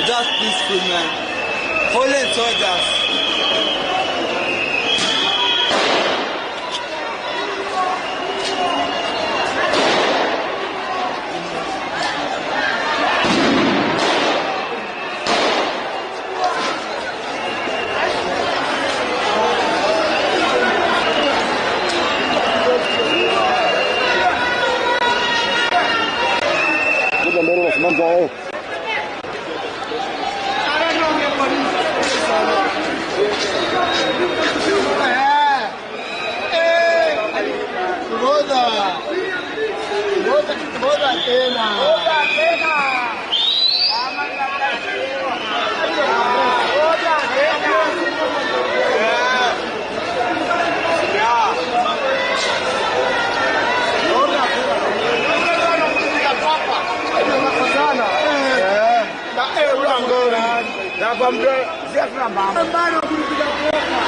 Just peaceful, man. Fallen soldiers. Hapa mdo sasa mama. Mbano kulipiga kuoka.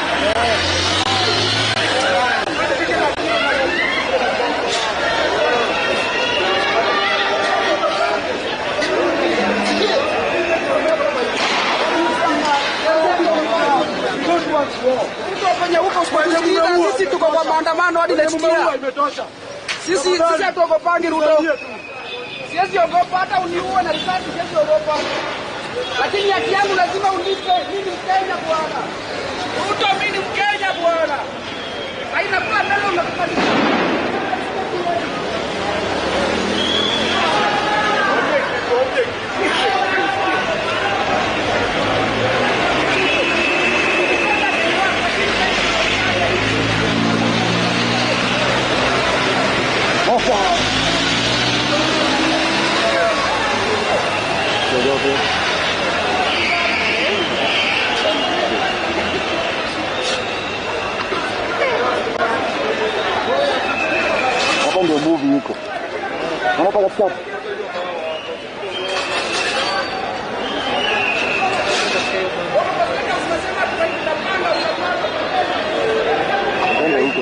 Sisi tuko kwa maandamano hadi nasikia. Sisi hatuogopangi Ruto. Siwezi ogopa hata uniue na risasi, siwezi ogopa. Lakini haki yangu lazima unipe. Mimi ni Mkenya bwana. Ruto, mimi ni Mkenya bwana. Haina kwa neno unakufanya. Hapa ndio movie iko. Hapa katikati. Ndio huko.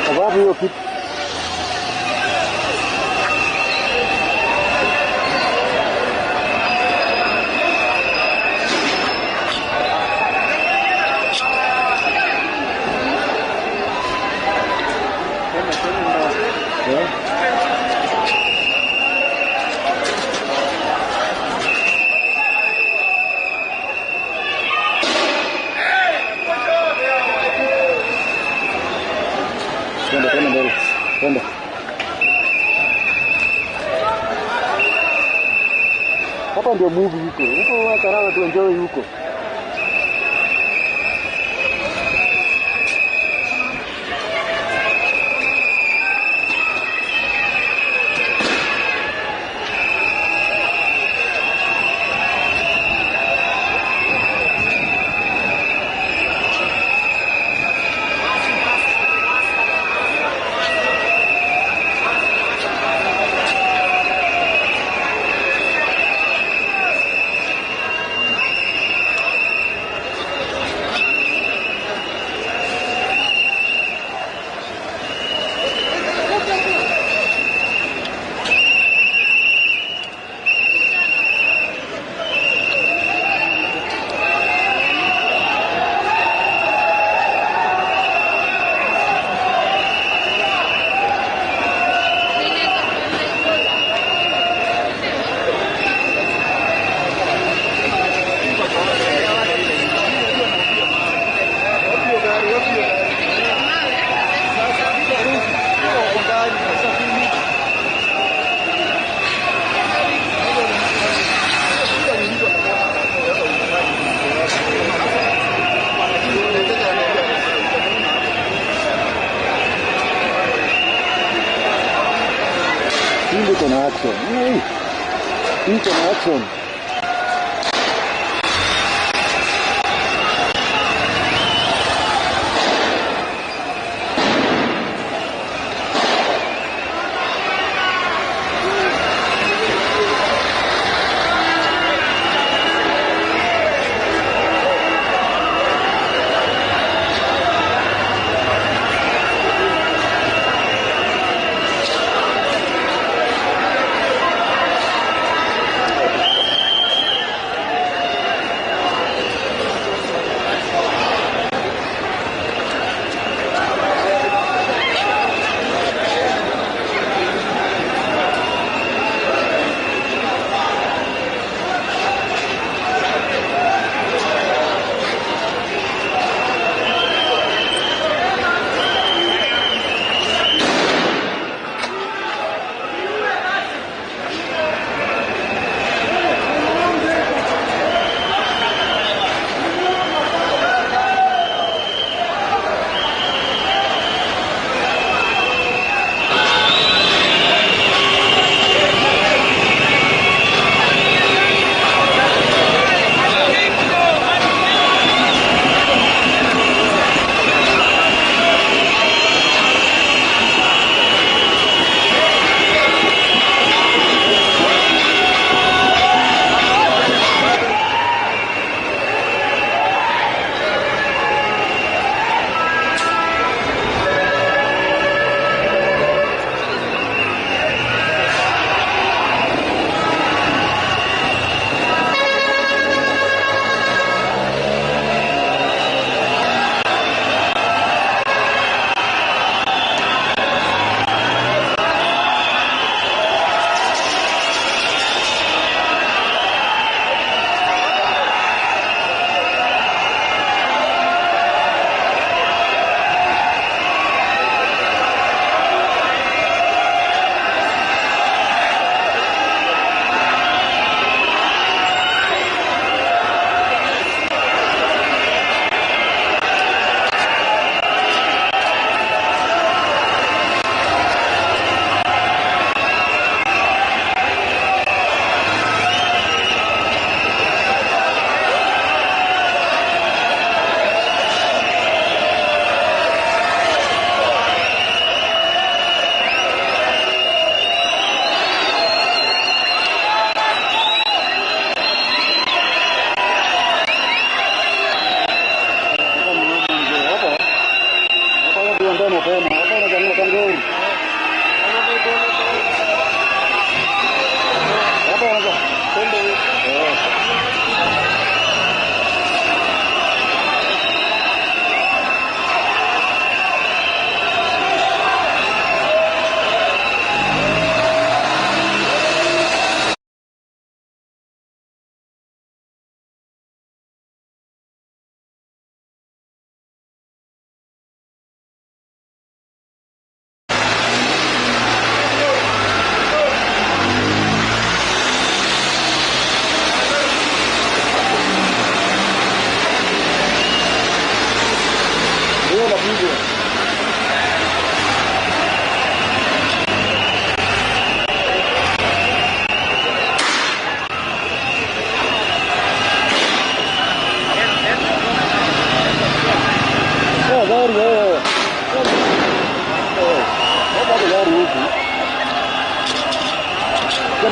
Sababu hiyo kitu. Twende mbele. Twende. Hapa ndio movie iko. Huko karara tu enjoy huko. Hii kuna action. Hii kuna action.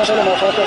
Sana mafuta.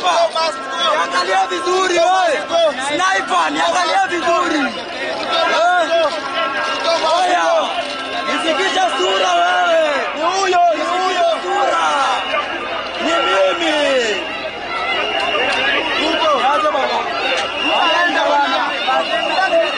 Niangalia vizuri wewe. Sniper, niangalia vizuri. Oya. Nifikisha sura wewe. Ni huyo sura. Ni mimi. Acha baba. Aenda bwana.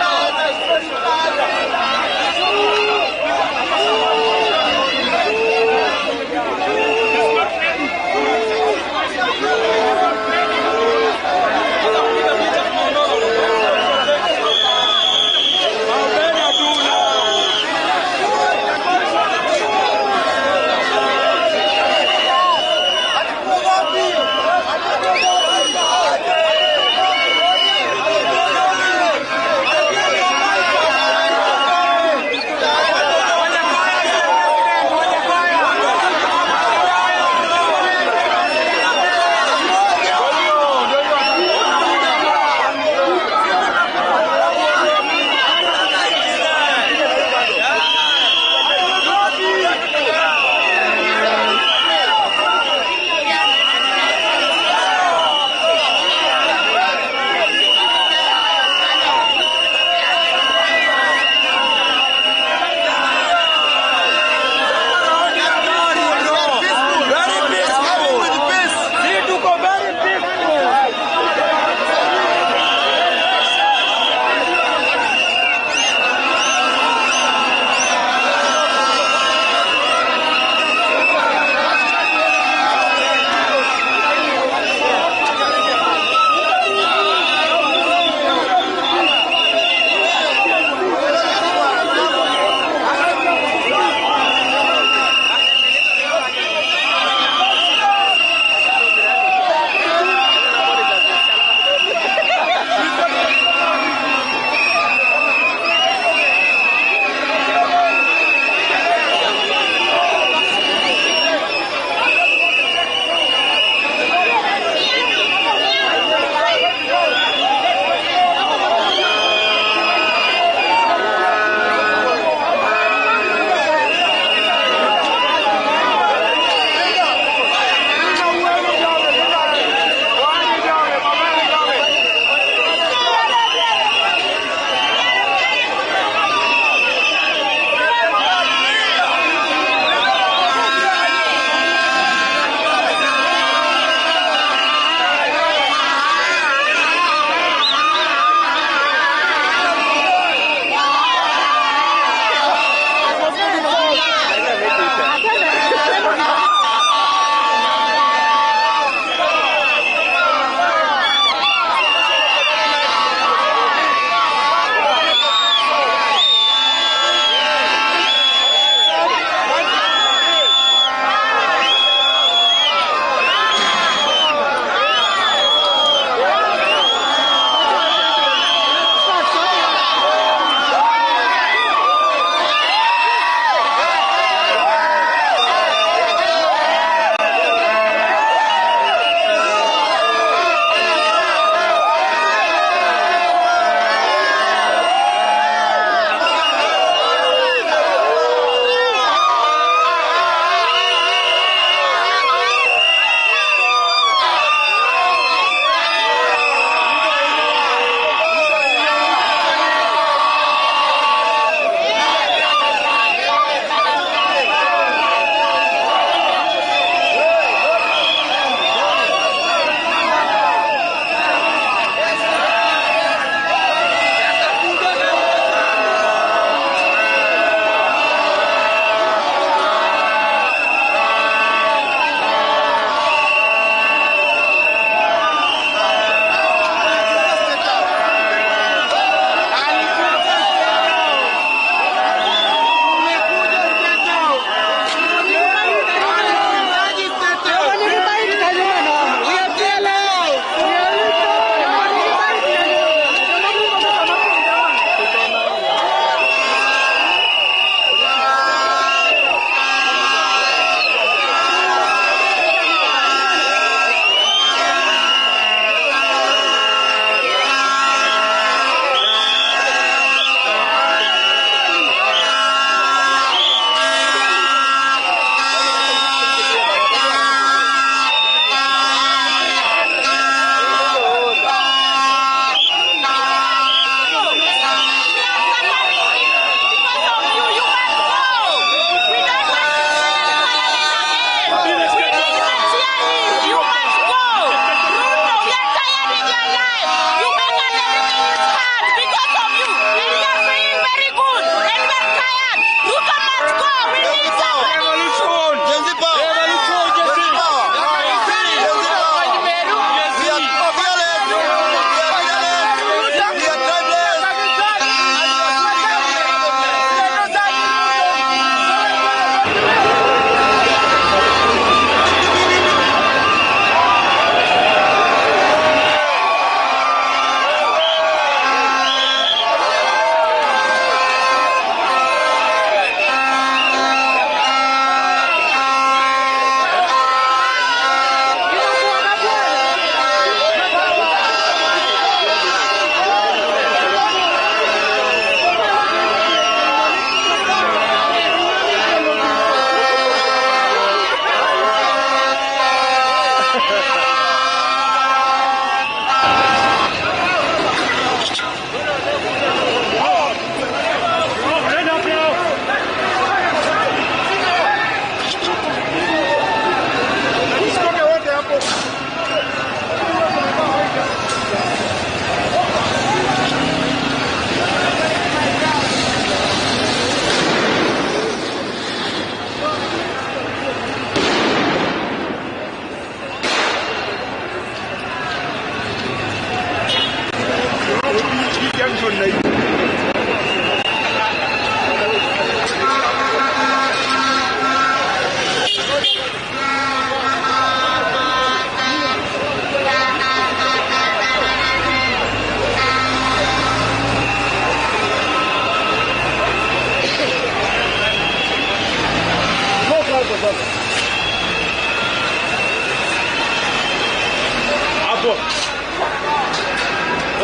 Hapo.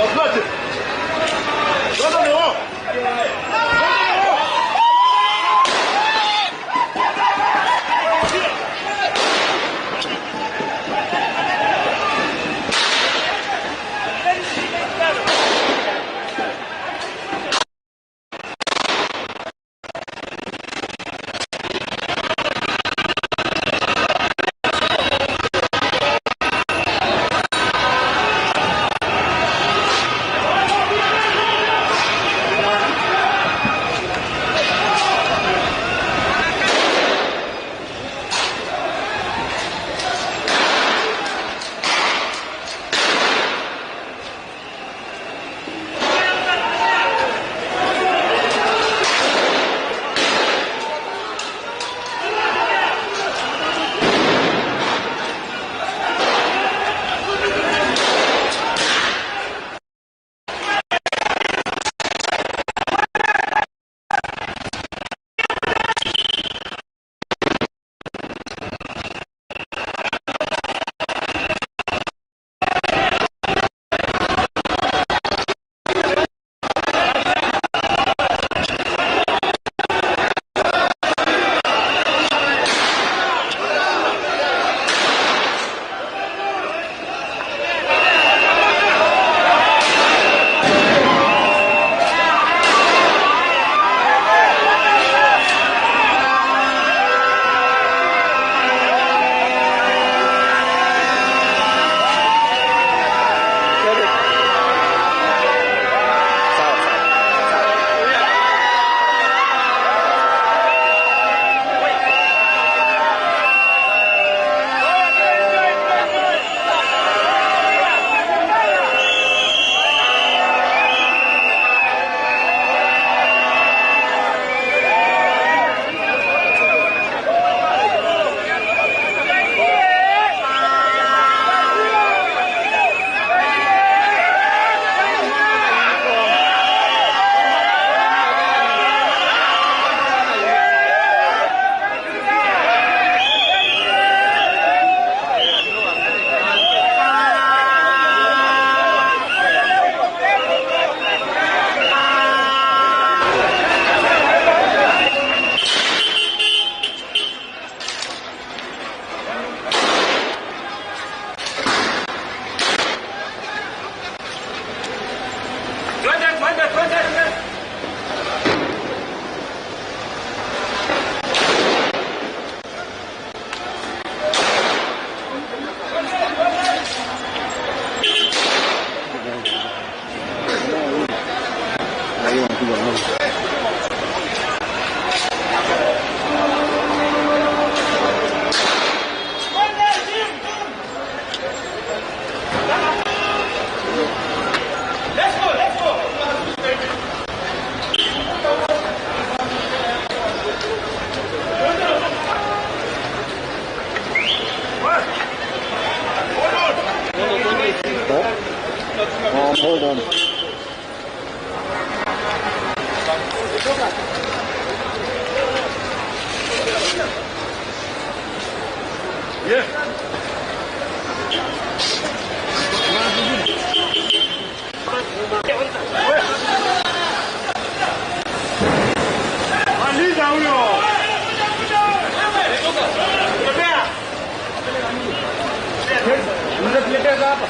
Wapote. Ndio ndio. Hold on. Yeah. Maliza huyo. Unatuletea hapa.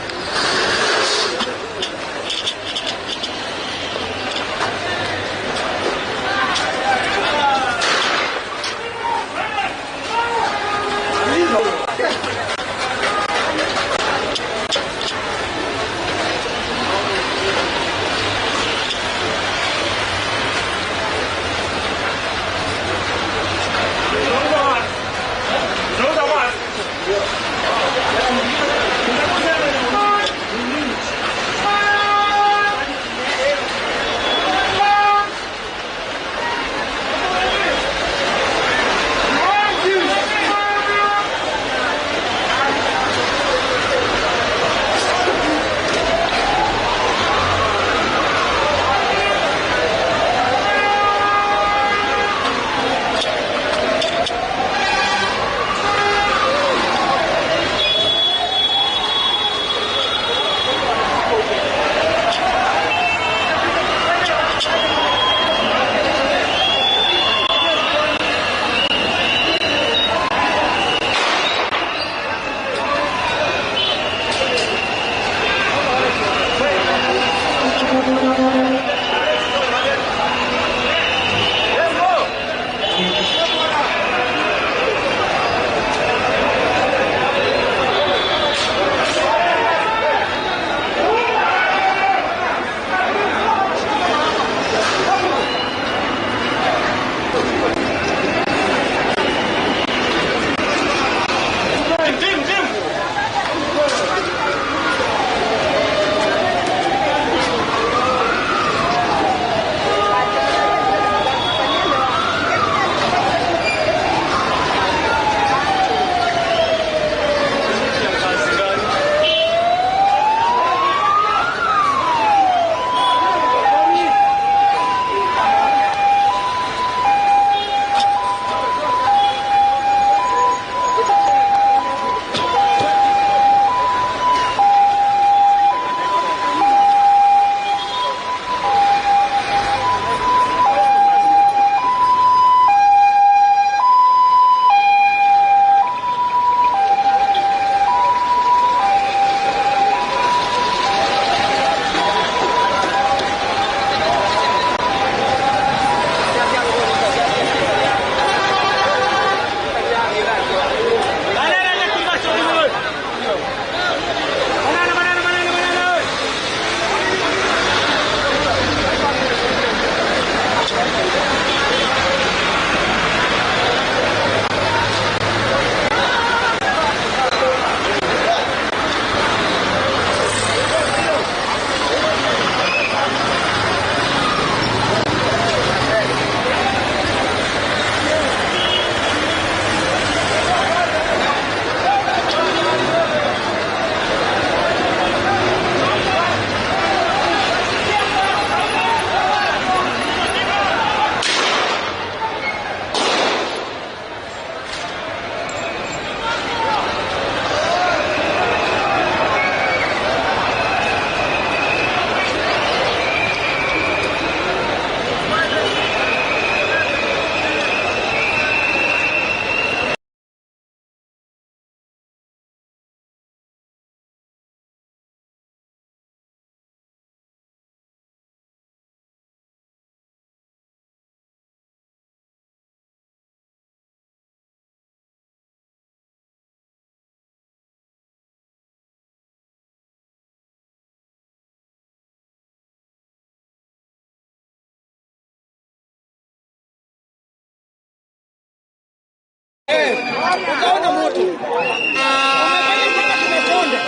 ukaona moto. Umefanya mpaka tumekonda.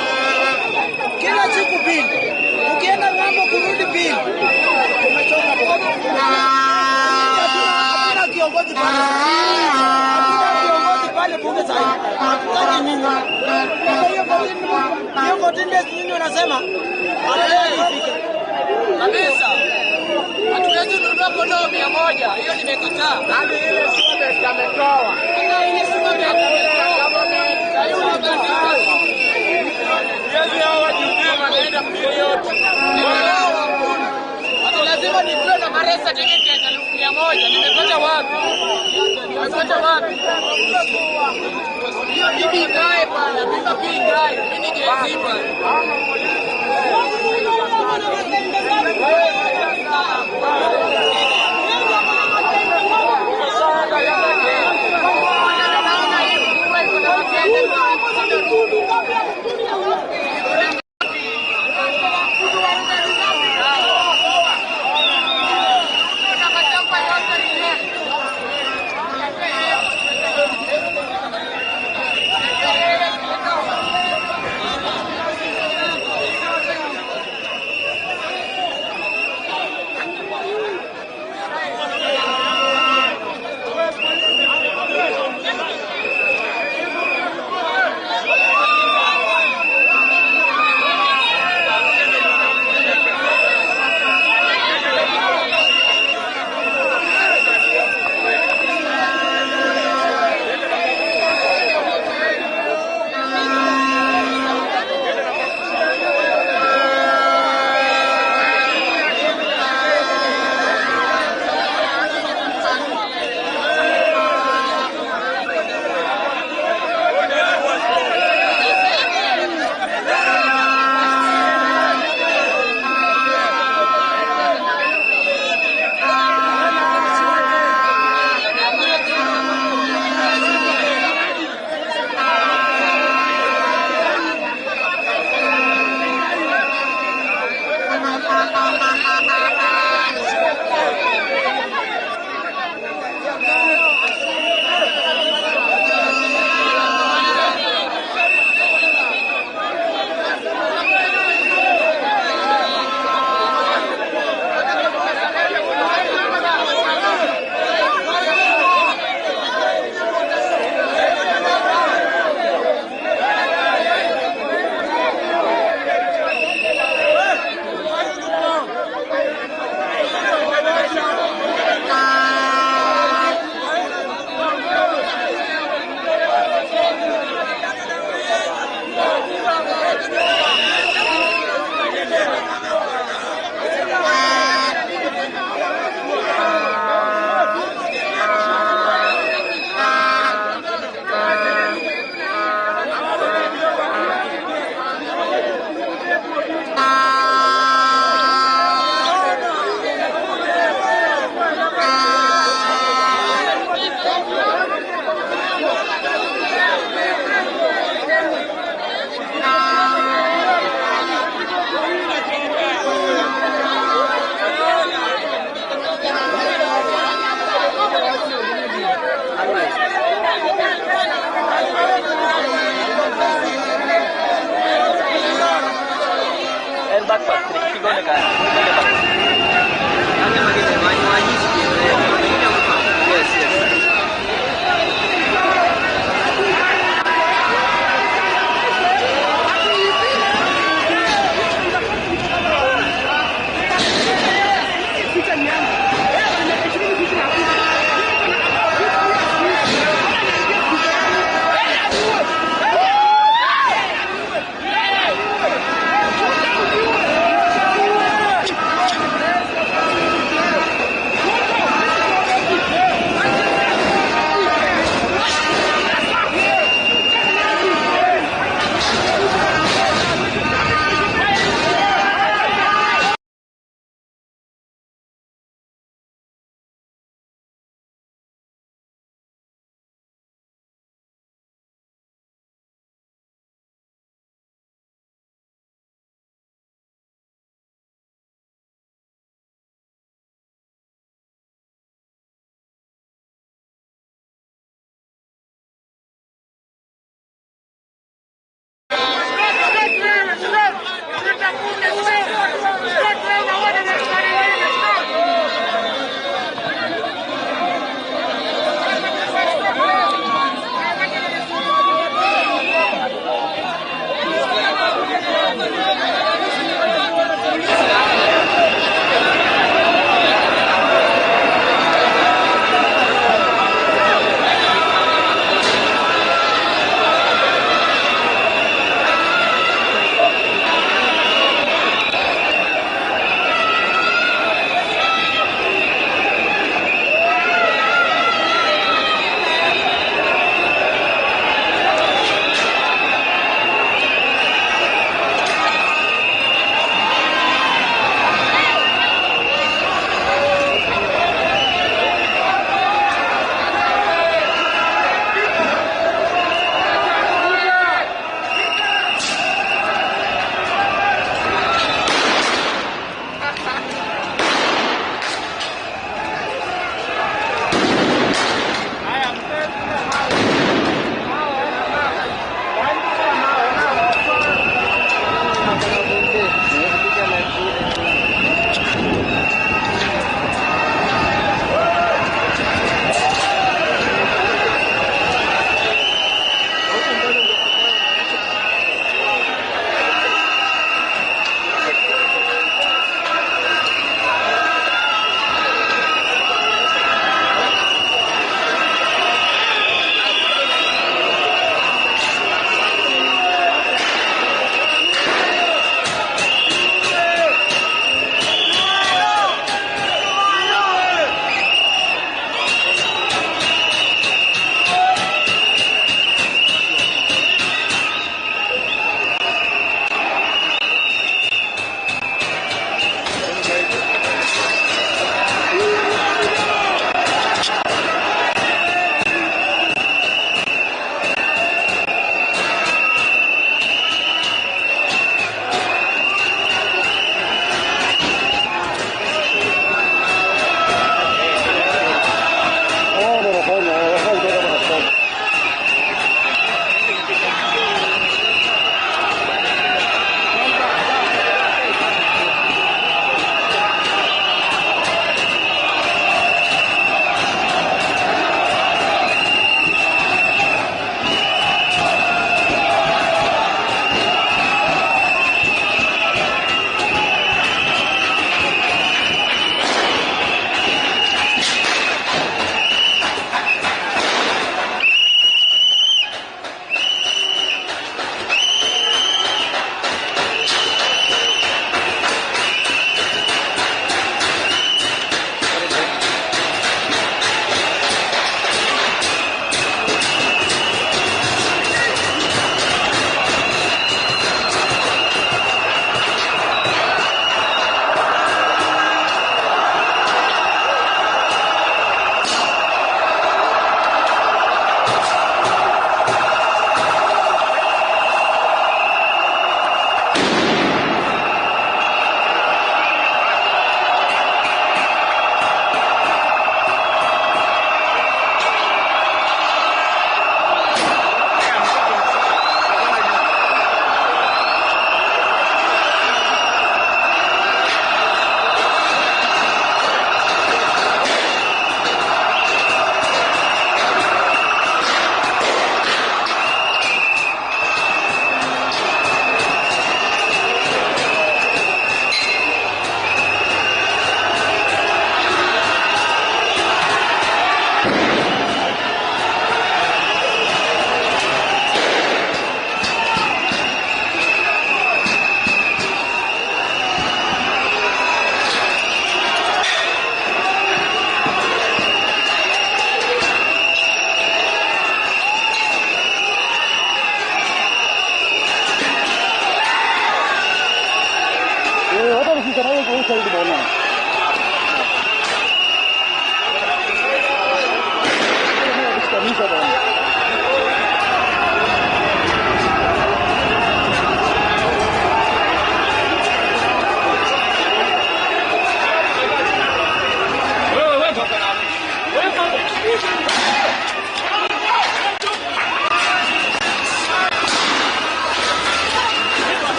Kila siku pili. Ukienda ng'ambo kurudi pili. Tumechoka bwana. Hakuna kiongozi pale. Hakuna kiongozi pale bunge sasa. Hatutaki nini. Hiyo kotini nini wanasema? Ifike. Kabisa. Hatuwezi kununua kondoo 100. Hiyo nimekataa. Hadi ile sio ametoa. Ile sio ametoa. Yeye hawa wajumbe wanaenda mbili yote. Hapo lazima nipewe na maresa tiketi ya 100. Nimepata wapi? Nimepata wapi? Hiyo bibi ngae bwana, bibi ngae. Mimi ni jezipa.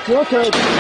Okay.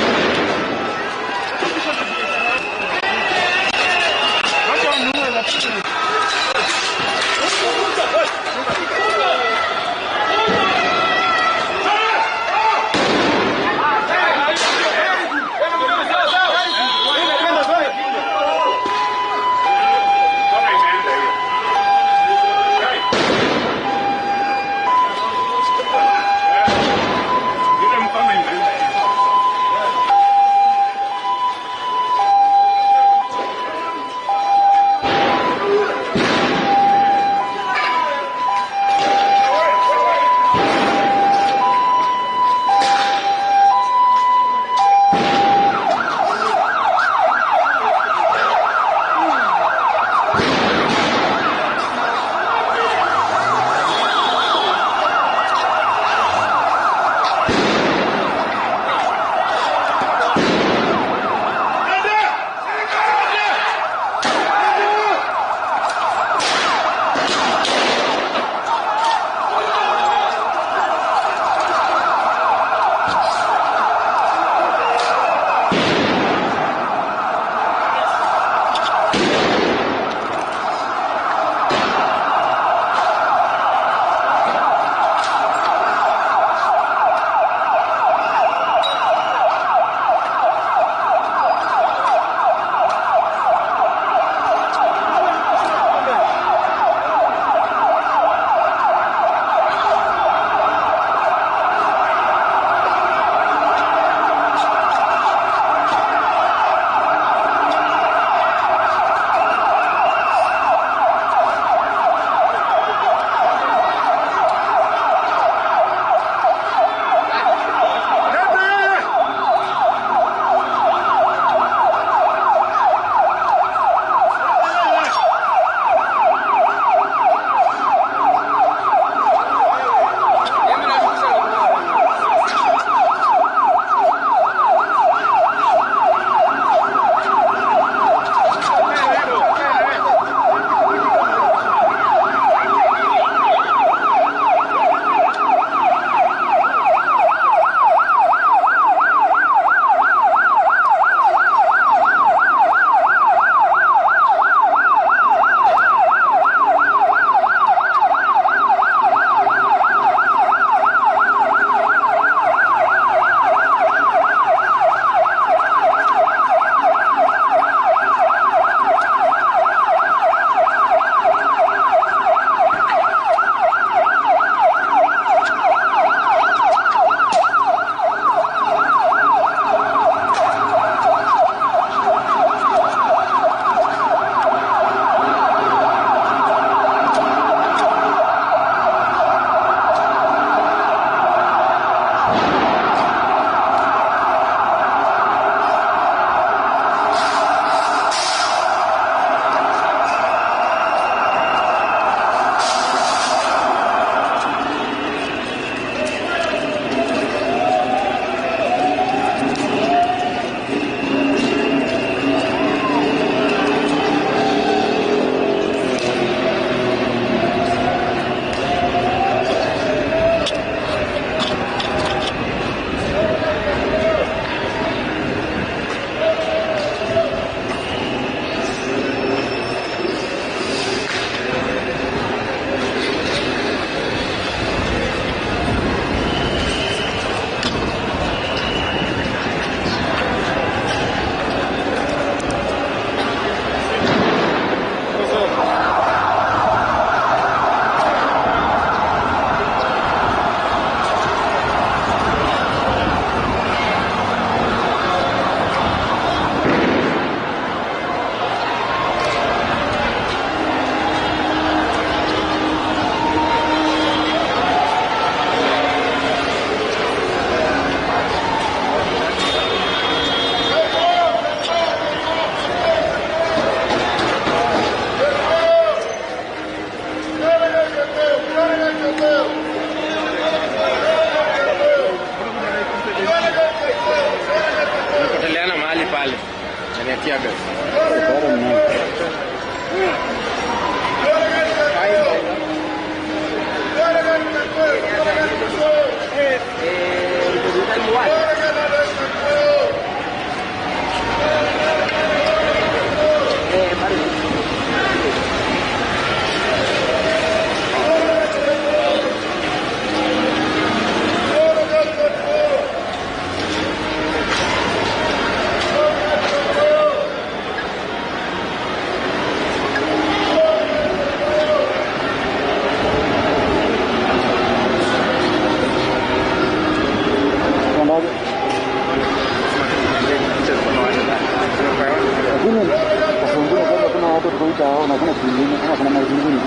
utaona kuna kingine, kuna mambo mengine.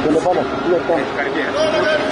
Twende pale, hiyo kama.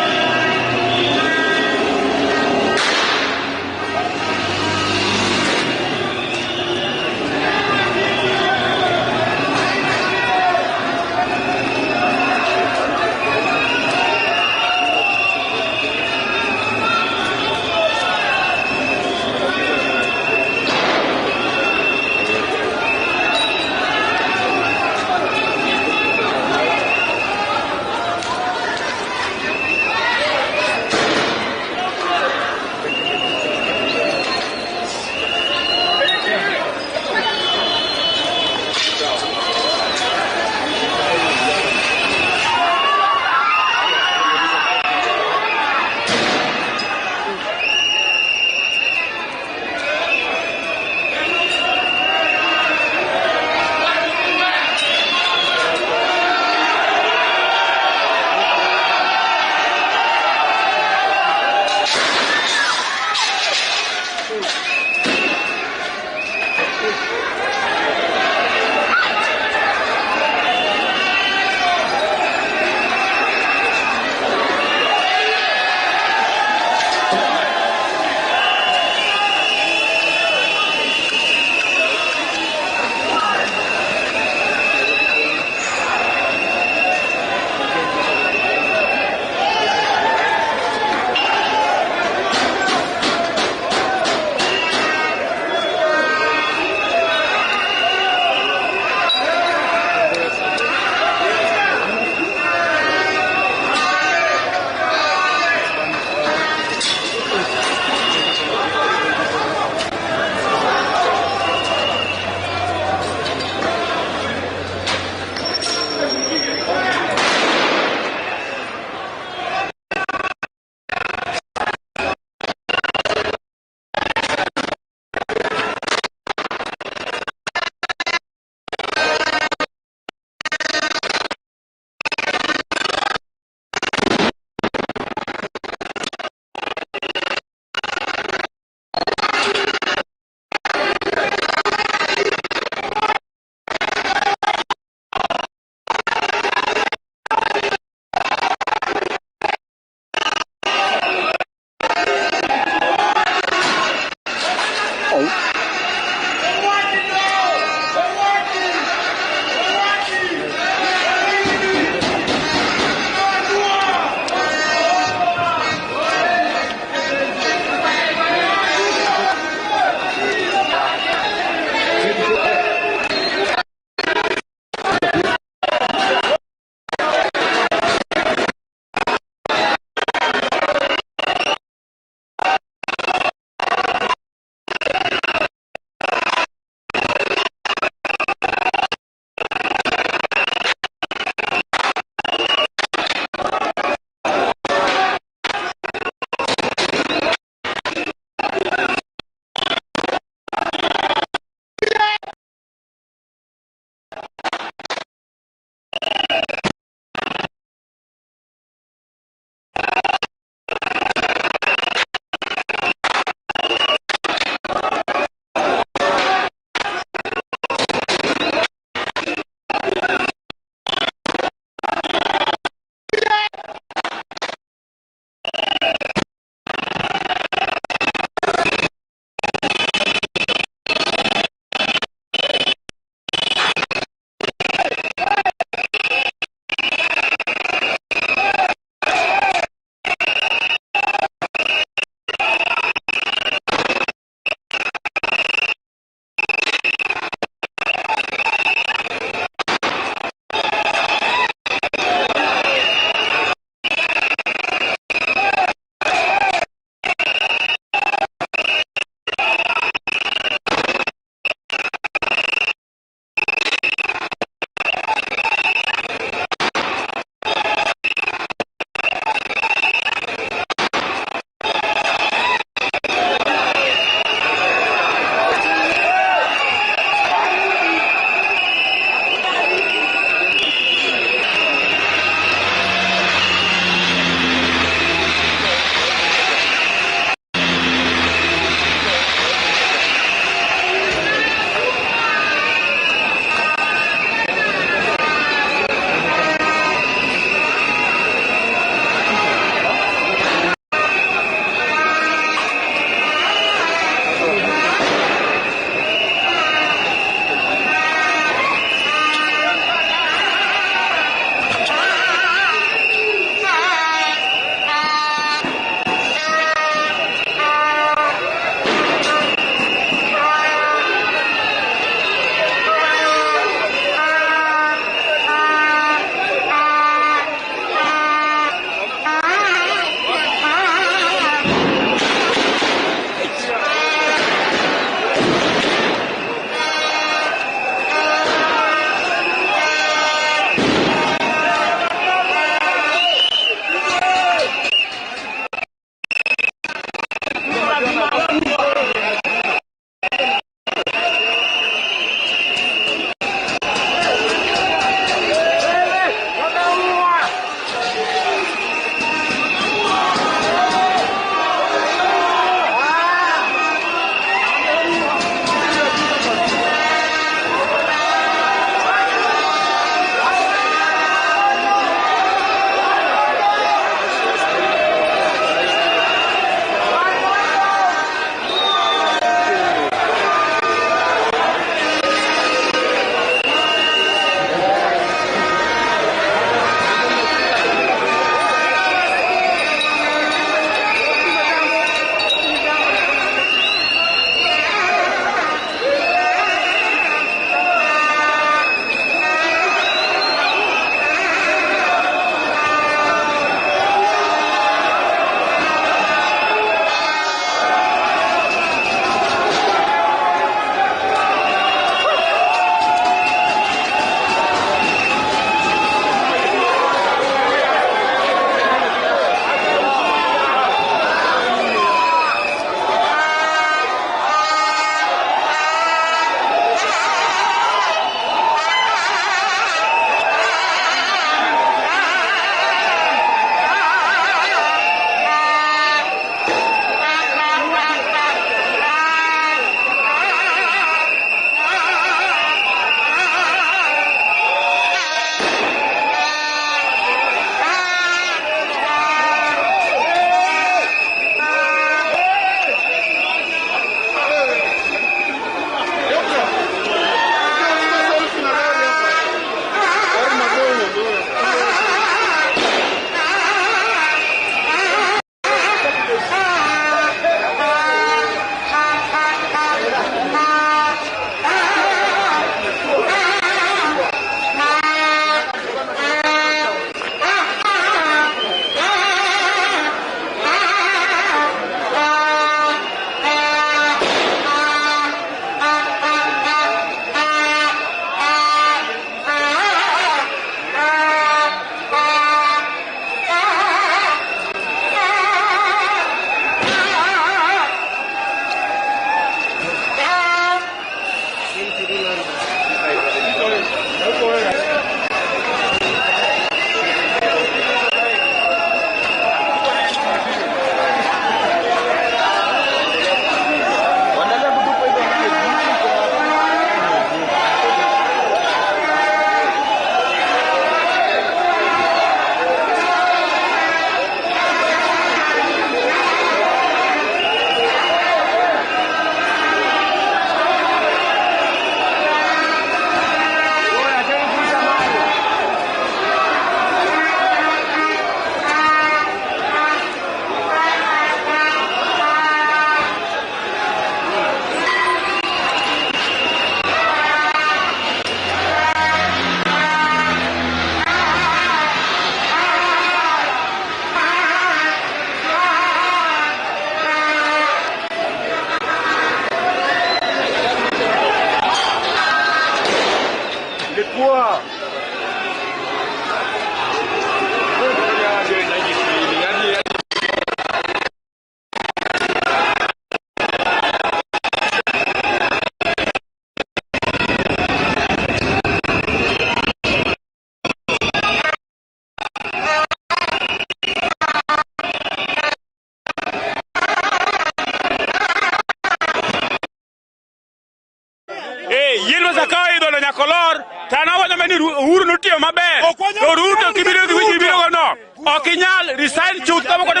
Color, Tanawa the many Urunuti of my bed. Ruto Kibiro no. Okinyal, resign to come on the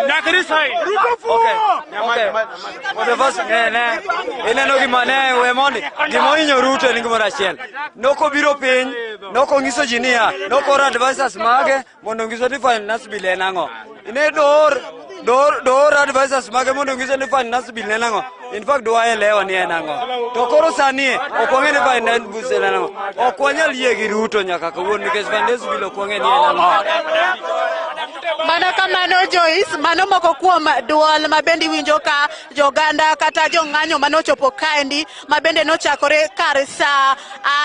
Naka resign. Okay. What the first in a Nogimane, we money. Gimoino Ruto and Gimorachel. No Kobiro Pin, no Congisoginia, no Cora advisors Mage, Monongisotifa and Nasbilenango. In a door advisors Magamono Gisotifa and Nasbilenango. In fact, do I leo ni enango. Tokoro sani, okwangene ba inen buselano. Okwanya liegi Ruto nyaka kawuono nikech bandes bilo kwangene ni enango. Mana kamano Joyce, mano moko kuom duol mabendi winjo ka joganda kata jong'anyo manochopo kaendi mabende nochakore kar saa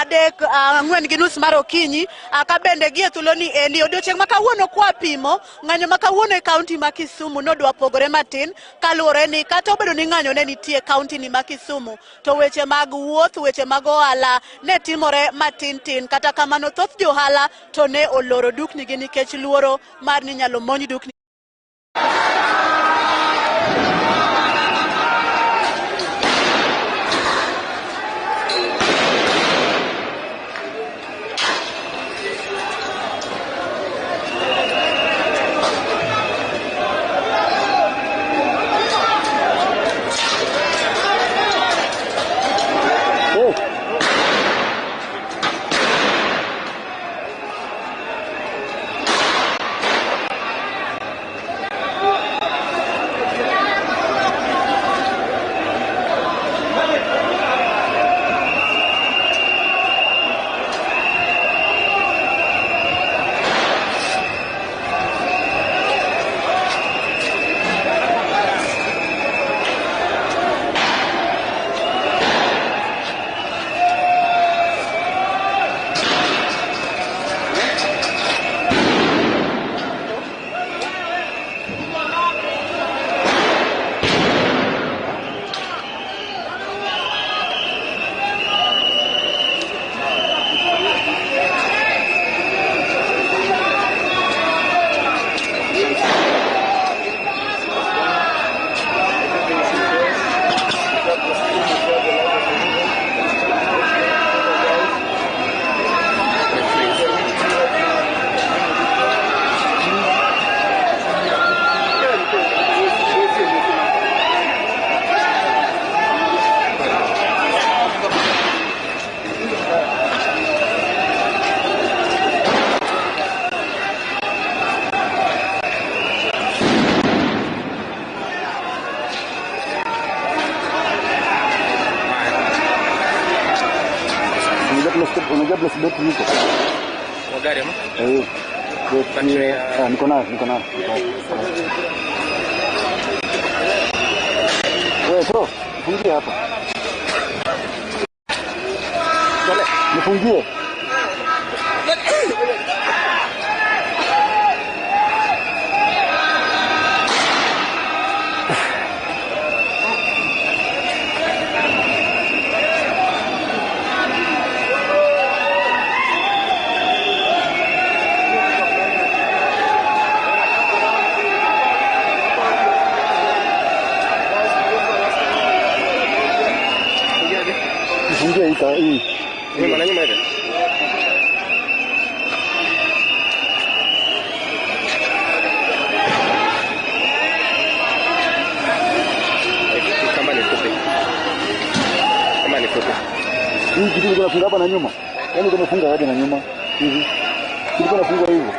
4:30 mar okinyi ka bende gie thuolo ni endi odiochieng' ma kawuono kwa pimo ng'anyo ma kawuono e kaunti ma Kisumu nodwa pogore matin kaluwore ni kata obedo ni ng'anyo ne nitie kaunti ni ma Kisumu to weche mag wuoth weche mag ohala ne timore matin tin kata kamano thoth johala to ne oloro dukni gi nikech luoro mar ni nyalo monj dukni. Unajua beti yuko. Magari ama? Niko nayo. Wewe bro, fungie hapa. Sale, nifungie. Fungia hii. Nyuma na nyuma hivi. Kama ni fupi. Hii kitu kilikuwa nafunga hapa na nyuma. Yaani tumefunga hadi na nyuma. Hivi. Kilikuwa nafungwa hivyo.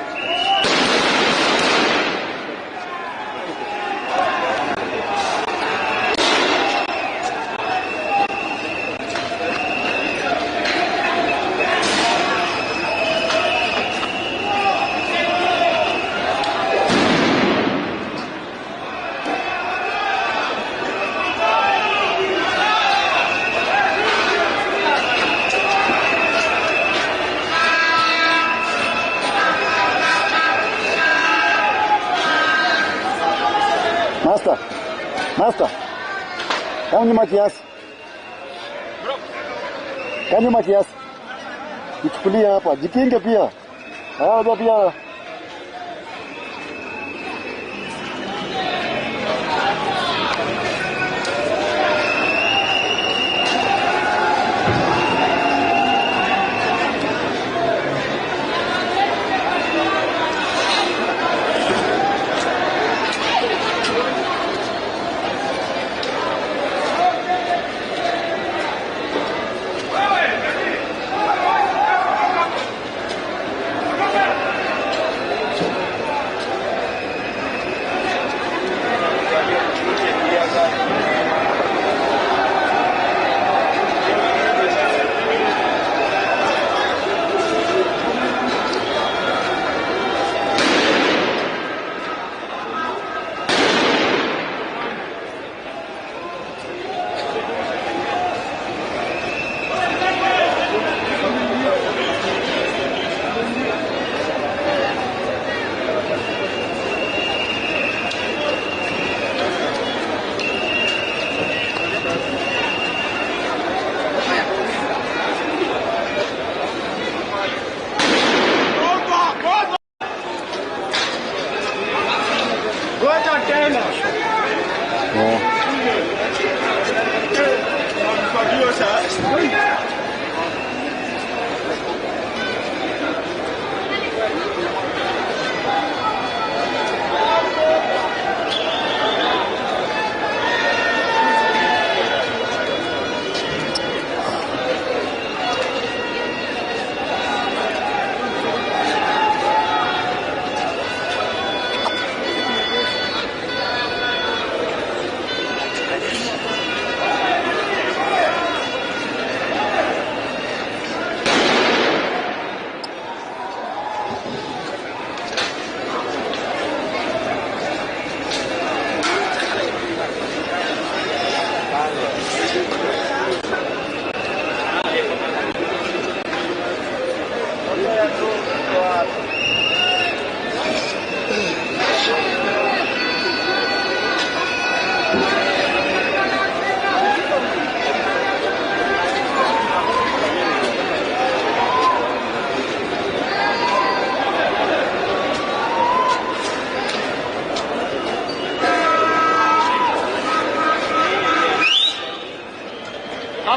Master. Kama nyuma kiasi. Kama nyuma kiasi. Ichukulie hapa. Jikinge pia. Hapo pia.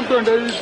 Twende hivi.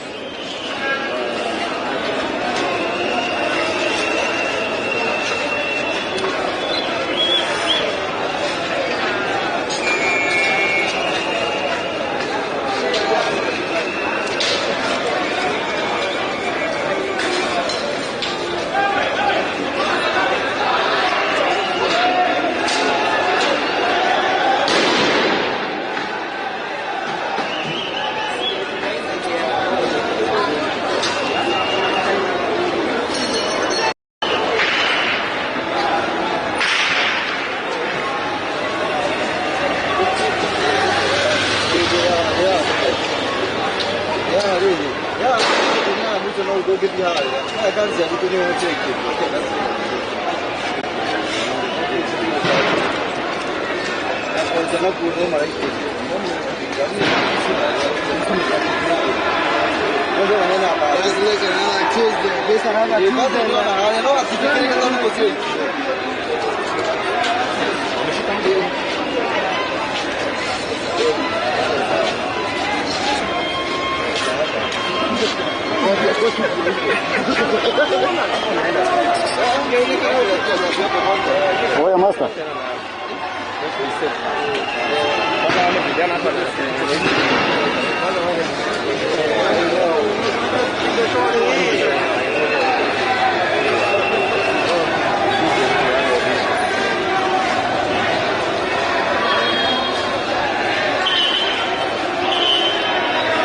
Oya master.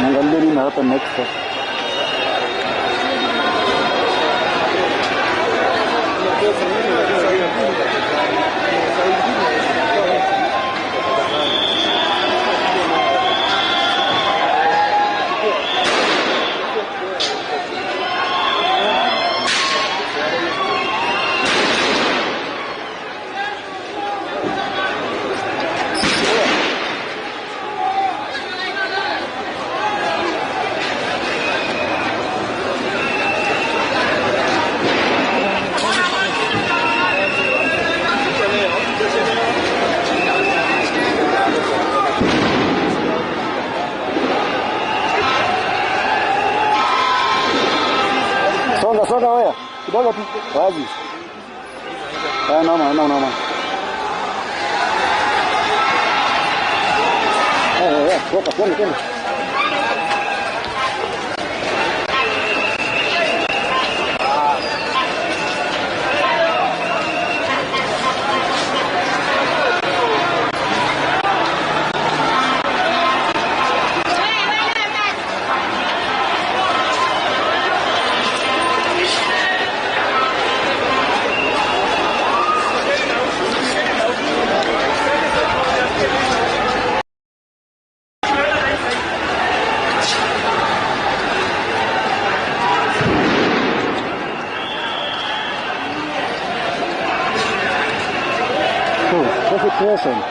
Nangalia nini hapa next? Songa wewe. Kidogo tu. Wazi. Naona. Twende. Perfect person.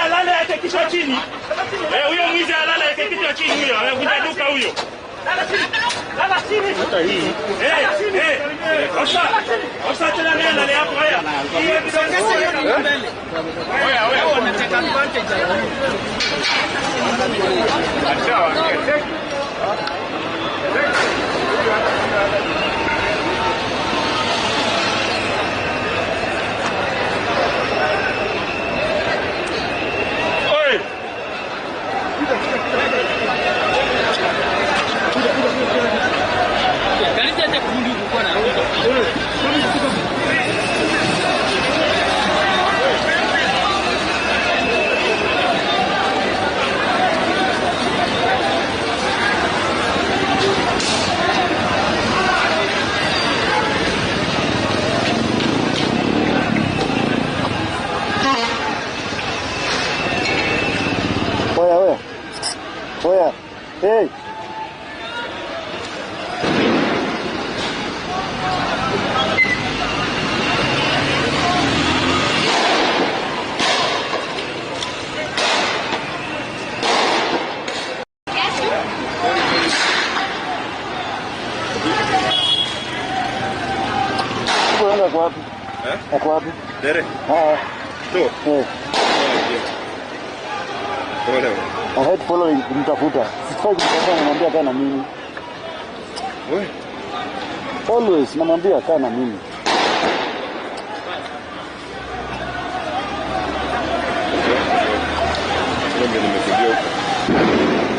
Alale ate kichwa chini. Huyo mwizi alale ate kichwa chini huyo. Unaduka huyo. Lala chini. Hata hii. Osa tena nenda hapo haya. Oya, wanataka advantage. Oya. Hey. Ako wapi? Ako wapi? Dere. Tu. I hate following kumtafuta. Sifai kumtafuta, namwambia kaa na mimi. Wewe. Always namwambia kaa na mimi. Ndio nimekuja huko.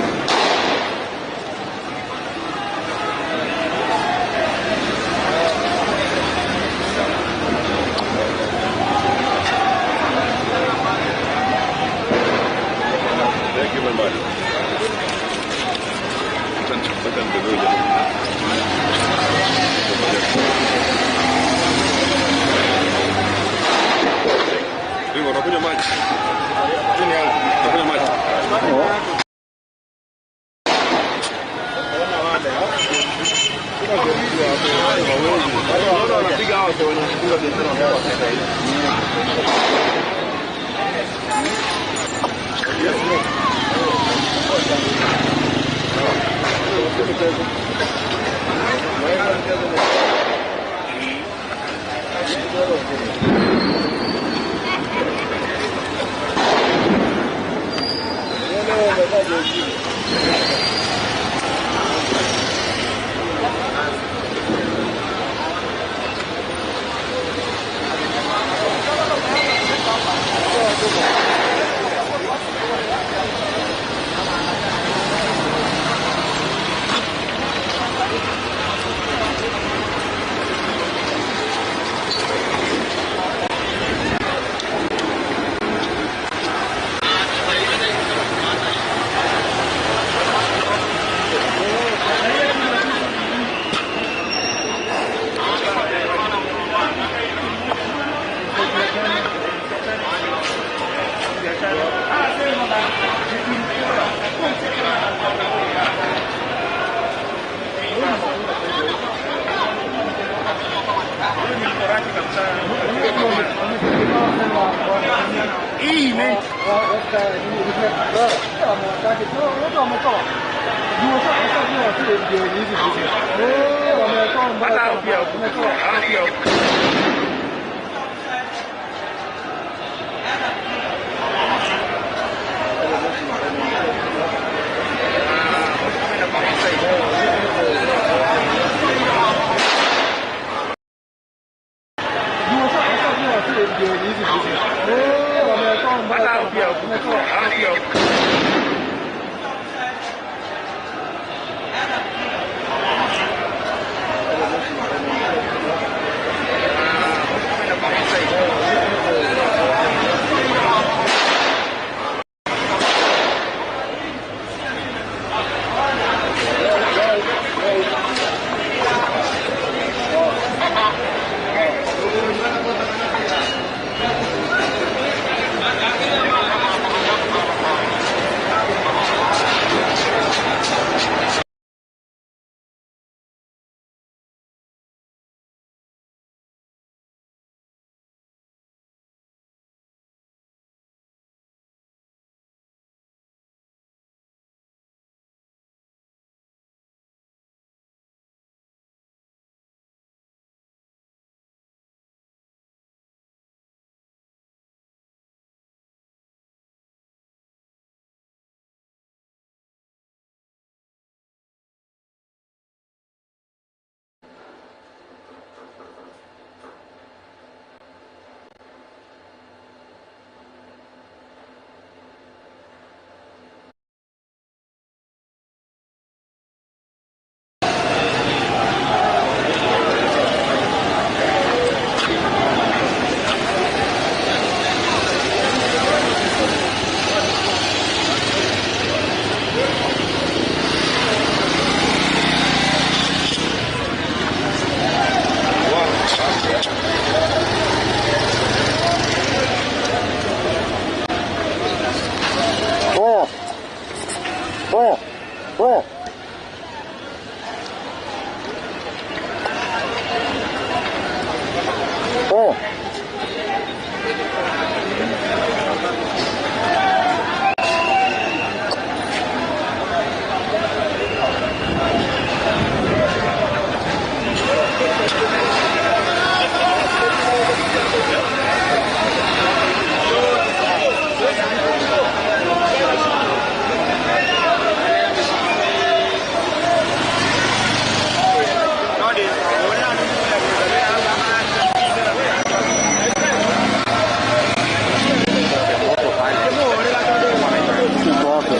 Unakunywa maji? Chini yangu. Unakunywa maji? Wanapiga hao ndio wanafunga biashara yao sasa hivi. Oya. Oya. Oya.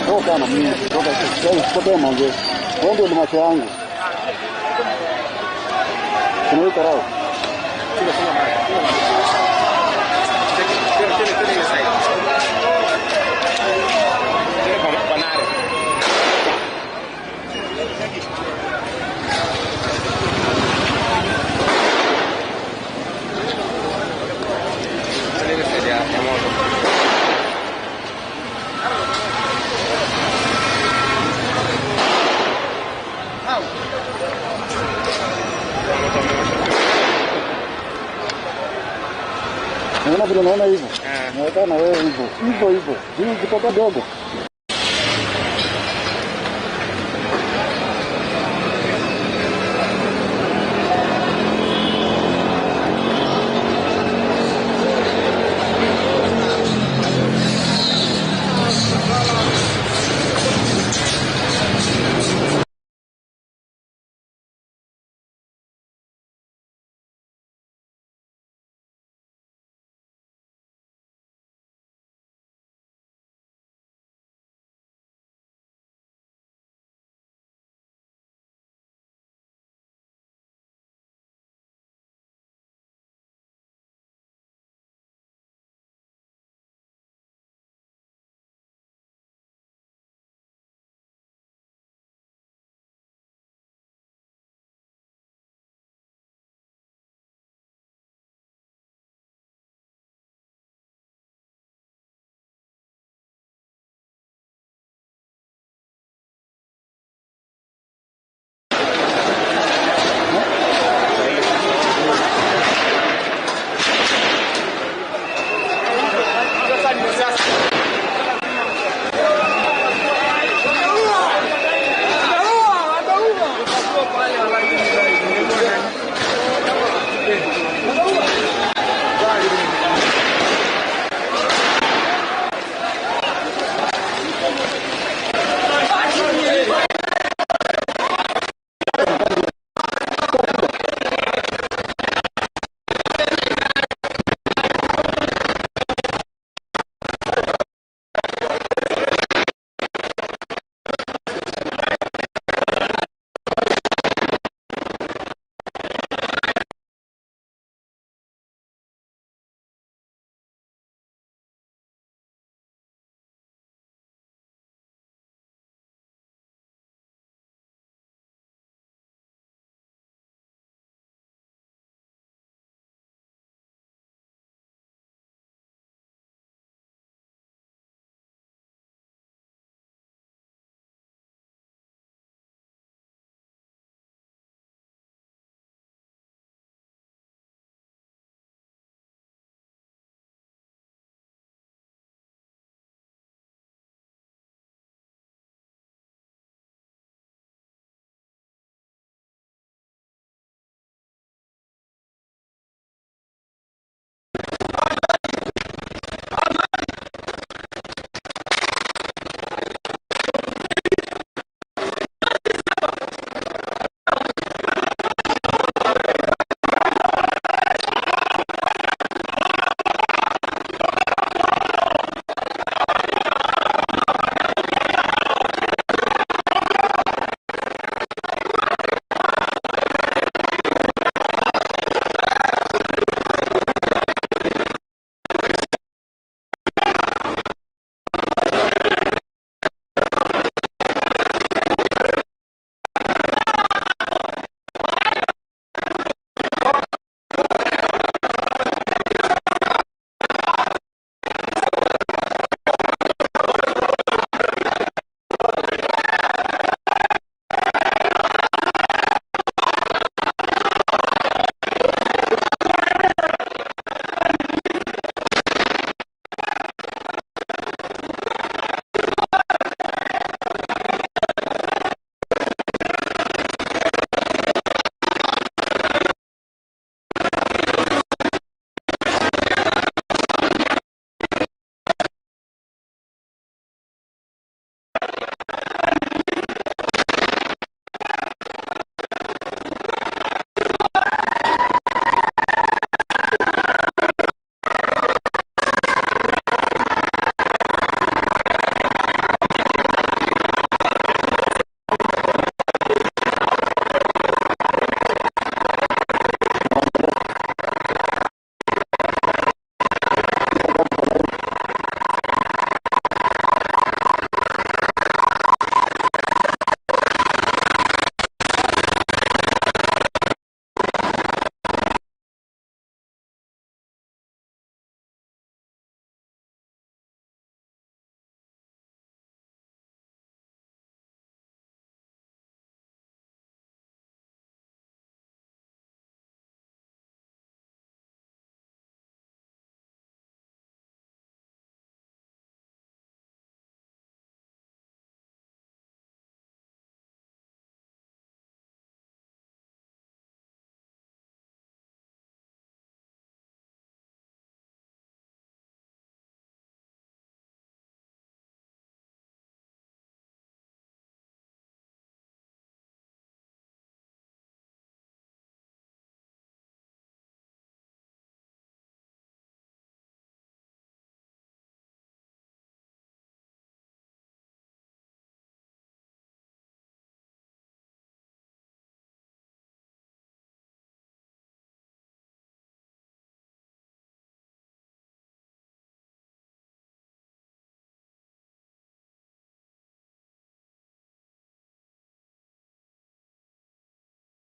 Toka na mimi, toka sasa mwanzo. Wewe ndio macho yangu. Kuna karao. Unaona vile unaona hivyo? Naona wewe hivyo. Hivyo. Hii ukitoka dogo.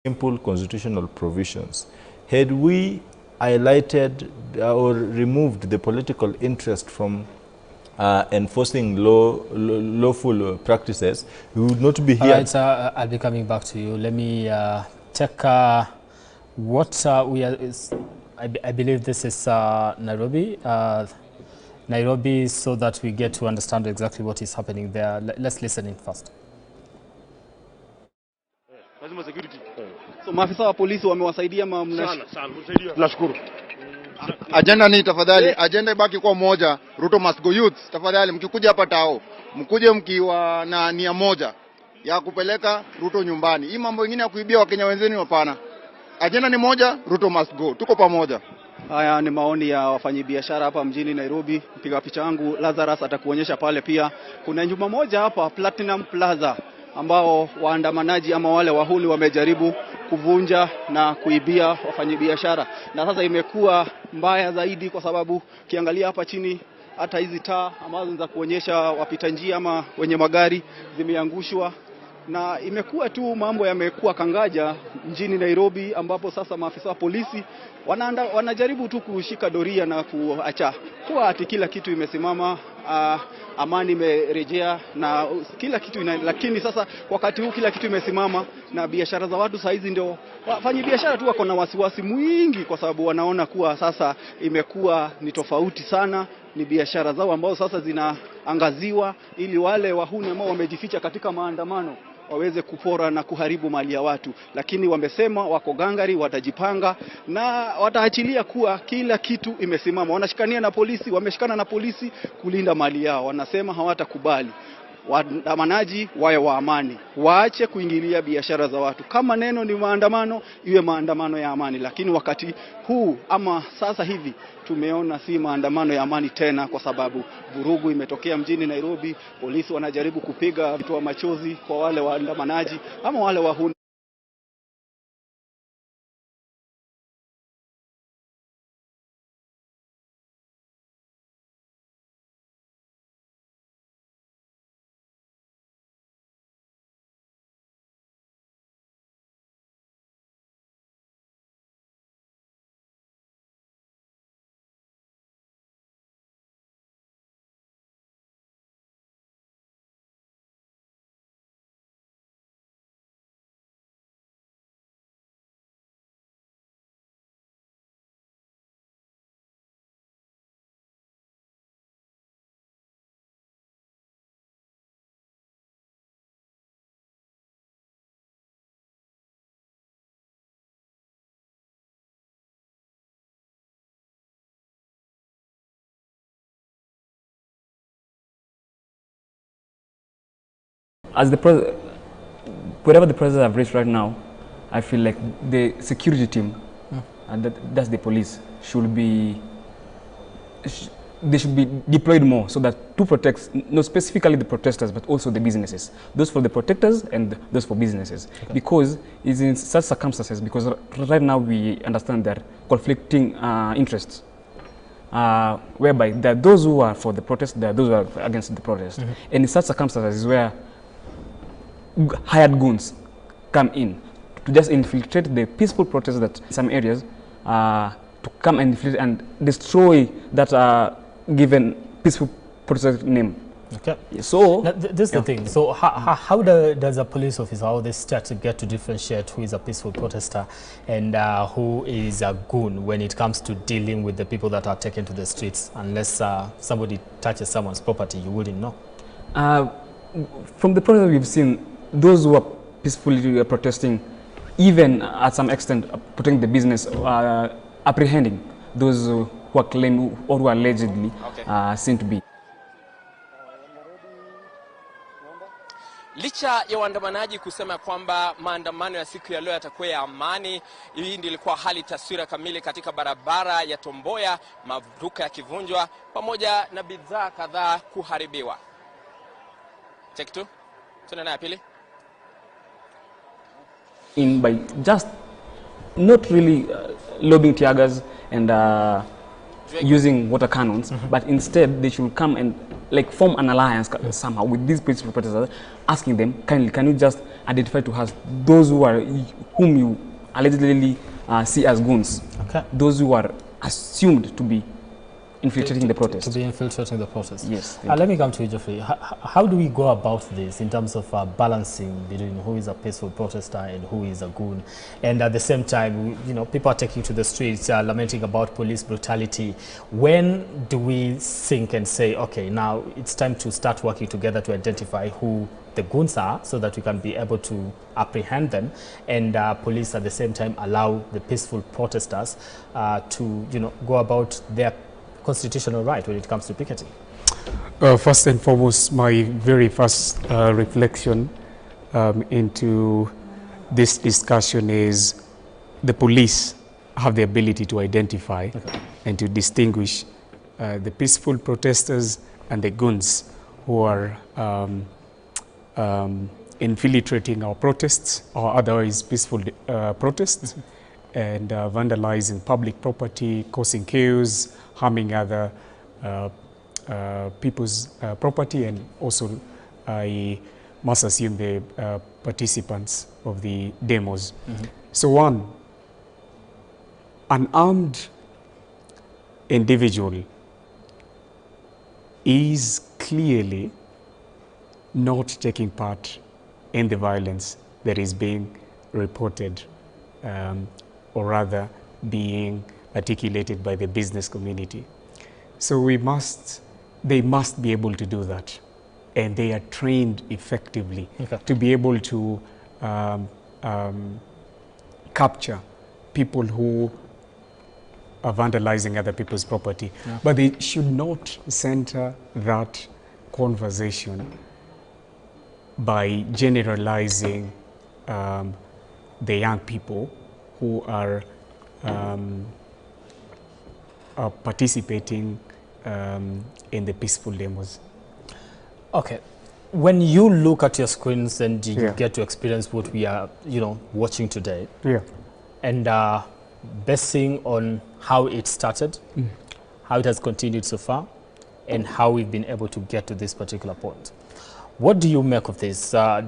simple constitutional provisions. Had we highlighted or removed the political interest from enforcing lawful practices, we would not be here. All right, sir, I'll be coming back to you. Let me check what we are. I believe this is Nairobi. Nairobi, so that we get to understand exactly what is happening there. Let's listen in first. So maafisa wa polisi wamewasaidia sana msaidia. Tunashukuru. Agenda ni tafadhali, agenda ibaki kwa moja. Ruto must go youth. Tafadhali mkikuja hapa tao, mkuje mkiwa na nia moja ya kupeleka Ruto nyumbani. Hii mambo mengine ya kuibia Wakenya wenzenu hapana. Agenda ni moja, Ruto must go. Tuko pamoja. Haya ni maoni ya wafanyabiashara hapa mjini Nairobi. Mpiga picha wangu Lazarus atakuonyesha pale pia. Kuna nyumba moja hapa Platinum Plaza ambao waandamanaji ama wale wahuni wamejaribu kuvunja na kuibia wafanyabiashara. Na sasa imekuwa mbaya zaidi kwa sababu kiangalia hapa chini hata hizi taa ambazo za kuonyesha wapita njia ama wenye magari zimeangushwa. Na imekuwa tu mambo yamekuwa kangaja mjini Nairobi, ambapo sasa maafisa wa polisi wanajaribu tu kushika doria na kuacha kuwa ati kila kitu imesimama, amani imerejea na kila kitu lakini sasa wakati huu kila kitu imesimama na biashara za watu saizi ndio wafanyi biashara tu wako na wasiwasi mwingi, kwa sababu wanaona kuwa sasa imekuwa ni tofauti sana. Ni biashara zao ambao sasa zinaangaziwa ili wale wahuni ambao wamejificha katika maandamano waweze kupora na kuharibu mali ya watu. Lakini wamesema wako gangari, watajipanga na wataachilia kuwa kila kitu imesimama. Wanashikania na polisi, wameshikana na polisi kulinda mali yao. Wanasema hawatakubali. Waandamanaji wawe wa amani, waache kuingilia biashara za watu. Kama neno ni maandamano, iwe maandamano ya amani. Lakini wakati huu ama sasa hivi tumeona si maandamano ya amani tena, kwa sababu vurugu imetokea mjini Nairobi. Polisi wanajaribu kupiga vitoa machozi kwa wale waandamanaji ama wale wahuni. As whatever the president have reached right now, I feel like the security team, and that's the police, they should be deployed more so that to protect not specifically the protesters but also the businesses. Those for the protesters and those for businesses. Okay. Because it's in such circumstances, because right now we understand that conflicting interests. Whereby there are those who are for the protest, there are those who are against the protest. And in such circumstances where hired goons come in to just infiltrate the peaceful protests that in some areas to come and infiltrate and destroy that given peaceful protest name. Okay. So now, this is the thing. So how does a police officer, how they start to get to differentiate who is a peaceful protester and who is a goon when it comes to dealing with the people that are taken to the streets? Unless somebody touches someone's property, you wouldn't know. From the protest we've seen, those who are peacefully protesting, even at some extent protecting the business, apprehending those who are claimed or who are allegedly seen to be. Licha ya waandamanaji kusema kwamba maandamano ya siku ya leo yatakuwa ya amani, hii ndio ilikuwa hali taswira kamili katika barabara ya Tomboya, maduka yakivunjwa pamoja na bidhaa kadhaa kuharibiwa. Check tu. Tuna na pili. In by just not really lobbing tear gas and using water cannons, but instead they should come and like form an alliance somehow with these peaceful protesters, asking them, kindly, can you just identify to us those whom you allegedly see as goons, those who are assumed to be infiltrating the protest. To be infiltrating the protest. Yes. Let me come to you, Geoffrey. How do we go about this in terms of balancing between who is a peaceful protester and who is a goon? And at the same time, you know, people are taking to the streets lamenting about police brutality. When do we think and say, okay, now it's time to start working together to identify who the goons are so that we can be able to apprehend them, and police at the same time allow the peaceful protesters to, you know, go about their constitutional right when it comes to picketing? First and foremost, my very first reflection into this discussion is the police have the ability to identify and to distinguish the peaceful protesters and the goons who are infiltrating our protests or otherwise peaceful protests and vandalizing public property, causing chaos, harming other people's property, and also I must assume the participants of the demos. So one, an armed individual is clearly not taking part in the violence that is being reported, or rather being articulated by the business community. So they must be able to do that, and they are trained effectively to be able to capture people who are vandalizing other people's property. But they should not center that conversation by generalizing the young people who are participating in the peaceful demos. Okay, when you look at your screens and you get to experience what we are, you know, watching today, and basing on how it started, how it has continued so far, and how we've been able to get to this particular point, what do you make of this? Are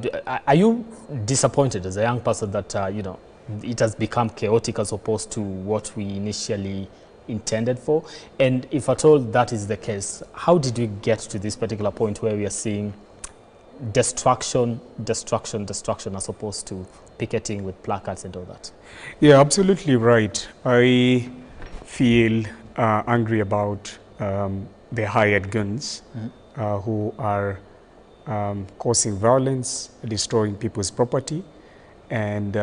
you disappointed as a young person that you know, it has become chaotic as opposed to what we initially intended for? And if at all that is the case, how did we get to this particular point where we are seeing destruction as opposed to picketing with placards and all that? Yeah, absolutely right. I feel angry about the hired guns who are causing violence, destroying people's property, and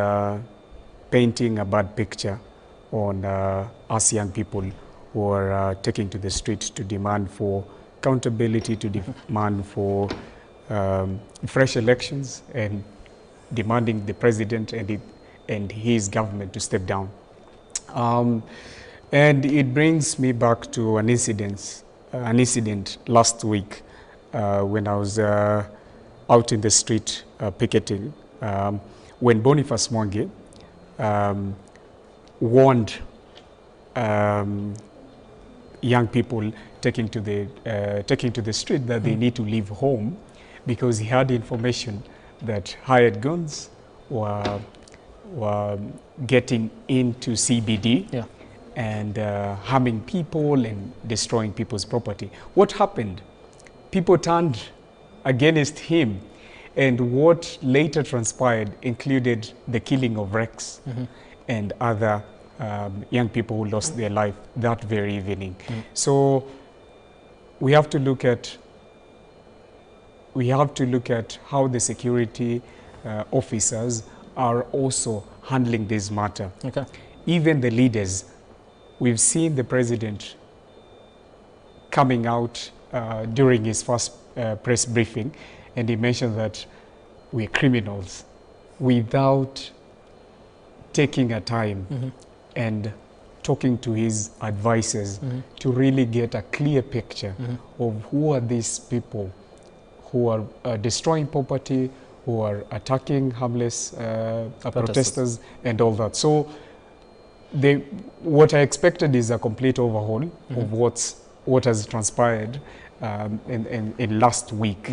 painting a bad picture on us young people who are taking to the street to demand for accountability, to demand for fresh elections, and demanding the president and his government to step down. And it brings me back to an incident last week when I was out in the street picketing, when Boniface Mwangi warned young people taking to the street that they need to leave home because he had information that hired guns were getting into CBD and harming people and destroying people's property. What happened? People turned against him, and what later transpired included the killing of Rex and other young people who lost their life that very evening. So we have to look at how the security officers are also handling this matter. Even the leaders, we've seen the president coming out during his first press briefing, and he mentioned that we're criminals, without taking a time and talking to his advisors to really get a clear picture of who are these people who are destroying property, who are attacking harmless protesters and all that. So what I expected is a complete overhaul of what has transpired, in last week,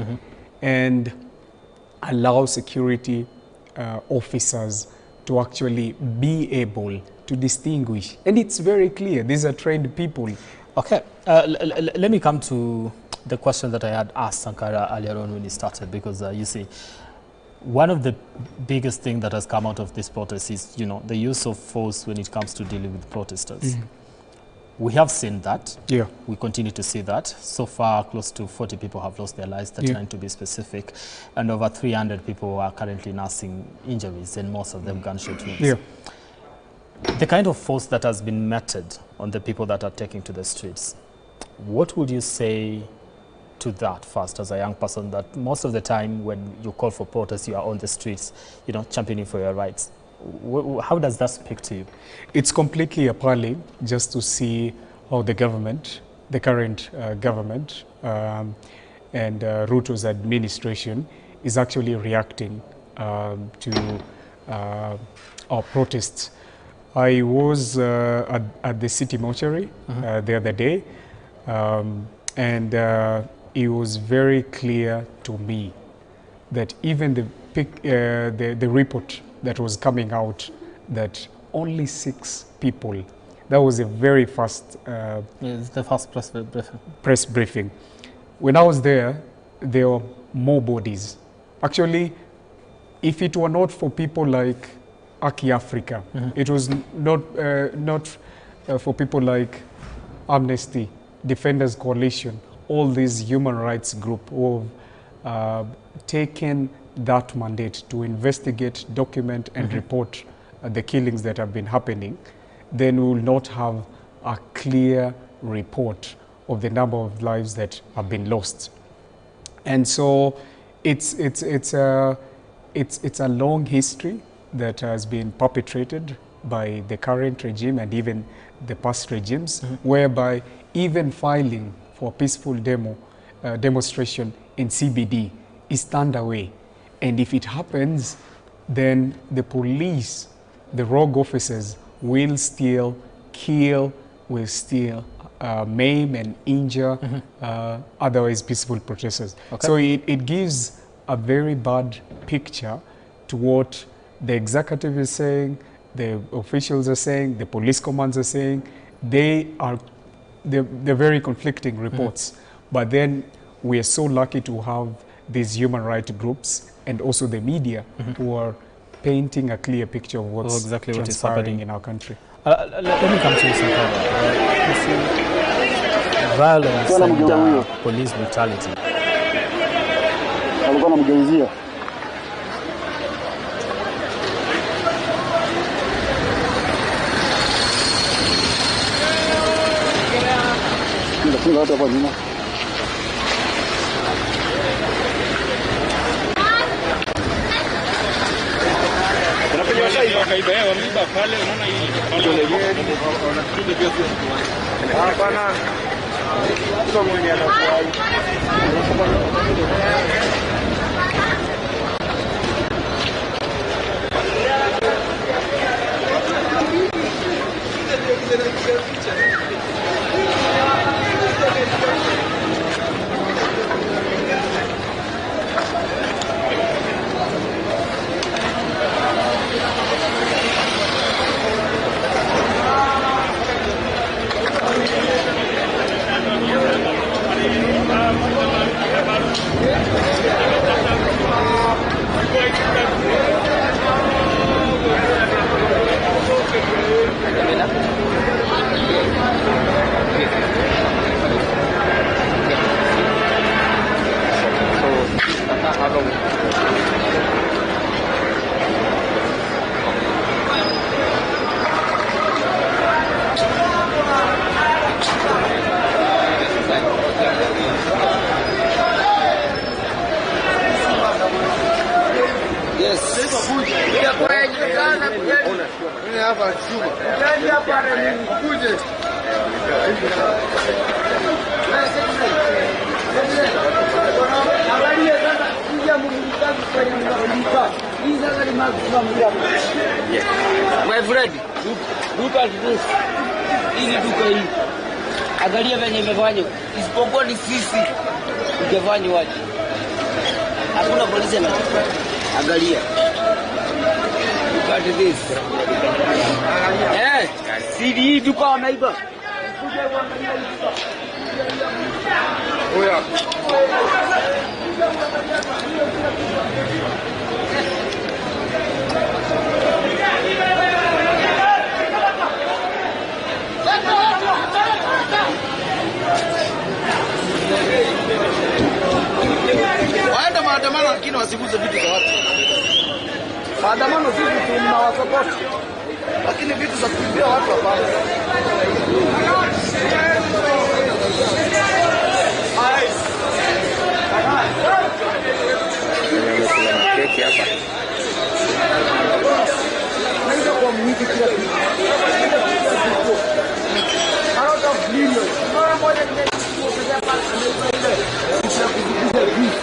and allow security officers to actually be able to distinguish. And it's very clear, these are trained people. Okay, let me come to the question that I had asked Sankara earlier on when he started, because you see, one of the biggest things that has come out of this protest is, the use of force when it comes to dealing with protesters. We have seen that. Yeah. We continue to see that. So far, close to 40 people have lost their lives, 39 to be specific, and over 300 people are currently nursing injuries, and most of them gunshot wounds. Yeah. The kind of force that has been meted on the people that are taking to the streets, what would you say to that first, as a young person, that most of the time when you call for protest, you are on the streets, championing for your rights? How does that speak to you? It's completely appalling just to see how the government, the current government, and RUTO's administration is actually reacting to our protests. I was at the city mortuary the other day, and it was very clear to me that even the report that was coming out, that only 6 people, that was a very fast it's the first press briefing. When I was there were more bodies. Actually, if it were not for people like Aki Africa, it was not for people like Amnesty, Defenders Coalition, all these human rights groups who have taken that mandate to investigate, document, and report the killings that have been happening, then we will not have a clear report of the number of lives that have been lost. And so it's a long history that has been perpetrated by the current regime and even the past regimes, whereby even filing for a peaceful demonstration in CBD is turned away. And if it happens, then the police, the rogue officers, will still kill, will still maim and injure otherwise peaceful protesters. Okay. So it gives a very bad picture to what the executive is saying, the officials are saying, the police commands are saying. They're very conflicting reports. But then we are so lucky to have these human rights groups and also the media who are painting a clear picture of what's exactly what is happening in our country. Let me come to you, Sankara. Violence and police brutality. Alikuwa anamgeuzia. Funga watu hapa nyuma. Hapana. Sio mwenye anakuwa. My friend, look at this. Easy to carry. Angalia venye imefanywa. Isipokuwa ni sisi. Ingefanywa waje. Hakuna polisi anachukua. Angalia. Look at this. CBD duka wameiba. Oya. Waenda maandamano lakini wasiguze vitu za watu. Maandamano sisi tunawasapoti. Lakini vitu za kuibia watu hapana. Keki hapa. Naenda kwa mwiki kila kitu. Out of millions. Mara moja nimekuja pale ile. Kisha kujibiza vitu.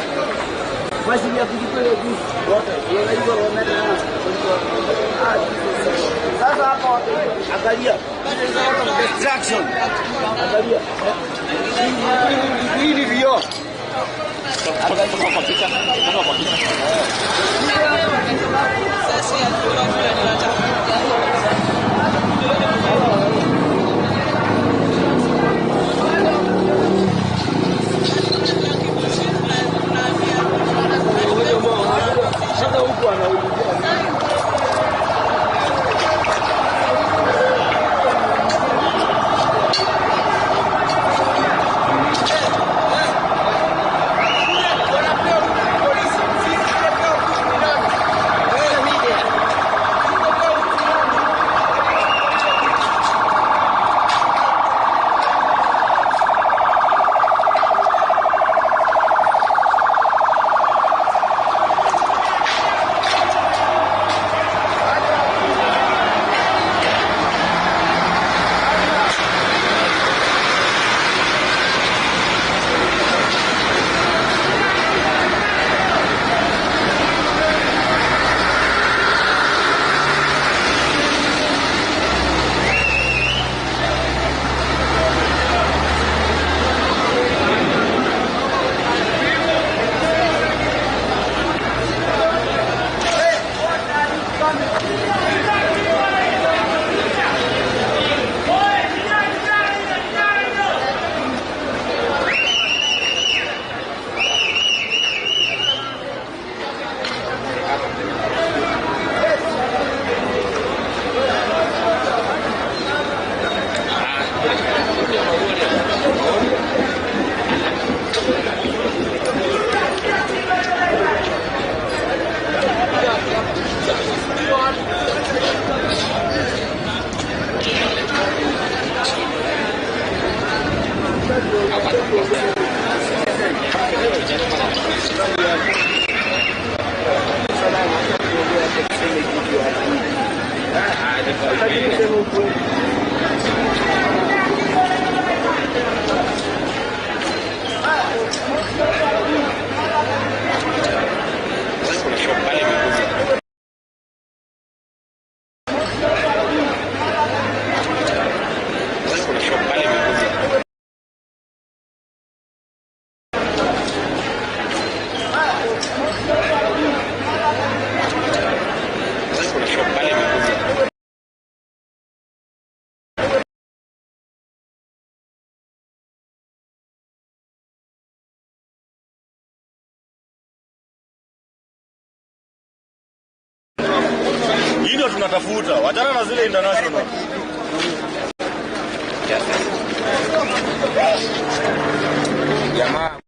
Basi ya kujibiza vitu. Wote. Yeye hizo wanaenda na. Sasa hapa angalia. This is out of distraction. Angalia. Hii ni vio. Sasa huko anaulizia Hii ndio tunatafuta. Wachana na zile international. Jamaa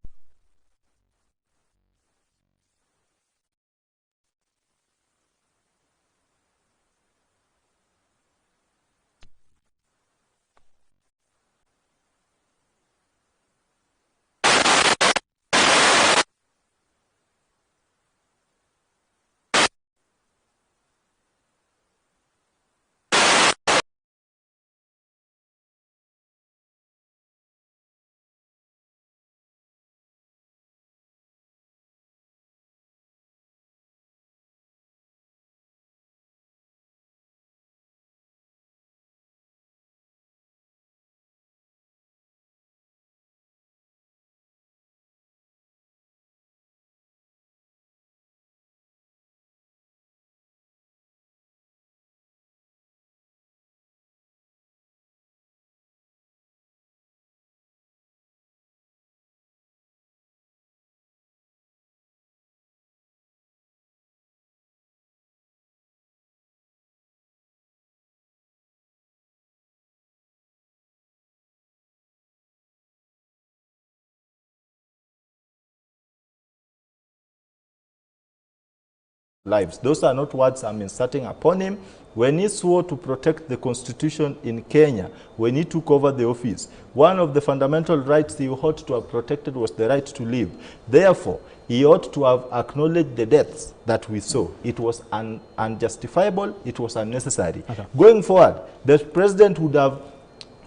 lives. Those are not words I'm inserting upon him. When he swore to protect the constitution in Kenya, when he took over the office, one of the fundamental rights he ought to have protected was the right to live. Therefore, he ought to have acknowledged the deaths that we saw. It was unjustifiable, it was unnecessary. Okay. Going forward, the president would have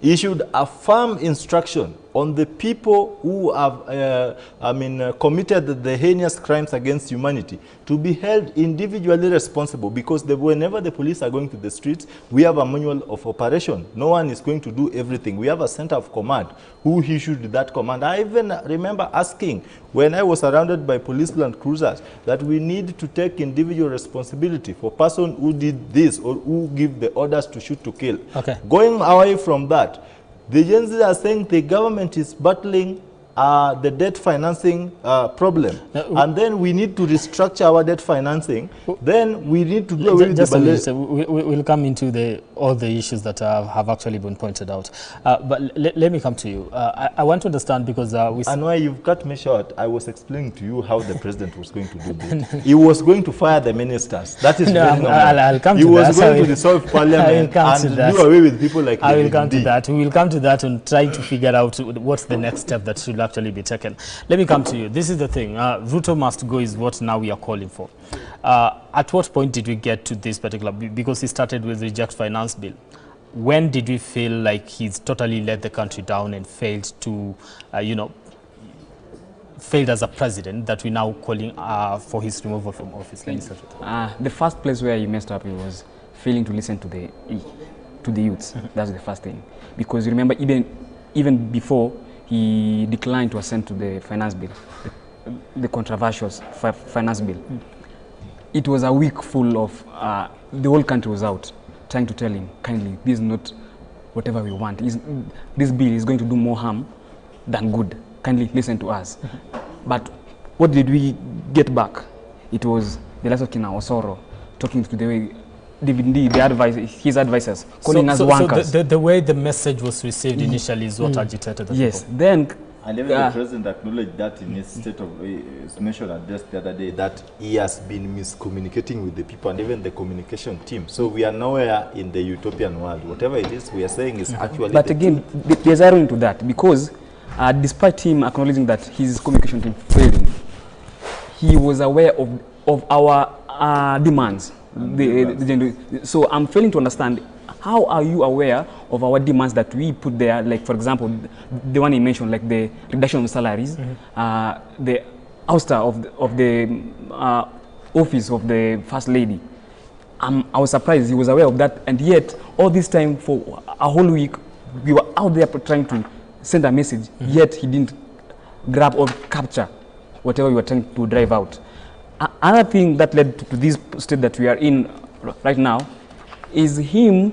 issued a firm instruction on the people who have committed the heinous crimes against humanity to be held individually responsible, because whenever the police are going to the streets, we have a manual of operation. No one is going to do everything. We have a center of command who issued that command. I even remember asking, when I was surrounded by police land cruisers, that we need to take individual responsibility for person who did this or who give the orders to shoot to kill. Okay. Going away from that, the Gen Z are saying the government is battling the debt financing problem. And then we need to restructure our debt financing. Then we need to do away with the we'll come into all the issues that have actually been pointed out. But let me come to you. I want to understand, because and why you've cut me short, I was explaining to you how the president was going to do this. He was going to fire the ministers. That is very normal. I'll come he to was that. going to dissolve parliament and do away with people like I will come to that. We will come to that and try to figure out what's the next step that should actually be taken. Let me come to you. This is the thing. RUTO must go is what now we are calling for. At what point did we get to this particular? Because he started with reject finance bill. When did we feel like he's totally let the country down and failed to, failed as a president, that we're now calling for his removal from office? Let me start with that. The first place where he messed up was failing to listen to the youths. That's the first thing. Because you remember, even before, he declined to assent to the finance bill, the controversial finance bill. It was a week full of, the whole country was out trying to tell him, kindly, this is not whatever we want. This bill is going to do more harm than good. Kindly listen to us. But what did we get back? It was the likes of Kina Osoro talking to the way his advisors, calling us wankers. So the way the message was received initially is what agitated the yes. people. Then, and even the president acknowledged that in his state of national address the other day, that he has been miscommunicating with the people and even the communication team. So we are nowhere in the utopian world. Whatever it is we are saying is actually. But again, there's irony to that, because despite him acknowledging that his communication team failed, he was aware of our demands. So I'm failing to understand, how are you aware of our demands that we put there? Like, for example, the one he mentioned, like the reduction of salaries, the ouster of the office of the First Lady. I was surprised he was aware of that, and yet all this time for a whole week we were out there trying to send a message, yet he didn't grab or capture whatever we were trying to drive out. Another thing that led to this state that we are in right now is him,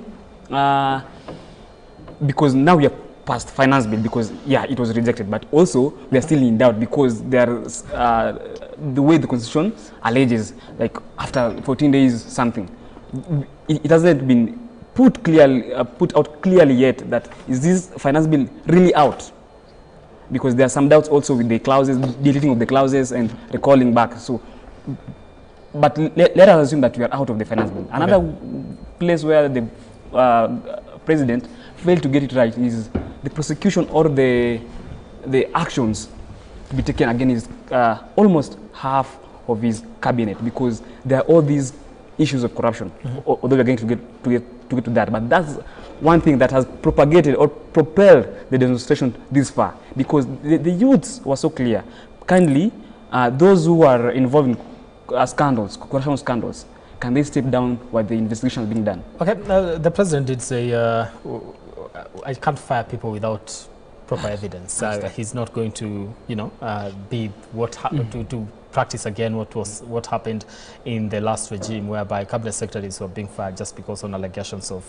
because now we are past finance bill, because yeah, it was rejected, but also we are still in doubt, because there's the way the constitution alleges, like after 14 days something, it hasn't been put out clearly yet that is this finance bill really out, because there are some doubts also with the clauses, deleting of the clauses and recalling back. So. But let us assume that we are out of the finance bill. Another place where the president failed to get it right is the prosecution or the actions to be taken against almost half of his cabinet, because there are all these issues of corruption. Although we are going to get to that, but that's one thing that has propagated or propelled the demonstration this far, because the youths were so clear. Kindly, those who are involved in scandals, corruption scandals, can they step down while the investigation is being done? Okay, the president did say, I can't fire people without proper evidence. He's not going to, be to practice again what happened in the last regime, whereby cabinet secretaries were being fired just because on allegations of,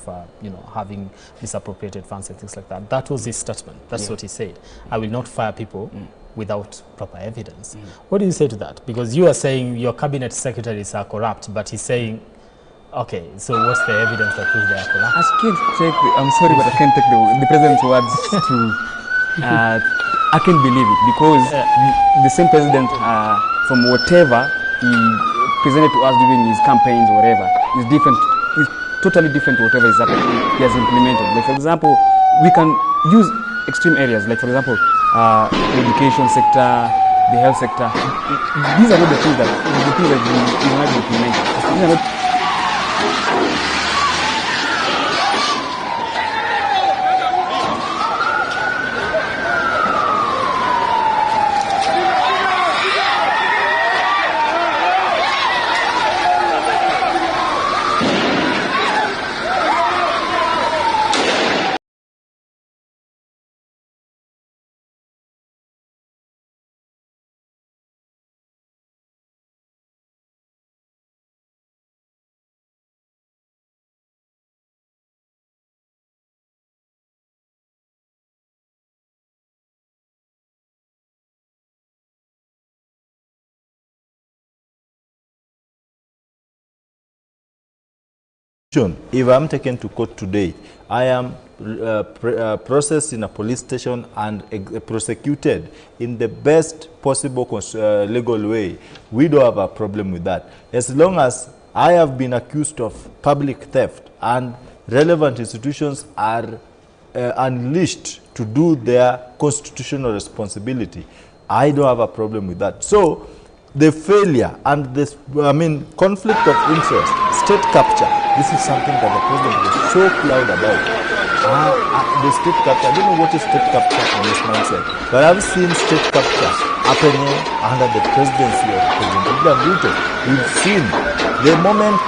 having misappropriated funds and things like that. That was his statement. That's what he said. I will not fire people without proper evidence. What do you say to that? Because you are saying your cabinet secretaries are corrupt, but he's saying, okay, so what's the evidence that proves they are corrupt? I'm sorry, but I can't take the president's words to, I can't believe it, because the same president, from whatever he presented to us during his campaigns or whatever is different, is totally different to whatever is happening he has implemented. Like for example, we can use extreme areas, like for example, the education sector, the health sector. These are not the things that he might implement. These are not. If I'm taken to court today, I am processed in a police station and prosecuted in the best possible legal way. We don't have a problem with that. As long as I have been accused of public theft and relevant institutions are unleashed to do their constitutional responsibility, I don't have a problem with that. So the failure and this, conflict of interest, state capture, this is something that the president was so proud about. The state capture, I don't know what is state capture in this mindset, but I've seen state capture happening under the presidency of President RUTO. We've seen the moment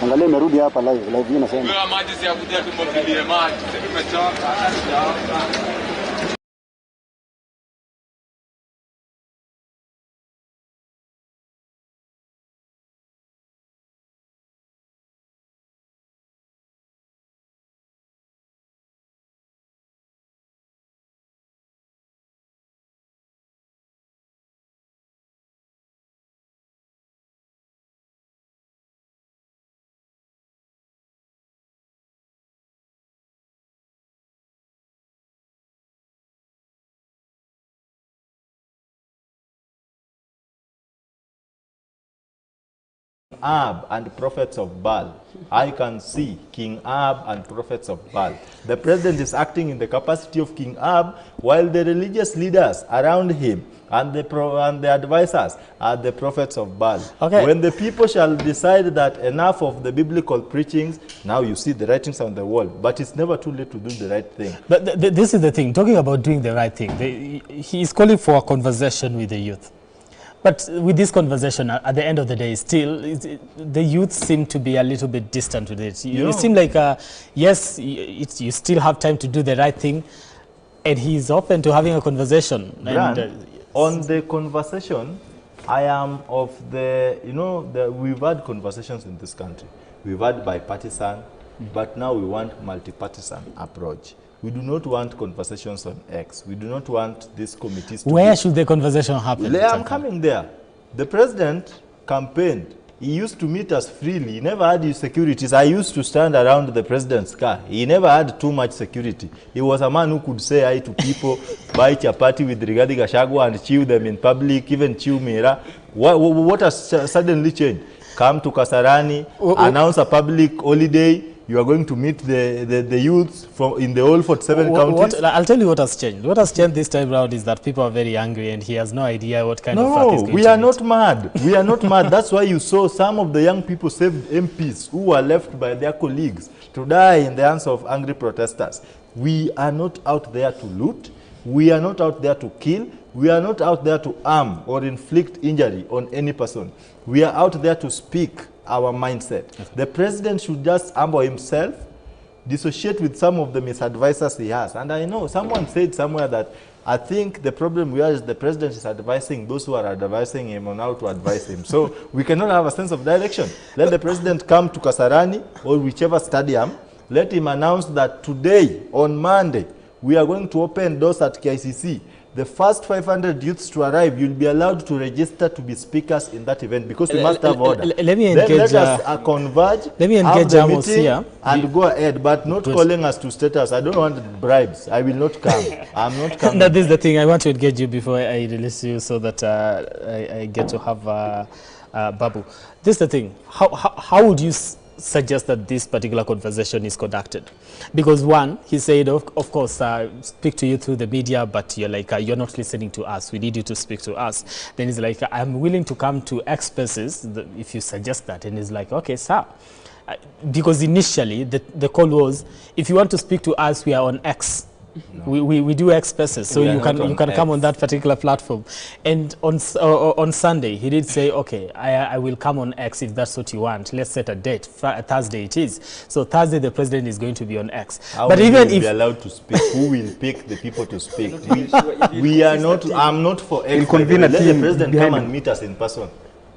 Angalia merudi hapa live hii nasema. Kwa maji si yakuja tumwagilie maji. Tumechoka. Ahab and prophets of Baal. I can see King Ahab and prophets of Baal. The president is acting in the capacity of King Ahab, while the religious leaders around him and the advisors are the prophets of Baal. Okay. When the people shall decide that enough of the biblical preachings, now you see the writings on the wall, but it's never too late to do the right thing. But this is the thing, talking about doing the right thing, he is calling for a conversation with the youth. But with this conversation, at the end of the day, still, the youth seem to be a little bit distant with it. You seem like, yes, you still have time to do the right thing, and he's open to having a conversation. On the conversation, I am of the, we've had conversations in this country. We've had bipartisan, but now we want multi-partisan approach. We do not want conversations on X. We do not want these committees to Where should the conversation happen? I'm coming there. The president campaigned He used to meet us freely. He never had his securities. I used to stand around the president's car. He never had too much security. He was a man who could say hi to people, buy chapati with Rigathi Gachagua and chew them in public, even chew Mira. What has suddenly changed? Come to Kasarani, announce a public holiday. You are going to meet the youths from in the whole 47 counties. I'll tell you what has changed. What has changed this time around is that people are very angry and he has no idea what kind of fuck he's going to we are not mad. We are not mad. That's why you saw some of the young people saved MPs who were left by their colleagues to die in the hands of angry protesters. We are not out there to loot. We are not out there to kill. We are not out there to harm or inflict injury on any person. We are out there to speak our mindset. The president should just humble himself, dissociate with some of the misadvisors he has. And I know someone said somewhere that I think the problem we have is the president is advising those who are advising him on how to advise him. So we cannot have a sense of direction. Let the president come to Kasarani or whichever stadium. Let him announce that today, on Monday, we are going to open doors at KICC. The first 500 youths to arrive, you'll be allowed to register to be speakers in that event because we must have order. Let me engage. Then let us converge, let me engage have the meeting and go ahead, but not calling us to status. I don't want bribes. I will not come. I'm not coming. That is the thing. I want to engage you before I release you so that I get to have Babu. This is the thing. How would you suggest that this particular conversation is conducted? Because one, he said, of course, speak to you through the media, but you're like, you're not listening to us. We need you to speak to us. Then he's like, I'm willing to come to X spaces if you suggest that. And he's like, okay, sir. Because initially, the call was, if you want to speak to us, we are on X. No. We do X spaces, so you can come on that particular platform. And on Sunday, he did say, okay, I will come on X if that's what you want. Let's set a date. Thursday it is. So Thursday the president is going to be on X. But even if be allowed to speak, who will pick the people to speak? We are not. I'm not for X. Let the president come and meet us in person.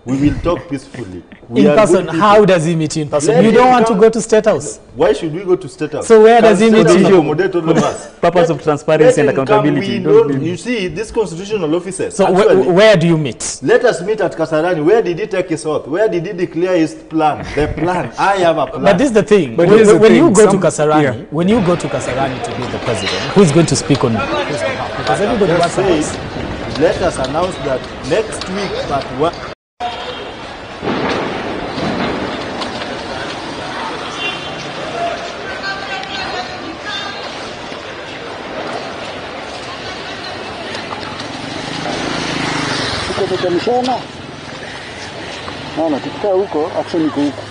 We will talk peacefully. In person, how does he meet you in person? You don't want to go to State House. Why should we go to State House? So where does he meet you? Accommodate all of us. Purpose of transparency and accountability. You see, these constitutional officers. So actually, where do you meet? Let us meet at Kasarani. Where did he take his oath? Where did he declare his plan? The plan. I have a plan. But this is the thing. But when you go to Kasarani, when you go to Kasarani to be the president, who is going to speak on his behalf? Because everybody wants to say, let us announce that next week at 1. Mchana naona tukikaa huko action iko huko.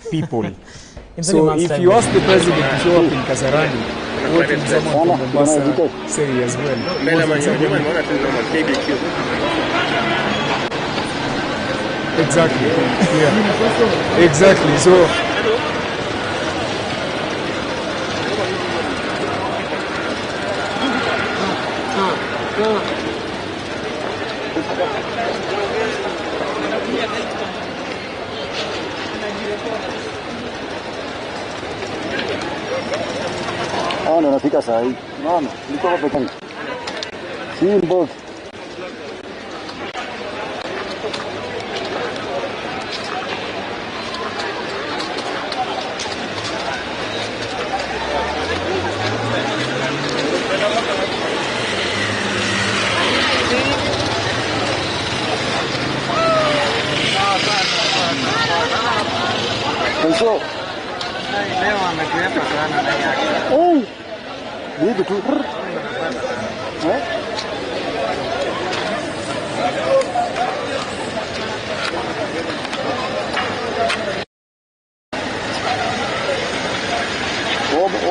People. So if you ask the president to show up in Kasarani, what will someone from Mombasa say as well? Exactly. Yeah. Exactly. So ndo nafika saa hii. Unaona? Nilikuwa hapa pekee. Si mbovu. Leo ametuepa sana na yake. Hivi tu.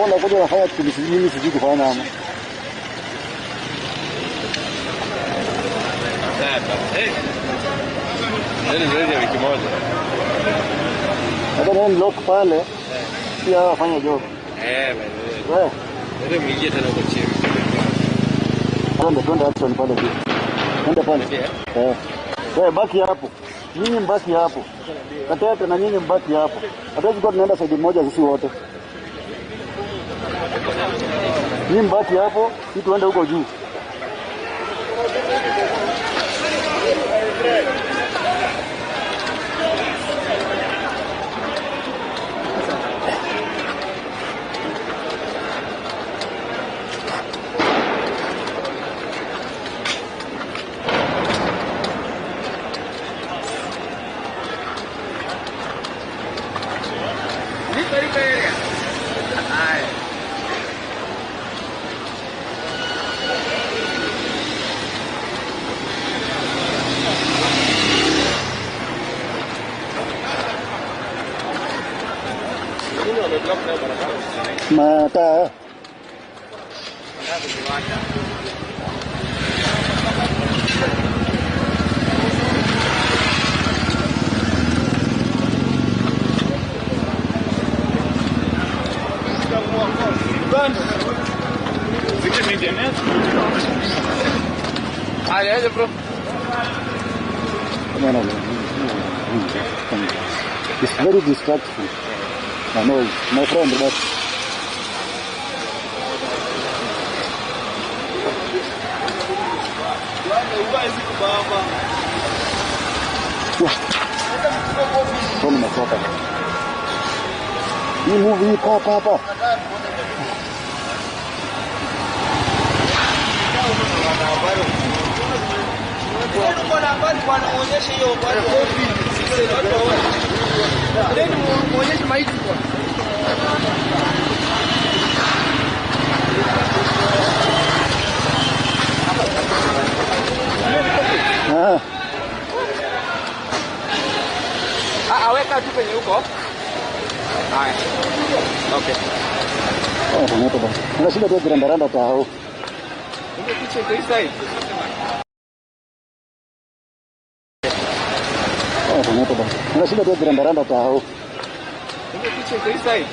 Ona kuja nafanya kitu mimi sijui kufanya ama. Ndio wiki moja. Hata nani lock pale. Pia afanye job. Wewe. Ndio mwingie tena huko chini. Twende action pale pia. Twende pale. Wewe baki hapo. Nyinyi mbaki hapo. Katete na nyinyi mbaki hapo. Hatuwezi kwa tunaenda side moja sisi wote. Nyinyi mbaki hapo, sisi tuende huko juu. Mata. Aje bro. It's very distracting. I know, my friend, but Kau nimetoka. Hii movie hapa. Aweka tu penye huko. Haya. Okay. Ternyata bang. Nggak sudah dia beranda-randa tahu. Ini kitchen to side. Ternyata bang. Nggak sudah dia beranda-randa tahu. Ini kitchen to side.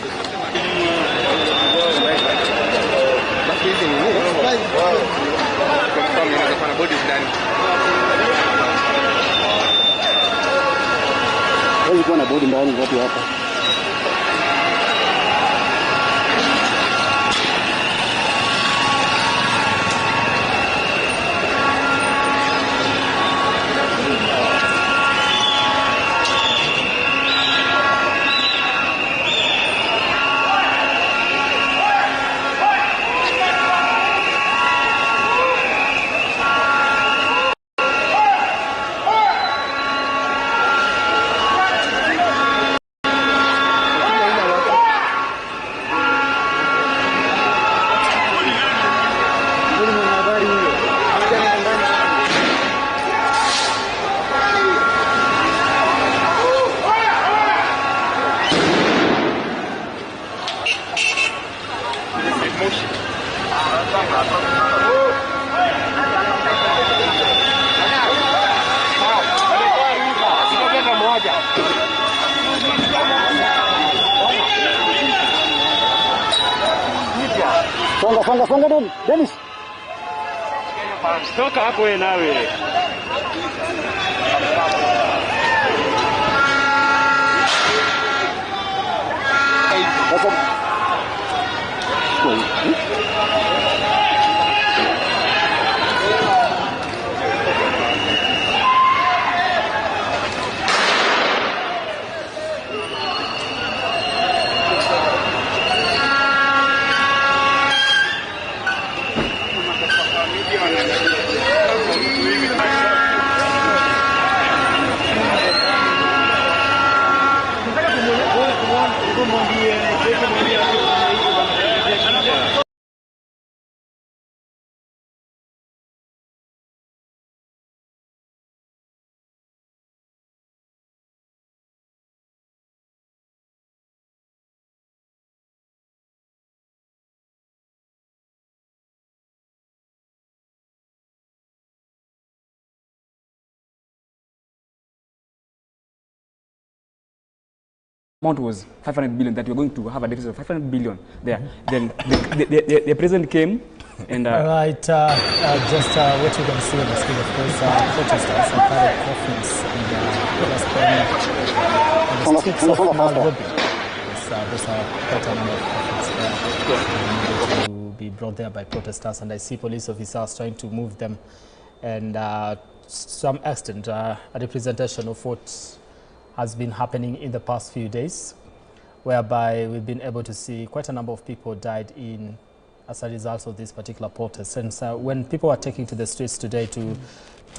Basi hizi ni nini? Kwa inafanya body ndani. Wewe uko na bodi ndani wapi hapa? Songa Dennis. Toka hapo wewe nawe. Mwambie Amount was 500 billion, that we're going to have a deficit of 500 billion there. Then the president came and... right, just what you can see on the screen, of course, protesters have carried coffins on the streets of Nairobi. There's quite a number of coffins there to be brought there by protesters, and I see police officers trying to move them, and to some extent a representation of what has been happening in the past few days, whereby we've been able to see quite a number of people died as a result of this particular protest. And so when people were taking to the streets today to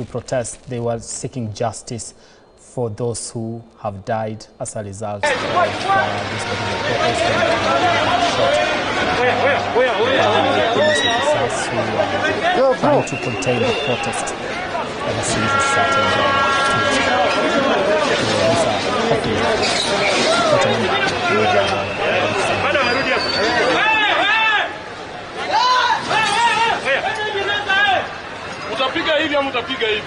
protest, they were seeking justice for those who have died as a result of this particular protest. Police officers who are trying to contain the protest ever since it started. Utapiga hivi ama utapiga hivi?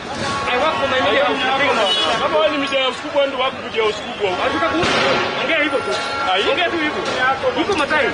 Kama wewe ni media kubwa ndio wako kuja usikubwa. Ongea hivyo tu. Ongea tu hivyo. Iko matai.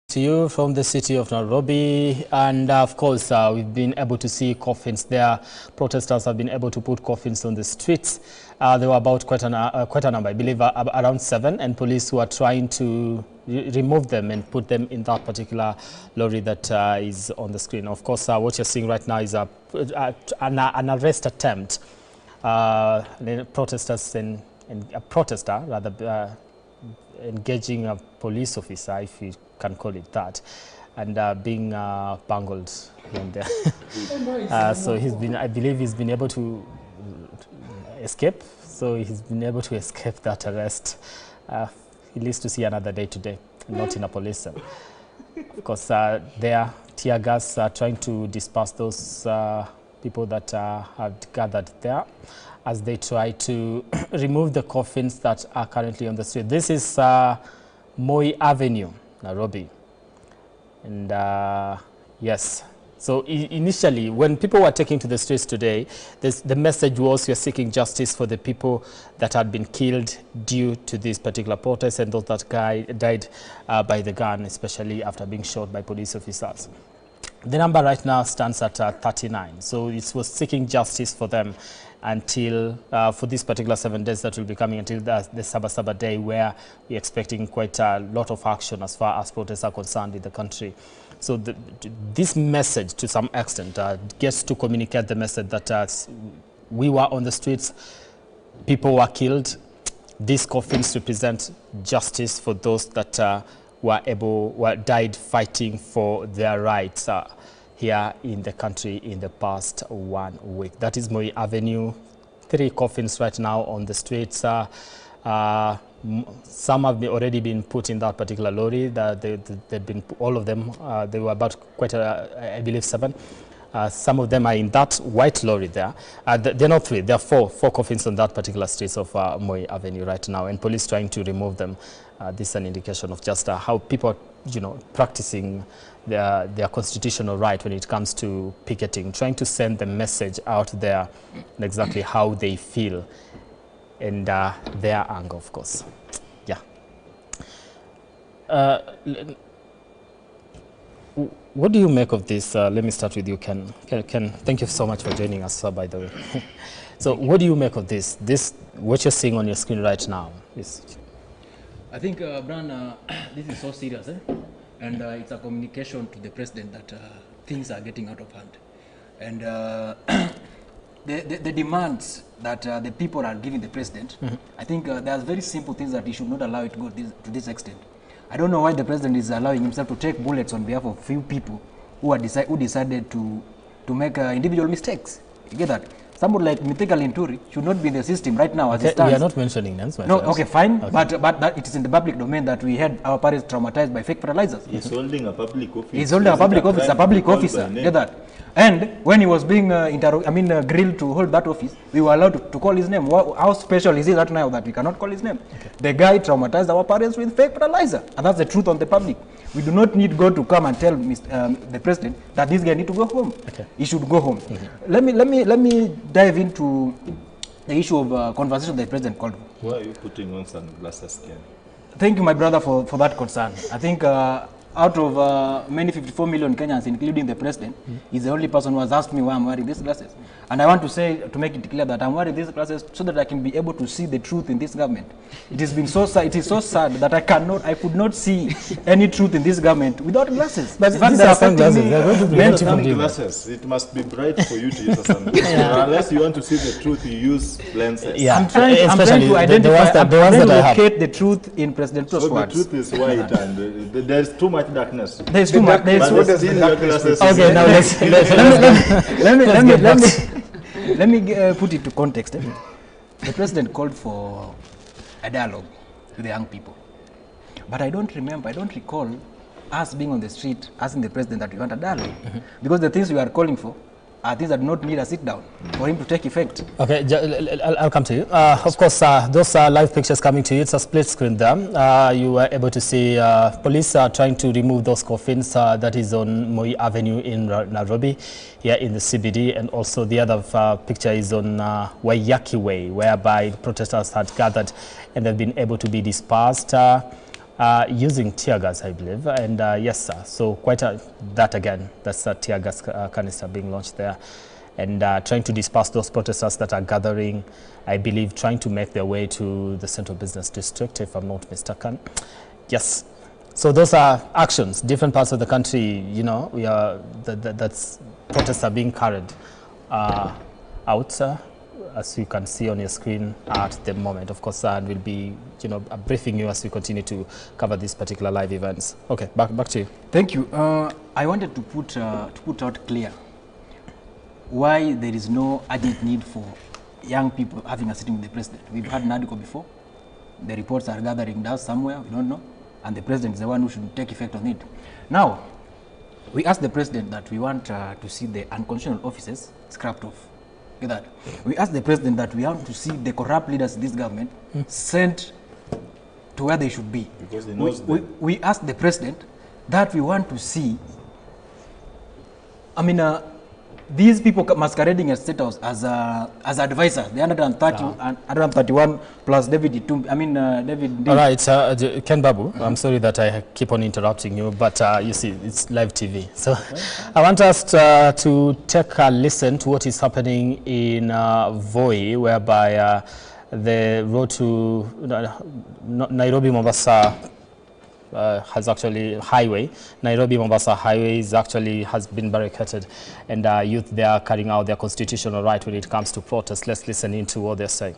To you from the city of Nairobi, and of course we've been able to see coffins there. Protesters have been able to put coffins on the streets. There were about quite a number, I believe around 7, and police who are trying to remove them and put them in that particular lorry that is on the screen. Of course, what you're seeing right now is an arrest attempt. Protesters and a protester rather engaging a police officer, if you can call it that, and being bungled here and there. So I believe he's been able to escape. So he's been able to escape that arrest. He lives to see another day today, not in a police cell. Of course, there, tear gas trying to disperse those people that have gathered there as they try to remove the coffins that are currently on the street. This is Moi Avenue, Nairobi. And yes, so initially, when people were taking to the streets today, the message was you're seeking justice for the people that had been killed due to this particular protest and those that died by the gun, especially after being shot by police officers. The number right now stands at 39. So it was seeking justice for them until, for this particular 7 days that will be coming until the Sabasaba day, where we're expecting quite a lot of action as far as protests are concerned in the country. So this message, to some extent, gets to communicate the message that we were on the streets, people were killed. These coffins represent justice for those that died fighting for their rights here in the country in the past 1 week. That is Moi Avenue. 3 coffins right now on the streets. Some have already been put in that particular lorry. They've been, all of them, they were about I believe 7. Some of them are in that white lorry there. They're not 3, there are 4 coffins on that particular streets of Moi Avenue right now, and police trying to remove them. This is an indication of just how people are, practicing their constitutional right when it comes to picketing, trying to send the message out there and exactly how they feel and their anger, of course. Yeah. What do you make of this? Let me start with you, Ken. Ken, thank you so much for joining us, by the way. So what do you make of this? What you're seeing on your screen right now is... I think, Brian, this is so serious, and it's a communication to the president that things are getting out of hand. And the demands that the people are giving the president, I think there's very simple things that he should not allow it to go to this extent. I don't know why the president is allowing himself to take bullets on behalf of few people who decided to make individual mistakes. You get that? Somebody like Mithika Linturi should not be in the system right now as it stands. We are not mentioning names, my No, friends. okay, fine, okay. But that it is in the public domain that we had our parents traumatized by fake fertilizers. He's holding a public office. He's holding a public office, a public officer. Get that? And when he was being grilled to hold that office, we were allowed to call his name. How special is it that now that we cannot call his name? Okay. The guy traumatized our parents with fake fertilizer, and that's the truth on the public. We do not need God to come and tell the president that this guy need to go home. Okay. He should go home. Let me dive into the issue of conversation the president called. Why are you putting on sunglasses, Ken? Thank you, my brother, for that concern. I think out of many 54 million Kenyans, including the president, he's the only person who has asked me why I'm wearing these glasses. And I want to say, to make it clear, that I'm wearing these glasses so that I can be able to see the truth in this government. It has been so sad. It is so sad that I could not see any truth in this government without glasses. But these are sunglasses. They're going to be sunglasses. It must be bright for you to use a sunglasses. Unless you want to see the truth, you use lenses. Yeah. I'm trying to identify, locate the truth in President Trump's words. The truth is white, and there's too much darkness. There's too much. Okay, now let me put it to context. The president called for a dialogue with the young people, but I don't recall us being on the street asking the president that we want a dialogue, because the things we are calling for are things that do not need a sit down for him to take effect. Okay, I'll come to you. Of course, those live pictures coming to you, it's a split screen there. You were able to see police are trying to remove those coffins that is on Moi Avenue in Nairobi, here in the CBD, and also the other picture is on Waiyaki Way, whereby protesters had gathered and they've been able to be dispersed using tear gas, I believe, and yes, sir. So quite that again, that's a tear gas canister being launched there, and trying to disperse those protesters that are gathering, I believe, trying to make their way to the Central Business District, if I'm not mistaken. Yes. So those are actions, different parts of the country. You know, we are that's protests are being carried out as you can see on your screen at the moment. Of course, we'll be, briefing you as we continue to cover these particular live events. Okay, back to you. Thank you. I wanted to put out clear why there is no urgent need for young people having a sitting with the president. We've had an article before. The reports are gathering dust somewhere, we don't know, and the president is the one who should take effect on it. Now, we asked the president that we want to see the unconstitutional offices scrapped off. Get that? We asked the president that we want to see the corrupt leaders in this government sent to where they should be. Because we asked the president that we want to see, these people masquerading as state house as advisors, the 131 plus David David. All right, Ken Babu, I'm sorry that I keep on interrupting you, but you see, it's live TV. So I want us to take a listen to what is happening in Voi, whereby the road to Nairobi Mombasa Nairobi Mombasa highway has been barricaded, and youth there are carrying out their constitutional right when it comes to protest. Let's listen into what they're saying.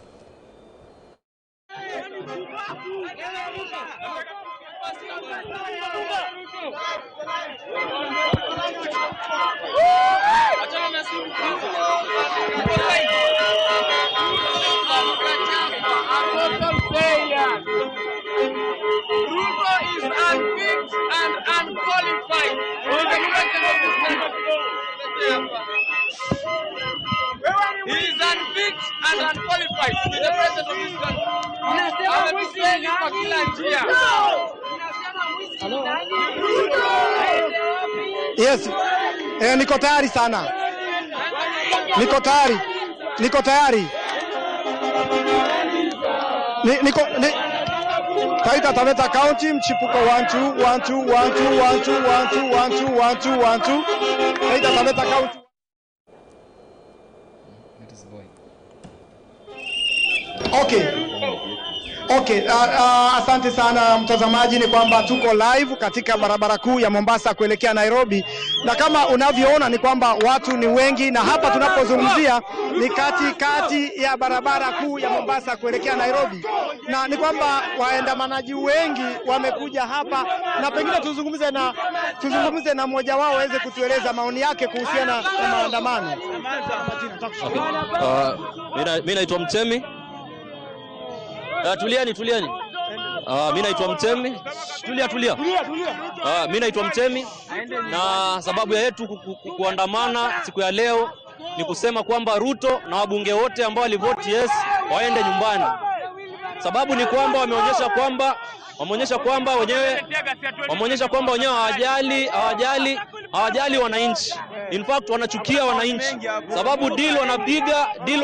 RUTO is unfit and unqualified. He is unfit and unqualified to be the president of this country. Amefeli kwa kila njia. Yes, niko tayari sana. Niko tayari. Taita Taveta County, mchipuko 1-2, 1-2, 1-2, 1-2, 1-2, 1-2, 1-2, 1-2. Taita Taveta County. Okay, asante sana mtazamaji, ni kwamba tuko live katika barabara kuu ya Mombasa kuelekea Nairobi, na kama unavyoona ni kwamba watu ni wengi, na hapa tunapozungumzia ni katikati ya barabara kuu ya Mombasa kuelekea Nairobi, na ni kwamba waandamanaji wengi wamekuja hapa, na pengine tuzungumze na mmoja wao aweze kutueleza maoni yake kuhusiana na maandamano. Mimi naitwa Mtemi. Tulieni. Mimi naitwa Mtemi. Tulia. Mimi naitwa Mtemi, na sababu ya yetu kuandamana siku ya leo ni kusema kwamba RUTO na wabunge wote ambao walivote yes waende nyumbani. Sababu ni kwamba wameonyesha kwamba wenyewe hawajali wananchi. In fact wanachukia wananchi. Sababu deal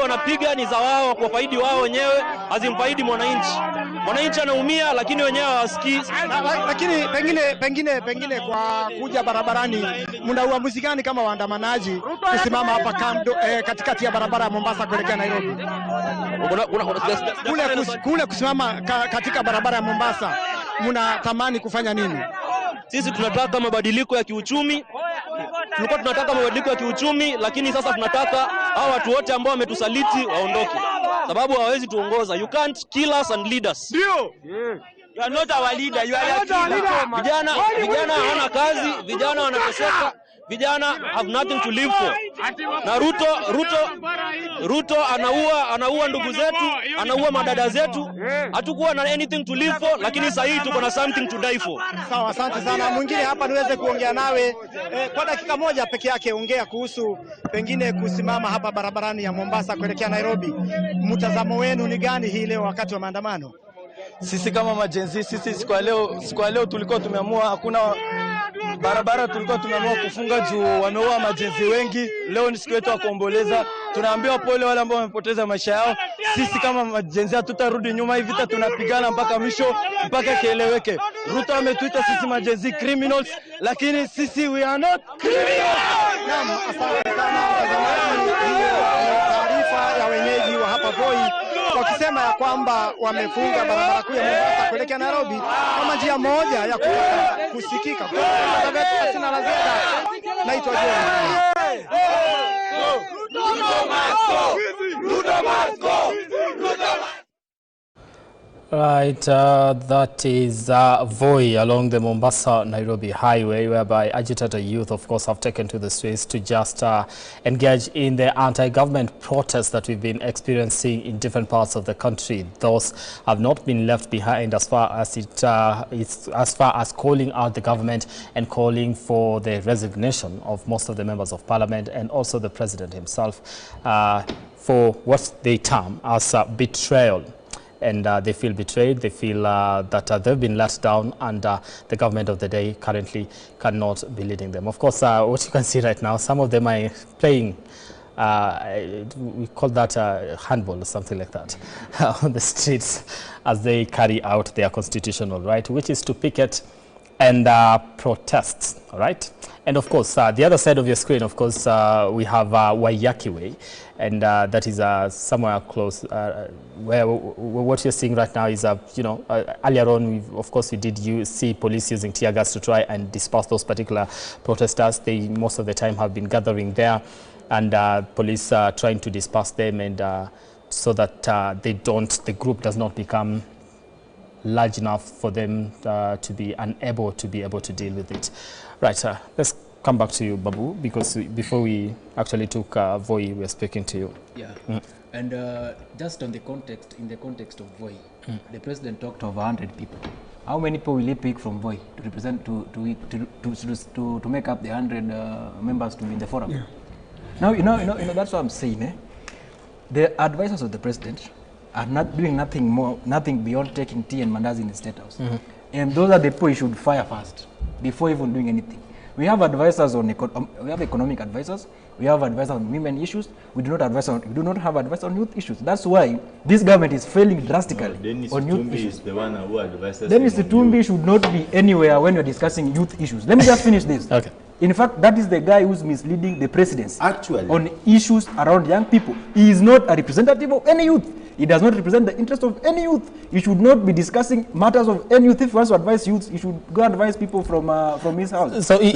wanapiga ni za wao, kwa faidi wao wenyewe, hazimfaidi mwananchi. Mwananchi anaumia lakini wenyewe hawasikii. Lakini pengine kwa kuja barabarani, mna uamuzi gani kama waandamanaji kusimama hapa katikati ya barabara ya Mombasa kuelekea Nairobi? Kule kusimama katika barabara ya Mombasa, mnatamani kufanya nini? Sisi tunataka mabadiliko ya kiuchumi. Tulikuwa tunataka mabadiliko ya kiuchumi, lakini sasa tunataka hao watu wote ambao wametusaliti waondoke. Sababu hawawezi tuongoza. You can't kill us and lead us. Ndio. You are not our leader, you are a leader. Vijana hawana kazi, vijana wanateseka, vijana have nothing to live for. Na RUTO anaua ndugu zetu, anaua madada zetu. Hatukuwa na anything to live for, lakini sasa hivi tuko na something to die for. Sawa, asante sana. Mwingine hapa niweze kuongea nawe kwa dakika moja peke yake, ongea kuhusu pengine kusimama hapa barabarani ya Mombasa kuelekea Nairobi. Mtazamo wenu ni gani hii leo wakati wa maandamano? Sisi kama majenzi, sisi siku ya leo tulikuwa tumeamua, hakuna barabara, tulikuwa tumeamua kufunga juu wameua majenzi wengi. Leo ni siku yetu ya kuomboleza. Tunaambiwa pole wale ambao wamepoteza maisha yao. Sisi kama majenzi hatutarudi nyuma, hivi vita tunapigana mpaka mwisho, mpaka kieleweke. RUTO ametuita sisi majenzi criminals, lakini sisi we are not criminals. Naam, asante sana mtazamaji. Hiyo taarifa ya wenyeji wa hapa Voi wakisema ya kwamba wamefunga barabara kuu ya Mombasa kuelekea Nairobi kama njia moja ya kusikika. Sina la ziada. Naitwa John. Right, that is Voi along the Mombasa-Nairobi highway, whereby agitated youth, of course, have taken to the streets to just engage in the anti-government protests that we've been experiencing in different parts of the country. Those have not been left behind as far as as far as calling out the government and calling for the resignation of most of the members of parliament and also the president himself for what they term as betrayal. And they feel betrayed, they feel that they've been let down, and the government of the day currently cannot be leading them. Of course, what you can see right now, some of them are playing, we call that handball or something like that, on the streets as they carry out their constitutional right, which is to picket and protest, all right? And of course, the other side of your screen, of course, we have Waiyaki Way, and that is somewhere close, where what you're seeing right now is, earlier on, of course, we did see police using tear gas to try and disperse those particular protesters. They, most of the time, have been gathering there, and police are trying to disperse them, and so that the group does not become large enough for them to be unable to be able to deal with it. Right, let's come back to you, Babu, because before we actually took Voi, we were speaking to you. Yeah, and just on the context, in the context of Voi, the president talked of 100 people. How many people will he pick from Voi to represent, to make up the 100 members to be in the forum? Yeah. Now, you know, that's what I'm saying. The advisors of the president are not doing nothing beyond taking tea and mandazi in the State House. And those are the people you should fire first, before even doing anything. We have advisors on we have economic advisors, we have advisors on women issues, we do not have advisors on youth issues. That's why this government is failing drastically on youth issues. Is the one who advises. Dennis Itumbi should not be anywhere when you're discussing youth issues. Let me just finish this. Okay. In fact, that is the guy who's misleading the presidency actually on issues around young people. He is not a representative of any youth. He does not represent the interest of any youth. He should not be discussing matters of any youth. If he wants to advise youth, he should go advise people from his house. So if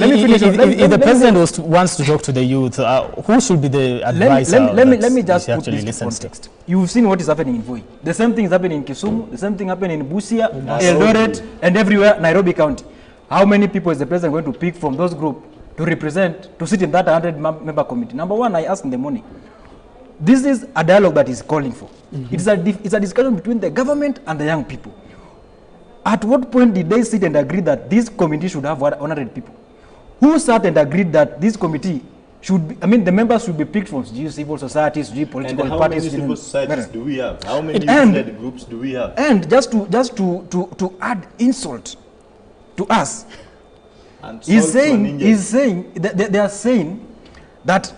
the president wants to talk to the youth, who should be the advisor? Let me just put this in context. You've seen what is happening in Voi. The same thing is happening in Kisumu. The same thing happened in Busia, Eldoret, and everywhere, Nairobi County. How many people is the president going to pick from those groups to represent, to sit in that 100-member committee? Number one, I asked in the morning, this is a dialogue that is calling for. It's a discussion between the government and the young people. At what point did they sit and agree that this committee should have 100 people? Who sat and agreed that this committee should be, the members should be picked from civil societies, political parties. How many civil societies do we have? How many youth-led groups do we have? And just to add insult to us, he's saying they are saying that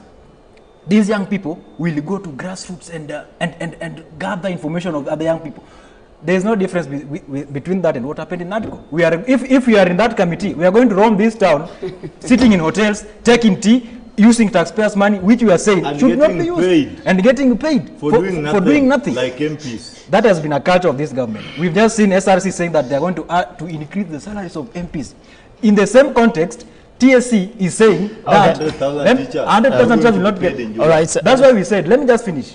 these young people will go to grassroots and gather information of other young people. There is no difference between that and what happened in NADCO. If we are in that committee, we are going to roam this town, sitting in hotels, taking tea, using taxpayers' money, which we are saying and should not be used, and getting paid for doing nothing. Like MPs. That has been a culture of this government. We've just seen SRC saying that they are going to increase the salaries of MPs. In the same context, TSC is saying that 100,000 teachers will not get. All right. That's why we said, let me just finish.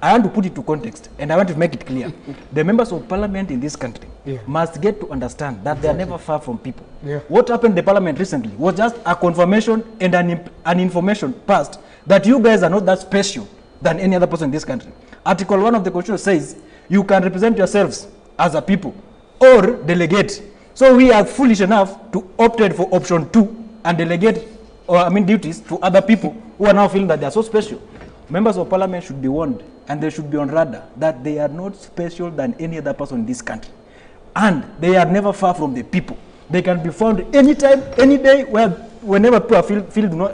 I want to put it to context, and I want to make it clear. The members of parliament in this country must get to understand that they are never far from people. What happened in the parliament recently was just a confirmation and an information passed that you guys are not that special than any other person in this country. Article 1 of the Constitution says you can represent yourselves as a people or delegate. So we are foolish enough to opt for option 2 and delegate duties to other people who are now feeling that they are so special. Members of parliament should be warned, and they should be on radar that they are not special than any other person in this country. And they are never far from the people. They can be found anytime, any day, whenever people feel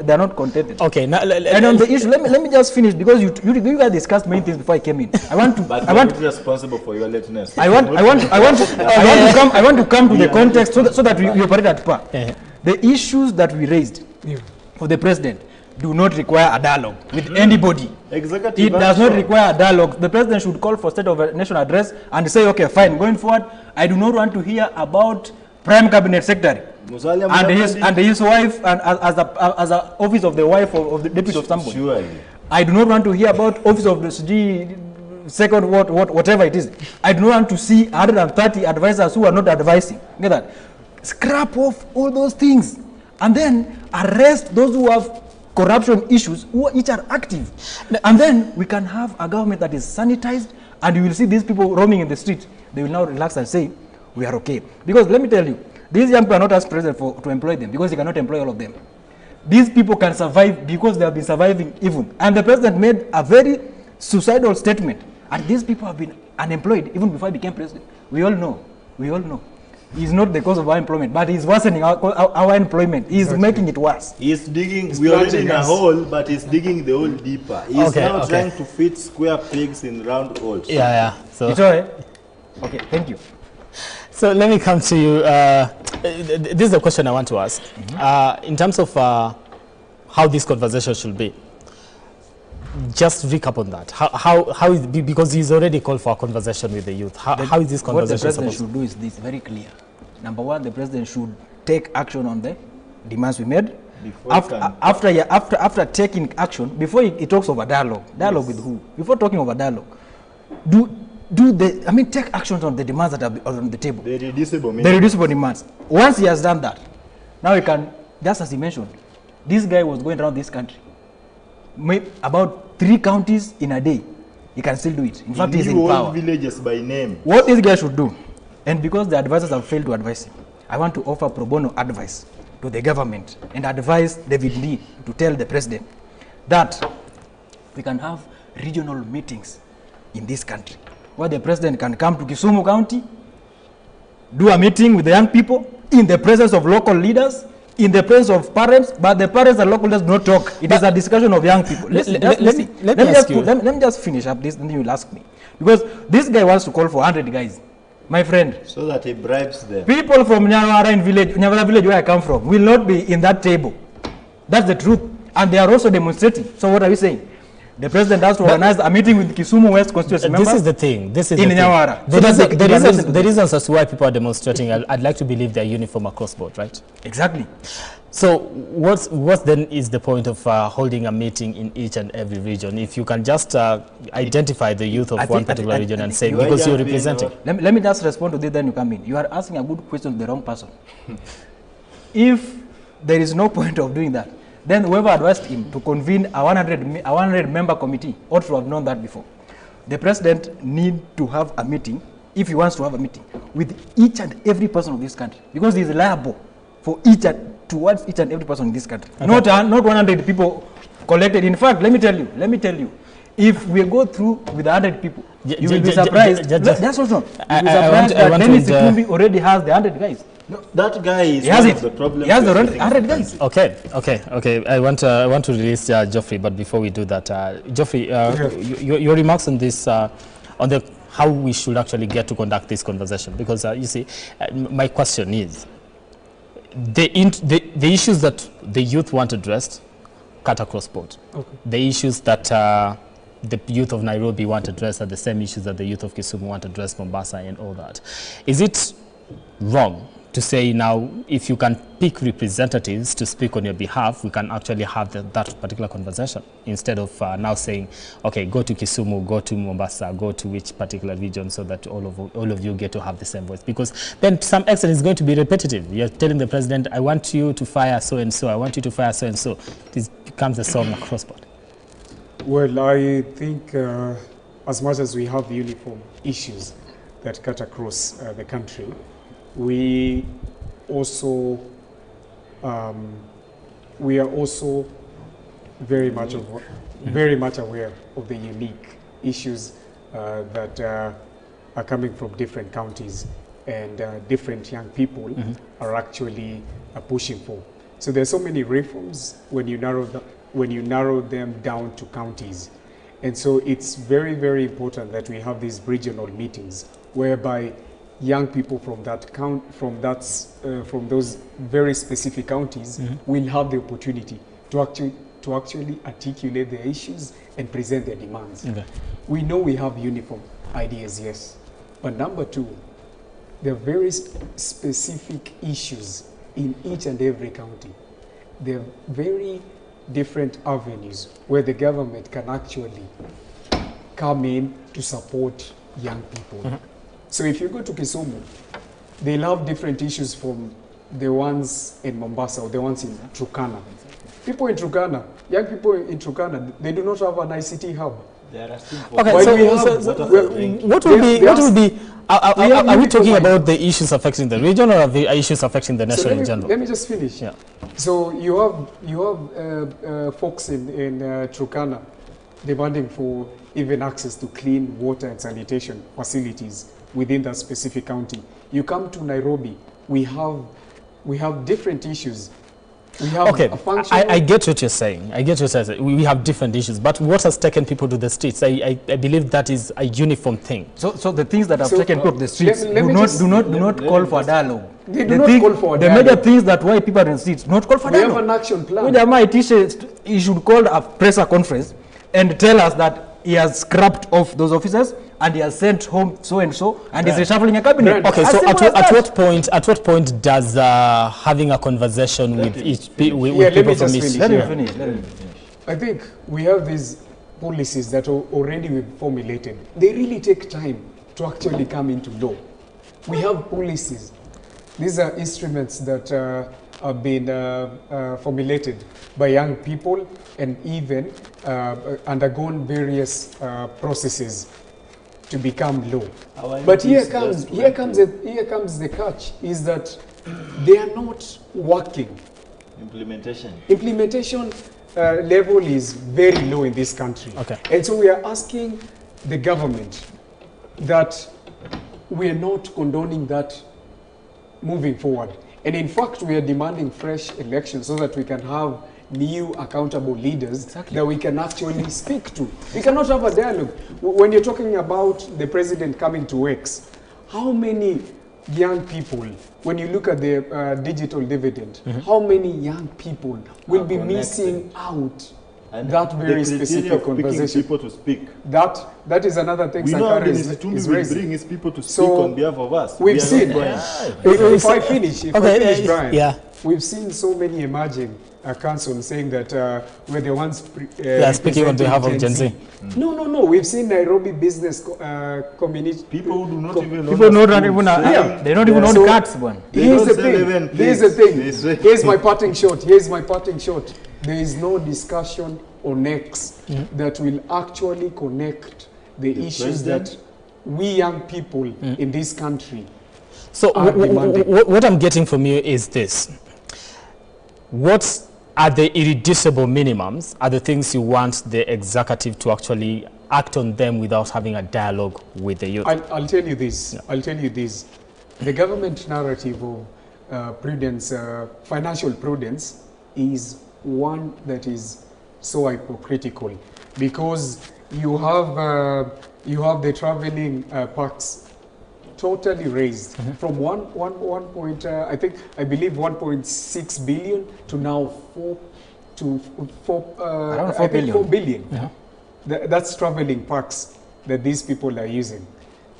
they are not contented. Okay. Now, and on the issue, let me just finish, because you guys discussed many things before I came in. I want to responsible for your lateness. I want to come to the context so that we operate at par. The issues that we raised for the president do not require a dialogue with anybody. Executive It does not action. require a dialogue. The president should call for state of a nation address and say, okay, fine, going forward, I do not want to hear about prime cabinet secretary and his wife and as a office of the wife of the deputy of somebody. Surely. I do not want to hear about office of the second whatever it is. I do not want to see 130 advisors who are not advising. Get that? Scrap off all those things and then arrest those who have corruption issues which are active. And then we can have a government that is sanitized, and you will see these people roaming in the street. They will now relax and say, we are okay. Because let me tell you, these young people are not asked president to employ them, because he cannot employ all of them. These people can survive because they have been surviving even. And the president made a very suicidal statement. And these people have been unemployed even before he became president. We all know. We all know. He's not the cause of our employment, but he's worsening our employment. He's making it worse. He's digging, we are already in a hole, but he's digging the hole deeper. He's now trying to fit square pegs in round holes. Yeah. So it's all right. Okay, thank you. So let me come to you. This is the question I want to ask. In terms of how this conversation should be, just recap on that. How is, because he's already called for a conversation with the youth. How is this conversation What the president supposed should do is this, very clear. Number one, the president should take action on the demands we made. After taking action, before he talks of a dialogue with who? Before talking of a dialogue, take actions on the demands that are on the table. The reducible demands. Once he has done that, now he can, just as he mentioned, this guy was going around this country, about 3 counties in a day. He can still do it. In fact, he's in power. Villages by name. What this guy should do, and because the advisors have failed to advise him, I want to offer pro bono advice to the government and advise David Lee to tell the president that we can have regional meetings in this country where the president can come to Kisumu County, do a meeting with the young people in the presence of local leaders, in the presence of parents, but the parents and local leaders do not talk. It is a discussion of young people. Let me just finish up this, and then you will ask me. Because this guy wants to call for 100 guys. My friend. So that he bribes them. People from Nyawara village where I come from will not be in that table. That's the truth. And they are also demonstrating. So what are we saying? The president has to organize a meeting with Kisumu West constituency members. This is the thing. This is in Nyawara. The reasons as to why people are demonstrating, I'd like to believe they're uniform across board, right? Exactly. So what then is the point of holding a meeting in each and every region if you can just identify the youth of one particular region and say, because you're representing? Let me just respond to this, then you come in. You are asking a good question to the wrong person. If there is no point of doing that, then whoever advised him to convene a 100-member committee ought to have known that before. The president need to have a meeting, if he wants to have a meeting, with each and every person of this country, because he is liable for towards each and every person in this country. Okay. Not 100 people collected. In fact, let me tell you, if we go through with 100 people, you will be surprised. That's also. You will be surprised that Dennis Itumbi already has the 100 guys. No, that guy is one of the problem. He has the 100 guys. Okay. I want to release Geoffrey, but before we do that, Geoffrey, your remarks on this, on how we should actually get to conduct this conversation, because you see, my question is, the issues that the youth want addressed cut across board. Okay. The issues that the youth of Nairobi want addressed are the same issues that the youth of Kisumu want addressed, Mombasa and all that. Is it wrong to say now, if you can pick representatives to speak on your behalf, we can actually have that particular conversation, instead of now saying, okay, go to Kisumu, go to Mombasa, go to which particular region, so that all of you get to have the same voice? Because then to some extent it's going to be repetitive. You're telling the president, I want you to fire so-and-so, I want you to fire so-and-so. This becomes a song across board. Well, I think as much as we have uniform issues that cut across the country, we are also very much aware of the unique issues that are coming from different counties and different young people are actually pushing for. So there are so many reforms when you narrow them down to counties, and so it's very, very important that we have these regional meetings whereby young people from those very specific counties will have the opportunity to actually to actually articulate their issues and present their demands. Okay. We know we have uniform ideas, yes. But number two, there are very specific issues in each and every county. There are very different avenues where the government can actually come in to support young people. So if you go to Kisumu, they'll have different issues from the ones in Mombasa or the ones in Turkana. People in Turkana, young people in Turkana, they do not have an ICT hub. Okay, what will be, are we talking about the issues affecting the region or are the issues affecting the nation in general? Let me just finish. Yeah. So you have folks in Turkana demanding for even access to clean water and sanitation facilities within that specific county. You come to Nairobi, we have different issues. We have Okay, a functional... I get what you're saying. I get what you're saying. We have different issues, but what has taken people to the streets? I believe that is a uniform thing. So the things that have taken people to the streets let do not call for dialogue. They do not call for the dialogue. major things that why people are in the streets do not call for We dialogue. have an action plan. He should call a press conference and tell us that he has scrapped off those officers and he has sent home so and so and is reshuffling a cabinet. Okay, so at what point does having a conversation with people from each... Let me finish. I think we have these policies that are already formulated. They really take time to actually come into law. We have policies. These are instruments that have been formulated by young people and even undergone various processes to become law. But here comes the catch, is that they are not working. Implementation level is very low in this country. Okay. And so we are asking the government that we are not condoning that moving forward. And in fact, we are demanding fresh elections so that we can have new accountable leaders that we can actually speak to. We cannot have a dialogue. When you're talking about the president coming to X, how many young people, when you look at the digital dividend, how many young people will be missing out that very specific conversation? People to speak. That is another thing. We know Sankara the is will bring his people to speak So, on behalf of us. We've seen. If I finish, Brian. Yeah. We've seen so many emerging councils saying that we're the ones speaking on behalf of Gen Z. No. We've seen Nairobi business community. People who do not even People they don't even own cards. Here's the thing. Here's my parting shot. There is no discussion on X that will actually connect the issues that we young people in this country So are demanding. what I'm getting from you is this. What are the irreducible minimums, are the things you want the executive to actually act on them without having a dialogue with the youth? I'll tell you this. The government narrative of prudence, financial prudence, is one that is so hypocritical, because you have the traveling packs totally raised from one point I believe 1.6 billion to now 4 billion. That's traveling packs that these people are using.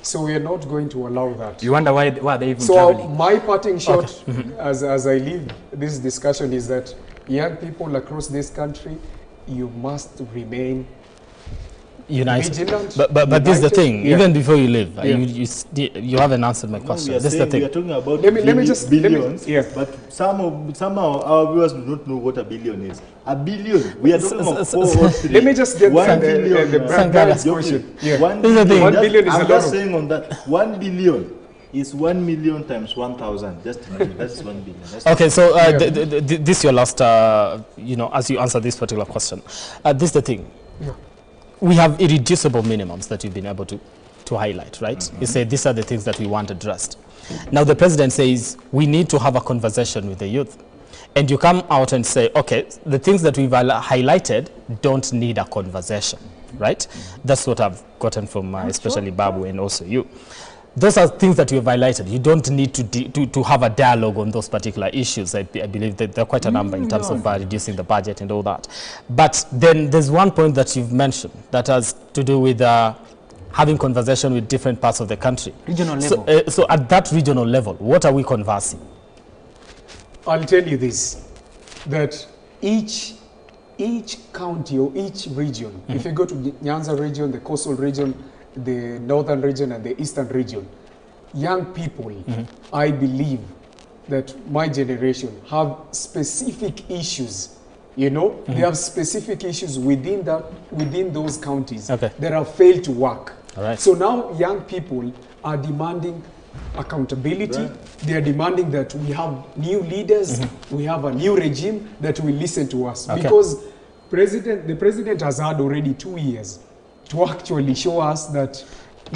So we are not going to allow that. You wonder why they even so traveling? My parting shot as I leave this discussion is that young people across this country, you must remain united. Vigilant, but this is the thing. Yeah. Even before you leave, you haven't answered my question. This is the thing. We are talking about billions, but somehow our viewers do not know what a billion is. A billion. We are talking about 4 or 3. Let me just get 1 billion. the Brian's question. 1 billion. 1 billion is a I'm lot. just saying on that. 1 billion is 1 million times 1,000. Just imagine, that's 1 billion. Okay, so this is your last, as you answer this particular question. This is the thing. Yeah. We have irreducible minimums that you've been able to highlight, right? You say these are the things that we want addressed. Now the president says we need to have a conversation with the youth. And you come out and say, okay, the things that we've highlighted don't need a conversation, right? That's what I've gotten from especially Babu and also you. those are things that you have highlighted. You don't need to have a dialogue on those particular issues. I believe that there are quite a number in terms of reducing the budget and all that. But then there's one point that you've mentioned that has to do with having conversation with different parts of the country. Regional level. So at that regional level, what are we conversing? I'll tell you this, that each county or each region, if you go to the Nyanza region, the coastal region, the northern region and the eastern region, young people, I believe that my generation have specific issues. You know, they have specific issues within those counties that have failed to work. All right. So now young people are demanding accountability. They are demanding that we have new leaders, we have a new regime that will listen to us. Because the president has had already 2 years to actually show us that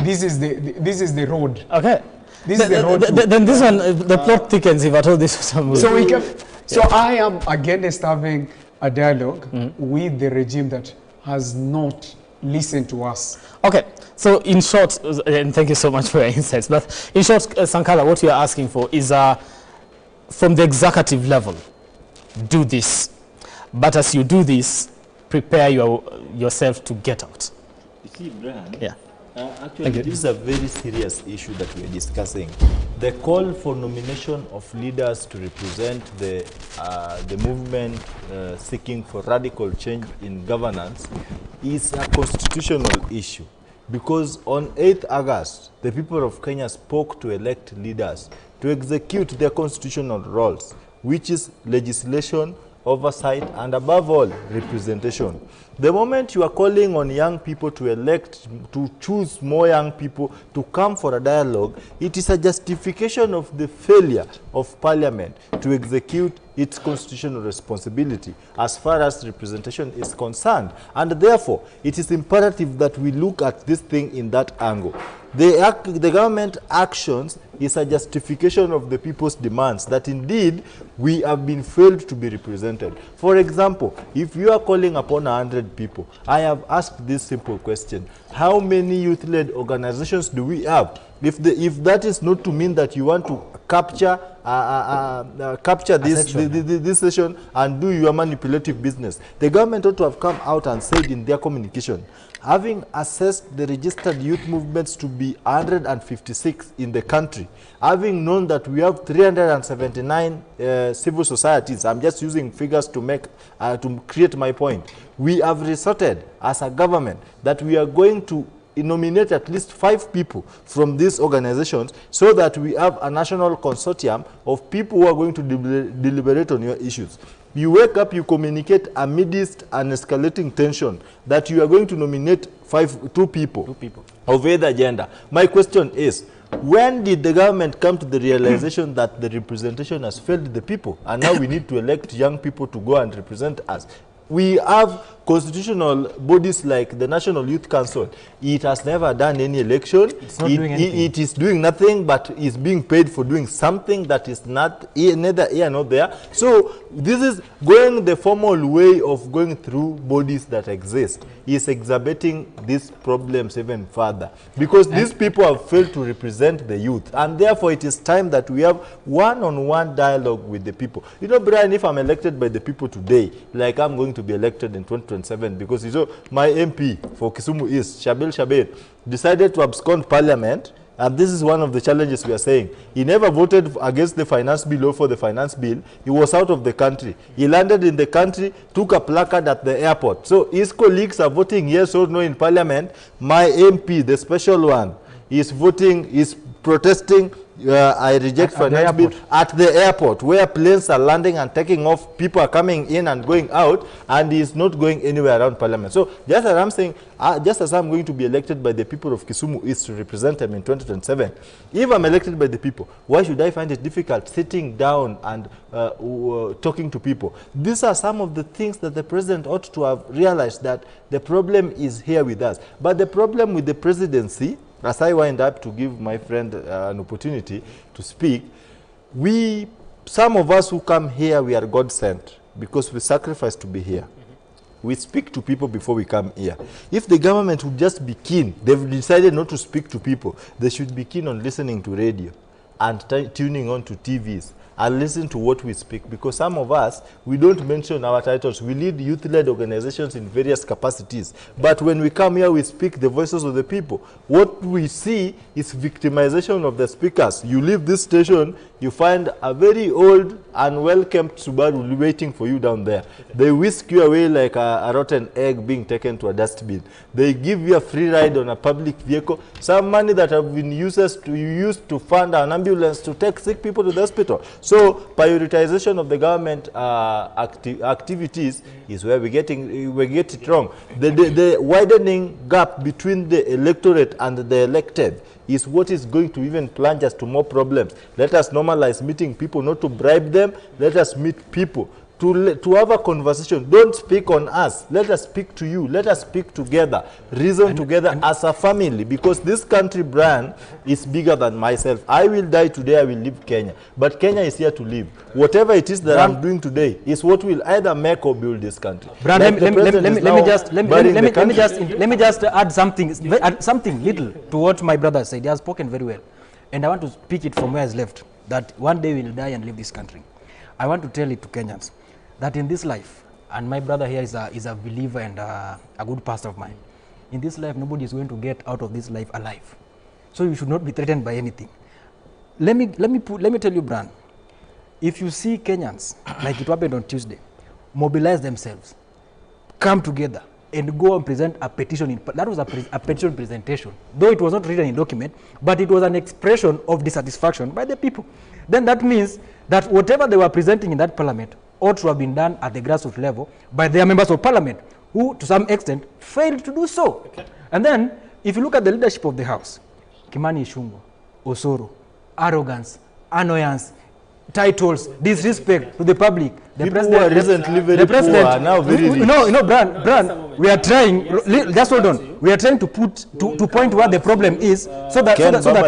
this is the road. Okay. This is the road. Then this one, the plot thickens if at all this was a movie. So I am against having a dialogue with the regime that has not listened to us. Okay. So in short, and thank you so much for your insights, but in short, Sankara, what we are asking for is from the executive level, do this. But as you do this, prepare yourself to get out. You see, Brian, actually, this is a very serious issue that we are discussing. The call for nomination of leaders to represent the movement seeking for radical change in governance is a constitutional issue. Because on 8th August, the people of Kenya spoke to elect leaders to execute their constitutional roles, which is legislation, oversight, and above all, representation. The moment you are calling on young people to elect, to choose more young people to come for a dialogue, it is a justification of the failure of Parliament to execute its constitutional responsibility as far as representation is concerned. And therefore, it is imperative that we look at this thing in that angle. The government actions is a justification of the people's demands that indeed we have been failed to be represented. For example, if you are calling upon 100 people, I have asked this simple question: how many youth-led organizations do we have? If that is not to mean that you want to capture this session and do your manipulative business, the government ought to have come out and said in their communication, having assessed the registered youth movements to be 156 in the country, having known that we have 379 civil societies, I'm just using figures to create my point, we have resorted as a government that we are going to nominate at least 5 people from these organizations so that we have a national consortium of people who are going to deliberate on your issues. You wake up, you communicate amidst an escalating tension that you are going to nominate 2 people of either gender. My question is, when did the government come to the realization that the representation has failed the people and now we need to elect young people to go and represent us? We have constitutional bodies like the National Youth Council. It has never done any election. It is doing nothing, but is being paid for doing something that is neither here nor there. So this is going the formal way of going through bodies that exist, is exacerbating these problems even further. Because these people have failed to represent the youth. And therefore it is time that we have one-on-one dialogue with the people. You know, Brian, if I'm elected by the people today, like I'm going to be elected in 2027, because you know, my MP for Kisumu East, Shabir, decided to abscond Parliament, and this is one of the challenges we are saying. He never voted against the finance bill or for the finance bill. He was out of the country. He landed in the country, took a placard at the airport. So his colleagues are voting yes or no in Parliament. My MP, the special one, is voting, is protesting I reject finance bill at the airport where planes are landing and taking off, people are coming in and going out, and he is not going anywhere around Parliament. So just as I'm saying, just as I'm going to be elected by the people of Kisumu East to represent them in 2027, if I'm elected by the people, why should I find it difficult sitting down and talking to people? These are some of the things that the president ought to have realized, that the problem is here with us. But the problem with the presidency, as I wind up to give my friend an opportunity to speak, some of us who come here, we are God sent because we sacrifice to be here. we speak to people before we come here. If the government would just be keen, they've decided not to speak to people, they should be keen on listening to radio and tuning on to TVs and listen to what we speak, because some of us, we don't mention our titles. We lead youth-led organizations in various capacities. But when we come here, we speak the voices of the people. What we see is victimization of the speakers. You leave this station, you find a very old and well-kept Subaru waiting for you down there. They whisk you away like a rotten egg being taken to a dustbin. They give you a free ride on a public vehicle. Some money that have been used to fund an ambulance to take sick people to the hospital. So prioritization of the government activities is where we get it wrong. The widening gap between the electorate and the elected is what is going to even plunge us to more problems. Let us normalize meeting people, not to bribe them. Let us meet people to have a conversation. Don't speak on us. Let us speak to you. Let us speak together, reason together as a family, because this country brand is bigger than myself. I will die today, I will leave Kenya, but Kenya is here to live. Whatever it is that I'm doing today is what will either make or build this country. Brand, like let me just add something little to what my brother said. He has spoken very well, and I want to speak it from where he's left, that one day we will die and leave this country. I want to tell it to Kenyans that in this life, and my brother here is a believer and a good pastor of mine, in this life nobody is going to get out of this life alive. So you should not be threatened by anything. Let me tell you, Bran, if you see Kenyans, like it happened on Tuesday, mobilize themselves, come together, and go and present a petition. That was a petition presentation, though it was not written in document, but it was an expression of dissatisfaction by the people. Then that means that whatever they were presenting in that parliament ought to have been done at the grassroots level by their members of parliament, who to some extent failed to do so. Okay. And then, if you look at the leadership of the House, Kimani Ichung'wah, Osoro, arrogance, annoyance, titles, disrespect to the public. The president are now very rich. No, Bran, we are trying, just hold on, we are trying to point where the problem is, so that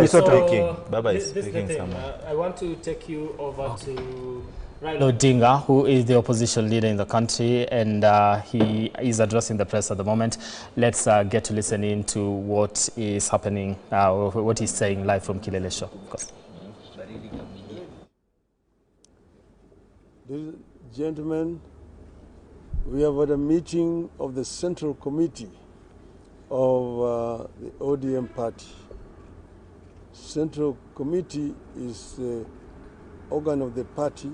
we sort out. Baba is speaking I want to take you over to Raila Odinga, who is the opposition leader in the country, and he is addressing the press at the moment. Let's get to listen in to what is happening, what he's saying live from Kilele Show. Gentlemen, we have had a meeting of the Central Committee of the ODM party. Central Committee is the organ of the party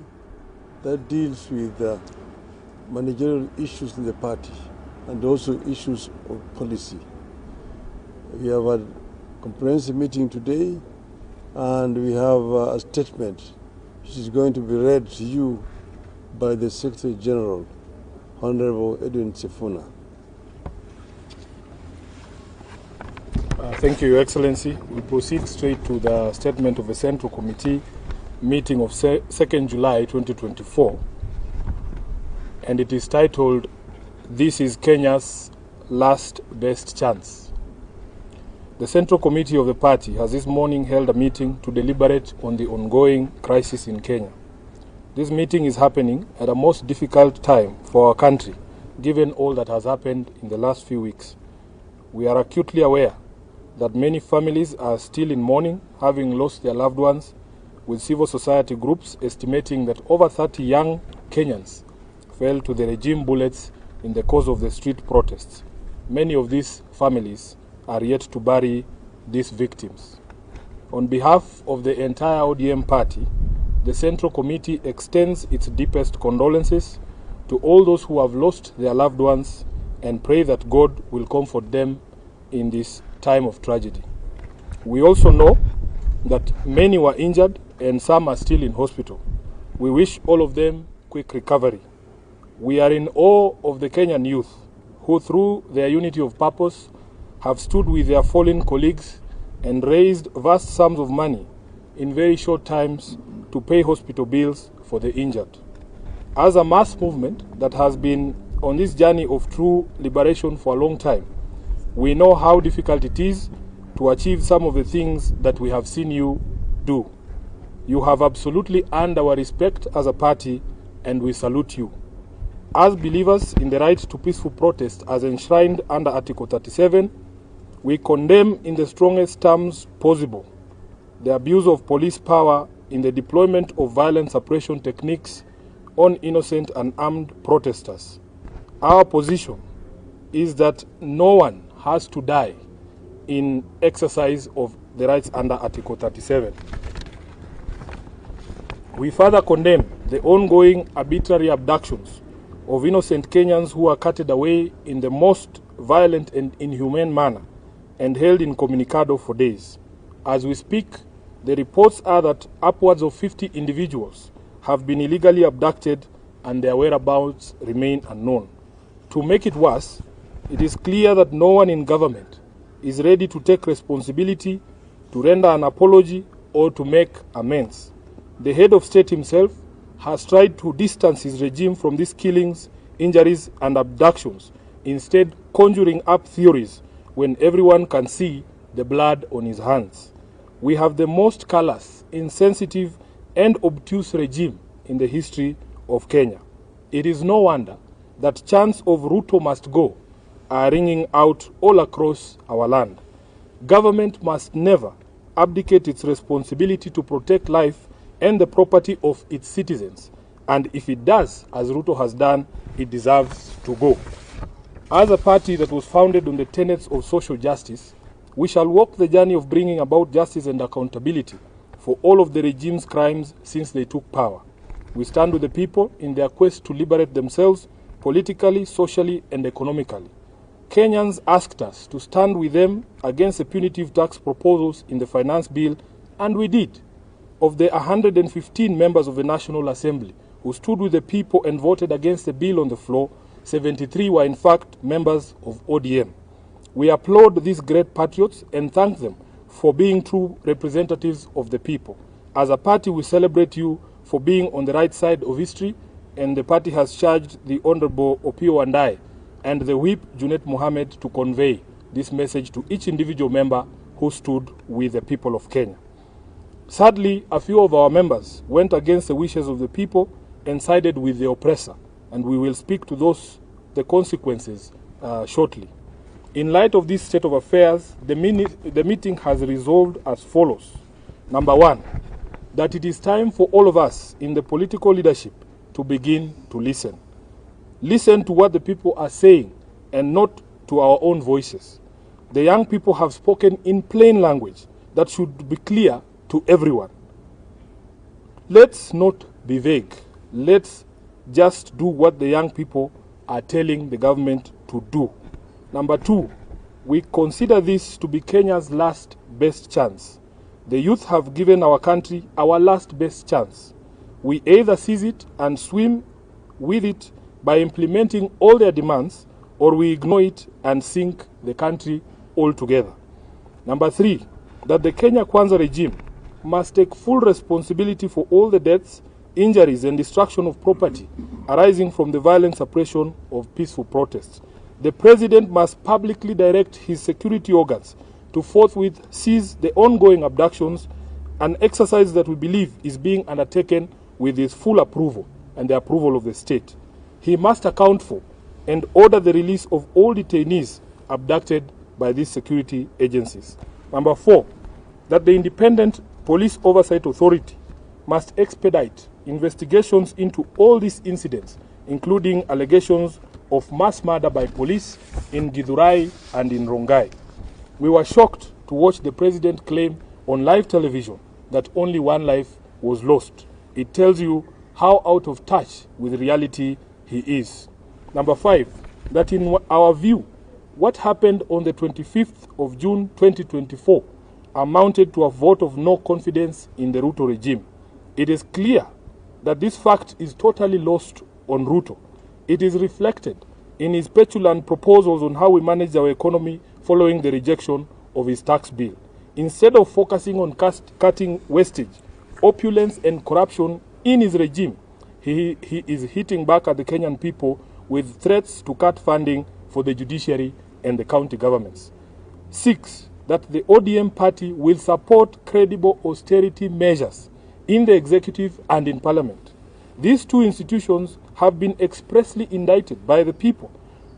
that deals with managerial issues in the party and also issues of policy. We have a comprehensive meeting today, and we have a statement which is going to be read to you by the Secretary General, Honorable Edwin Sifuna. Thank you, Your Excellency. We proceed straight to the statement of the Central Committee meeting of 2nd July 2024, and it is titled, "This is Kenya's Last Best Chance." The Central Committee of the party has this morning held a meeting to deliberate on the ongoing crisis in Kenya. This meeting is happening at a most difficult time for our country, given all that has happened in the last few weeks. We are acutely aware that many families are still in mourning, having lost their loved ones, with civil society groups estimating that over 30 young Kenyans fell to the regime bullets in the course of the street protests. Many of these families are yet to bury these victims. On behalf of the entire ODM party, the Central Committee extends its deepest condolences to all those who have lost their loved ones and pray that God will comfort them in this time of tragedy. We also know that many were injured and some are still in hospital. We wish all of them quick recovery. We are in awe of the Kenyan youth who, through their unity of purpose, have stood with their fallen colleagues and raised vast sums of money in very short times to pay hospital bills for the injured. As a mass movement that has been on this journey of true liberation for a long time, we know how difficult it is to achieve some of the things that we have seen you do. You have absolutely earned our respect as a party, and we salute you. As believers in the right to peaceful protest as enshrined under Article 37, we condemn in the strongest terms possible the abuse of police power in the deployment of violent suppression techniques on innocent and armed protesters. Our position is that no one has to die in exercise of the rights under Article 37. We further condemn the ongoing arbitrary abductions of innocent Kenyans who are carted away in the most violent and inhumane manner and held incommunicado for days. As we speak, the reports are that upwards of 50 individuals have been illegally abducted and their whereabouts remain unknown. To make it worse, it is clear that no one in government is ready to take responsibility, to render an apology, or to make amends. The head of state himself has tried to distance his regime from these killings, injuries, and abductions, instead conjuring up theories when everyone can see the blood on his hands. We have the most callous, insensitive, and obtuse regime in the history of Kenya. It is no wonder that chants of RUTO must go are ringing out all across our land. Government must never abdicate its responsibility to protect life and the property of its citizens, and if it does, as RUTO has done, it deserves to go. As a party that was founded on the tenets of social justice, we shall walk the journey of bringing about justice and accountability for all of the regime's crimes since they took power. We stand with the people in their quest to liberate themselves politically, socially, and economically. Kenyans asked us to stand with them against the punitive tax proposals in the finance bill, and we did. Of the 115 members of the National Assembly who stood with the people and voted against the bill on the floor, 73 were in fact members of ODM. We applaud these great patriots and thank them for being true representatives of the people. As a party, we celebrate you for being on the right side of history, and the party has charged the Honorable Opio Andai and the Whip Junet Mohammed to convey this message to each individual member who stood with the people of Kenya. Sadly, a few of our members went against the wishes of the people and sided with the oppressor, and we will speak to the consequences shortly. In light of this state of affairs, the meeting has resolved as follows. Number one, that it is time for all of us in the political leadership to begin to listen. Listen to what the people are saying and not to our own voices. The young people have spoken in plain language that should be clear to everyone. Let's not be vague. Let's just do what the young people are telling the government to do. Number two, we consider this to be Kenya's last best chance. The youth have given our country our last best chance. We either seize it and swim with it by implementing all their demands, or we ignore it and sink the country altogether. Number three, that the Kenya Kwanza regime must take full responsibility for all the deaths, injuries, and destruction of property arising from the violent suppression of peaceful protests. The president must publicly direct his security organs to forthwith seize the ongoing abductions, an exercise that we believe is being undertaken with his full approval and the approval of the state. He must account for and order the release of all detainees abducted by these security agencies. Number four, that the Independent Police Oversight Authority must expedite investigations into all these incidents, including allegations of mass murder by police in Githurai and in Rongai. We were shocked to watch the president claim on live television that only one life was lost. It tells you how out of touch with reality he is. Number five, that in our view, what happened on the 25th of June 2024 amounted to a vote of no confidence in the RUTO regime. It is clear that this fact is totally lost on RUTO. It is reflected in his petulant proposals on how we manage our economy following the rejection of his tax bill. Instead of focusing on cutting wastage, opulence, and corruption in his regime, he is hitting back at the Kenyan people with threats to cut funding for the judiciary and the county governments. 6, that the ODM party will support credible austerity measures in the executive and in parliament. These two institutions have been expressly indicted by the people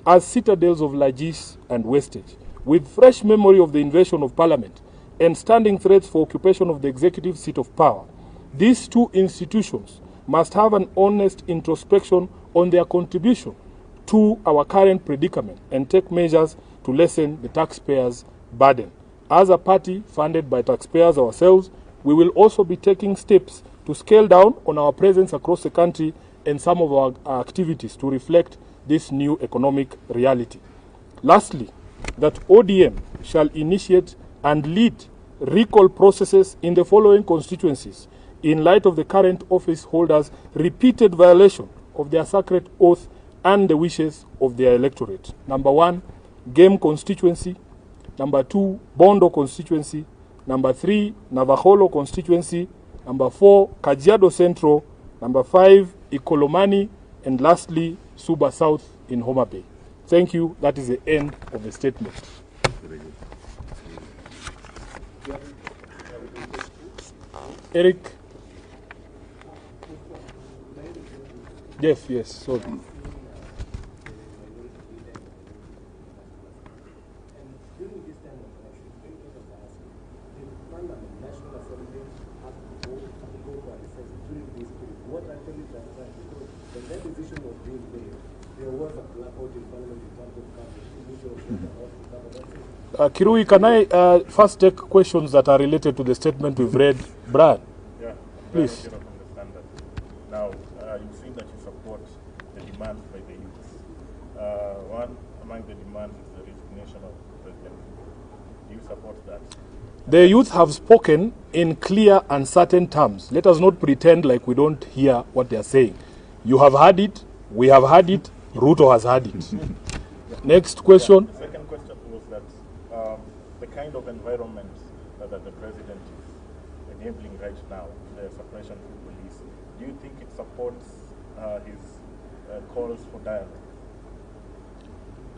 as citadels of largesse and wastage, with fresh memory of the invasion of Parliament and standing threats for occupation of the executive seat of power. These two institutions must have an honest introspection on their contribution to our current predicament and take measures to lessen the taxpayers' burden. As a party funded by taxpayers ourselves, we will also be taking steps to scale down on our presence across the country and some of our activities to reflect this new economic reality. Lastly, that ODM shall initiate and lead recall processes in the following constituencies in light of the current office holders' repeated violation of their sacred oath and the wishes of their electorate. Number 1, Game constituency. Number 2, Bondo constituency. Number 3, Navaholo constituency. Number 4, Kajiado Central. Number 5, Ikolomani. And lastly, Suba South in Homa Bay. Thank you. That is the end of the statement. Eric. Jeff, yes, sorry. Kirui, can I first take questions that are related to the statement we've read? Brad, yeah, please. I cannot understand that. Now, you've seen that you support the demands by the youth. One among the demands is the resignation of the president. Do you support that? The youth have spoken in clear and certain terms. Let us not pretend like we don't hear what they are saying. You have heard it, we have heard it, RUTO has heard it. Next question. The second question was that the kind of environment that the president is enabling right now, the suppression of the police, do you think it supports his calls for dialogue?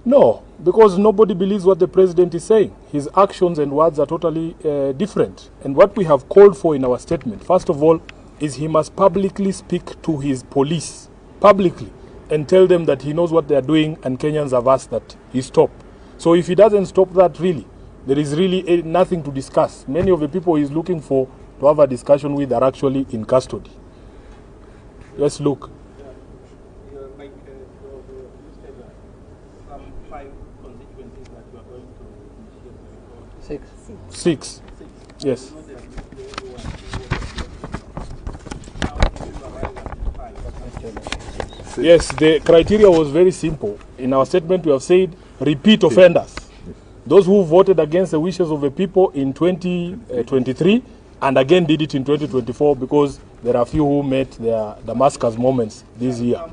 No, because nobody believes what the president is saying. His actions and words are totally different. And what we have called for in our statement, first of all, is he must publicly speak to his police, publicly, and tell them that he knows what they are doing and Kenyans have asked that he stop. So if he doesn't stop that, really, there is really nothing to discuss. Many of the people he's looking for to have a discussion with are actually in custody. Let's look. Six. Yes. Yes, the criteria was very simple. In our statement, we have said repeat offenders. Those who voted against the wishes of the people in 2023 and again did it in 2024 because there are few who met their Damascus moments this year.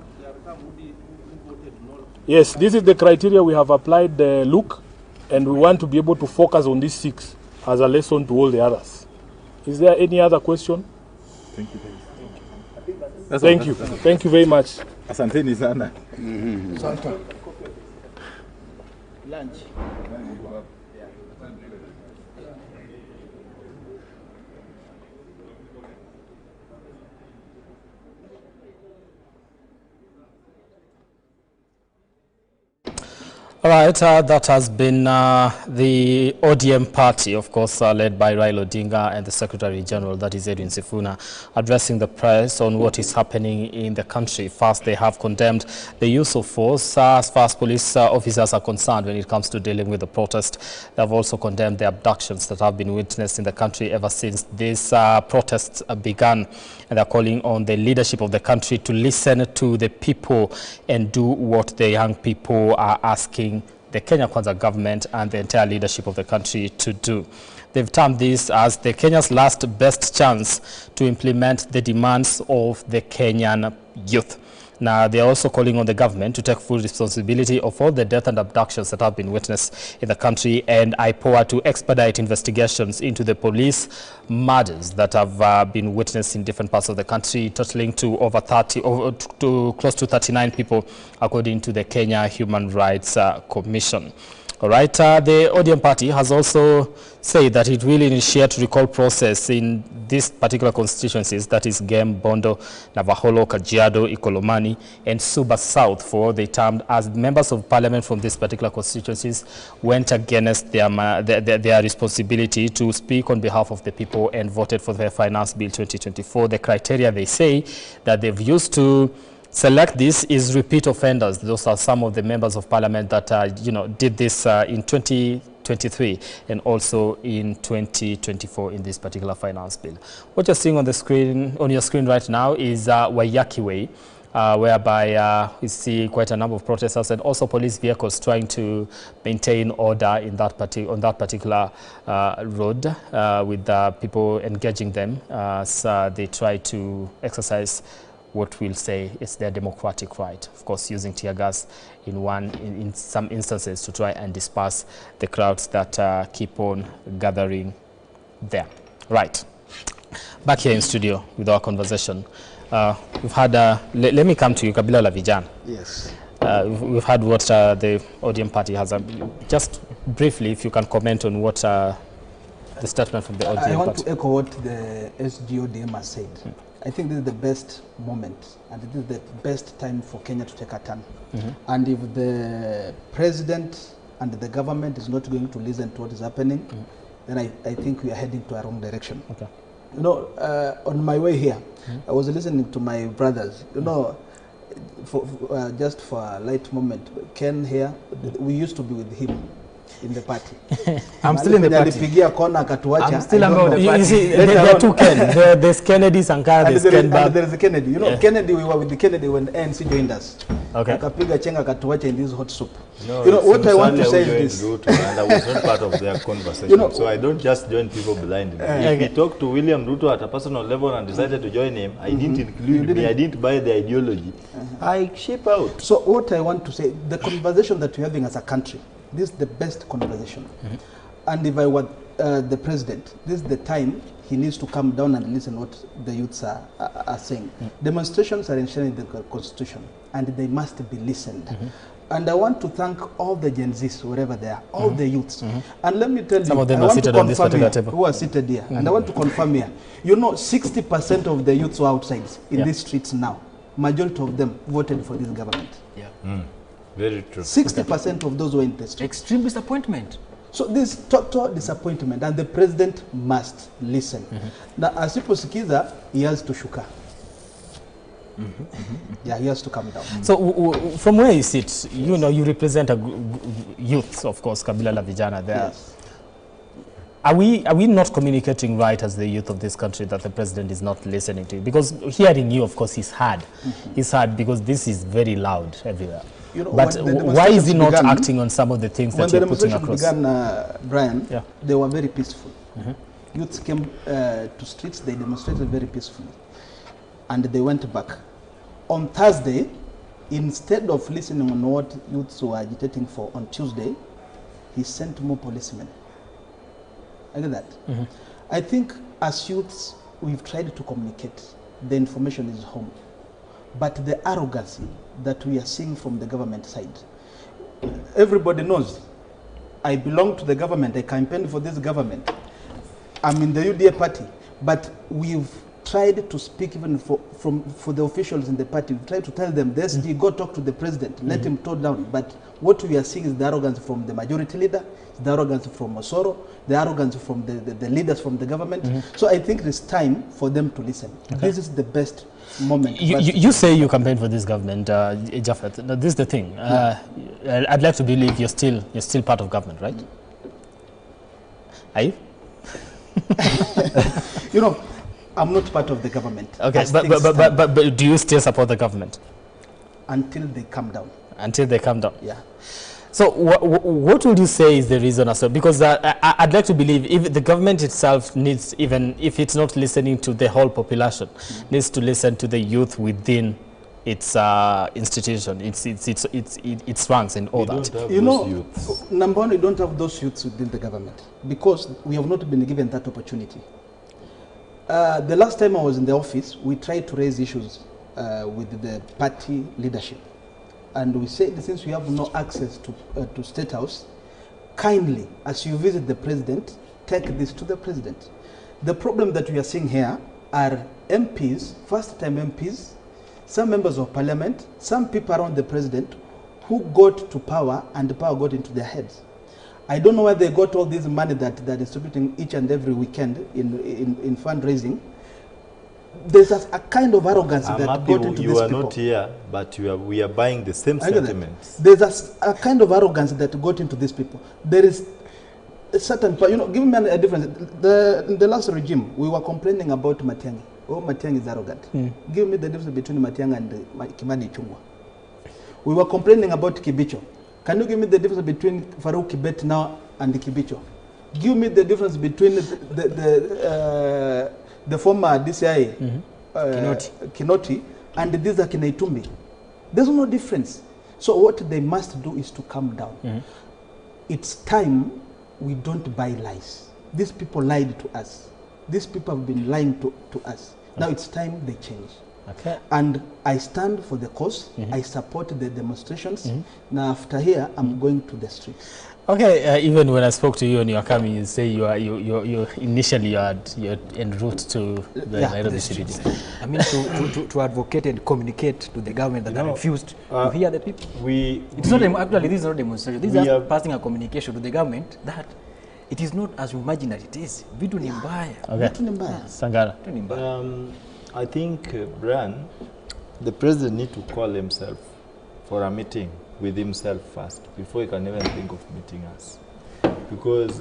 Yes, this is the criteria we have applied, Luke, and we want to be able to focus on these 6 as a lesson to all the others. Is there any other question? Thank you. Thank you. Thank you very much. Asanteni sana. Lunch. All right, that has been the ODM party, of course, led by Raila Odinga and the Secretary General, that is Edwin Sifuna, addressing the press on what is happening in the country. First, they have condemned the use of force as far as police officers are concerned when it comes to dealing with the protest. They have also condemned the abductions that have been witnessed in the country ever since these protests began. And they're calling on the leadership of the country to listen to the people and do what the young people are asking the Kenya Kwanza government and the entire leadership of the country to do. They've termed this as the Kenya's last best chance to implement the demands of the Kenyan youth. Now, they are also calling on the government to take full responsibility of all the death and abductions that have been witnessed in the country, and IPOA to expedite investigations into the police murders that have been witnessed in different parts of the country, totaling to over close to 39 people, according to the Kenya Human Rights Commission. All right. The ODM party has also said that it will initiate recall process in these particular constituencies, that is Gem, Bondo, Navaholo, Kajiado, Ikolomani, and Suba South, for they termed as members of parliament from these particular constituencies went against their responsibility to speak on behalf of the people and voted for their Finance Bill 2024. The criteria they say that they've used to select this is repeat offenders. Those are some of the members of parliament that did this in 2023 and also in 2024 in this particular finance bill. What you're seeing on the screen, on your screen right now, is Waiyaki Way, whereby we see quite a number of protesters and also police vehicles trying to maintain order in that on that particular road, with people engaging them as they try to exercise what we'll say is their democratic right, of course, using tear gas in some instances to try and disperse the crowds that keep on gathering there. Right. Back here in studio with our conversation, we've had, let me come to you, Kabila la Vijana. Yes. We've had what the ODM party has, just briefly, if you can comment on what the statement from the ODM party. I want to echo what the SGODM has said. I think this is the best moment and it is the best time for Kenya to take a turn. And if the president and the government is not going to listen to what is happening, then I think we are heading to a wrong direction. Okay. You know, on my way here, I was listening to my brothers. You know, just for a light moment, Ken here, we used to be with him in the party. I'm still in the party. I'm still a member. You see, there are two Ken. There's Kennedy Sankara, there's Ken Bab. There is Kennedy. You know, Kennedy, we were with the Kennedy when ANC joined us. Okay. Akapiga chenga katuacha in this hot soup. No, you know, what I want to say is this. RUTO, and I was not part of their conversation. You know, so I don't just join people blindly. If he talked to William RUTO at a personal level and decided to join him, I didn't include me. I didn't buy the ideology. I ship out. So what I want to say, the conversation that we're having as a country, this is the best conversation. And if I were the president, this is the time he needs to come down and listen what the youths are saying. Demonstrations are enshrined in the constitution and they must be listened. And I want to thank all the Gen Zs, wherever they are, all the youths. And let me tell you, some of them I are want seated to on this confirm particular here, table. who are seated here, and I want to confirm here, you know, 60% of the youths who are outside in these streets now, majority of them voted for this government. Very true. 60% of those who are in the street. Extreme disappointment. So this total disappointment, and the president must listen. Now, as people sikiza, he has to shuka. Yeah, he has to come down. So from where you sit, you know, you represent a youth, of course, Kabila la Vijana there. Yes. Are we not communicating right as the youth of this country that the president is not listening to? Because hearing you, of course, he's hard. He's hard because this is very loud everywhere. You know, but why is he not acting on some of the things that you're putting across? When the demonstration began, Brian, they were very peaceful. Youths came to streets, they demonstrated very peacefully. And they went back. On Thursday, instead of listening on what youths were agitating for on Tuesday, he sent more policemen. I get that. I think as youths, we've tried to communicate. The information is home. But the arrogancy that we are seeing from the government side, everybody knows I belong to the government, I campaigned for this government, I'm in the UDA party, but we've tried to speak even for the officials in the party. We tried to tell them, the SG, go talk to the president, let him talk down. But what we are seeing is the arrogance from the majority leader, the arrogance from Osoro, the arrogance from the leaders from the government. So I think it's time for them to listen. This is the best moment. You say you campaign for this government, Japheth. Now, this is the thing. I'd like to believe you're still part of government, right? Are you? You know, I'm not part of the government. Okay, but do you still support the government? Until they come down. Until they come down? Yeah. So what would you say is the reason as well? Because I'd like to believe if the government itself needs, even if it's not listening to the whole population, needs to listen to the youth within its institution, its ranks and all that. You know, number one, we don't have those youths within the government because we have not been given that opportunity. The last time I was in the office, we tried to raise issues with the party leadership. And we said, since we have no access to State House, kindly, as you visit the president, take this to the president. The problem that we are seeing here are MPs, first-time MPs, some members of parliament, some people around the president who got to power and the power got into their heads. I don't know where they got all this money that they're distributing each and every weekend in fundraising. There's a kind of arrogance that got into these people. You are not here, but we are buying the same sentiments. There's a kind of arrogance that got into these people. There is a certain, give me a difference. In the last regime, we were complaining about Matiang'i. Oh, Matiang'i is arrogant. Give me the difference between Matiang'i and Kimani Ichung'wah. We were complaining about Kibicho. Can you give me the difference between Farouk Kibet now and Kibicho? Give me the difference between the former DCI Kinoti and this Akina Itumbi. There's no difference. So what they must do is to calm down. It's time we don't buy lies. These people lied to us. These people have been lying to us. Now it's time they change. Okay. And I stand for the cause. I support the demonstrations. Now after here, I'm going to the streets. Okay, even when I spoke to you and you are coming, you say you initially you're en route to the Nairobi CBD. I mean, to advocate and communicate to the government that they refused to hear the people. It's not actually, this is not a demonstration. This is just passing a communication to the government that it is not as you imagine that it is. Vitu ni mbaya. Okay. Vitu ni mbaya. Sangara. Vitu ni mbaya. I think, Brian, the president needs to call himself for a meeting with himself first before he can even think of meeting us. Because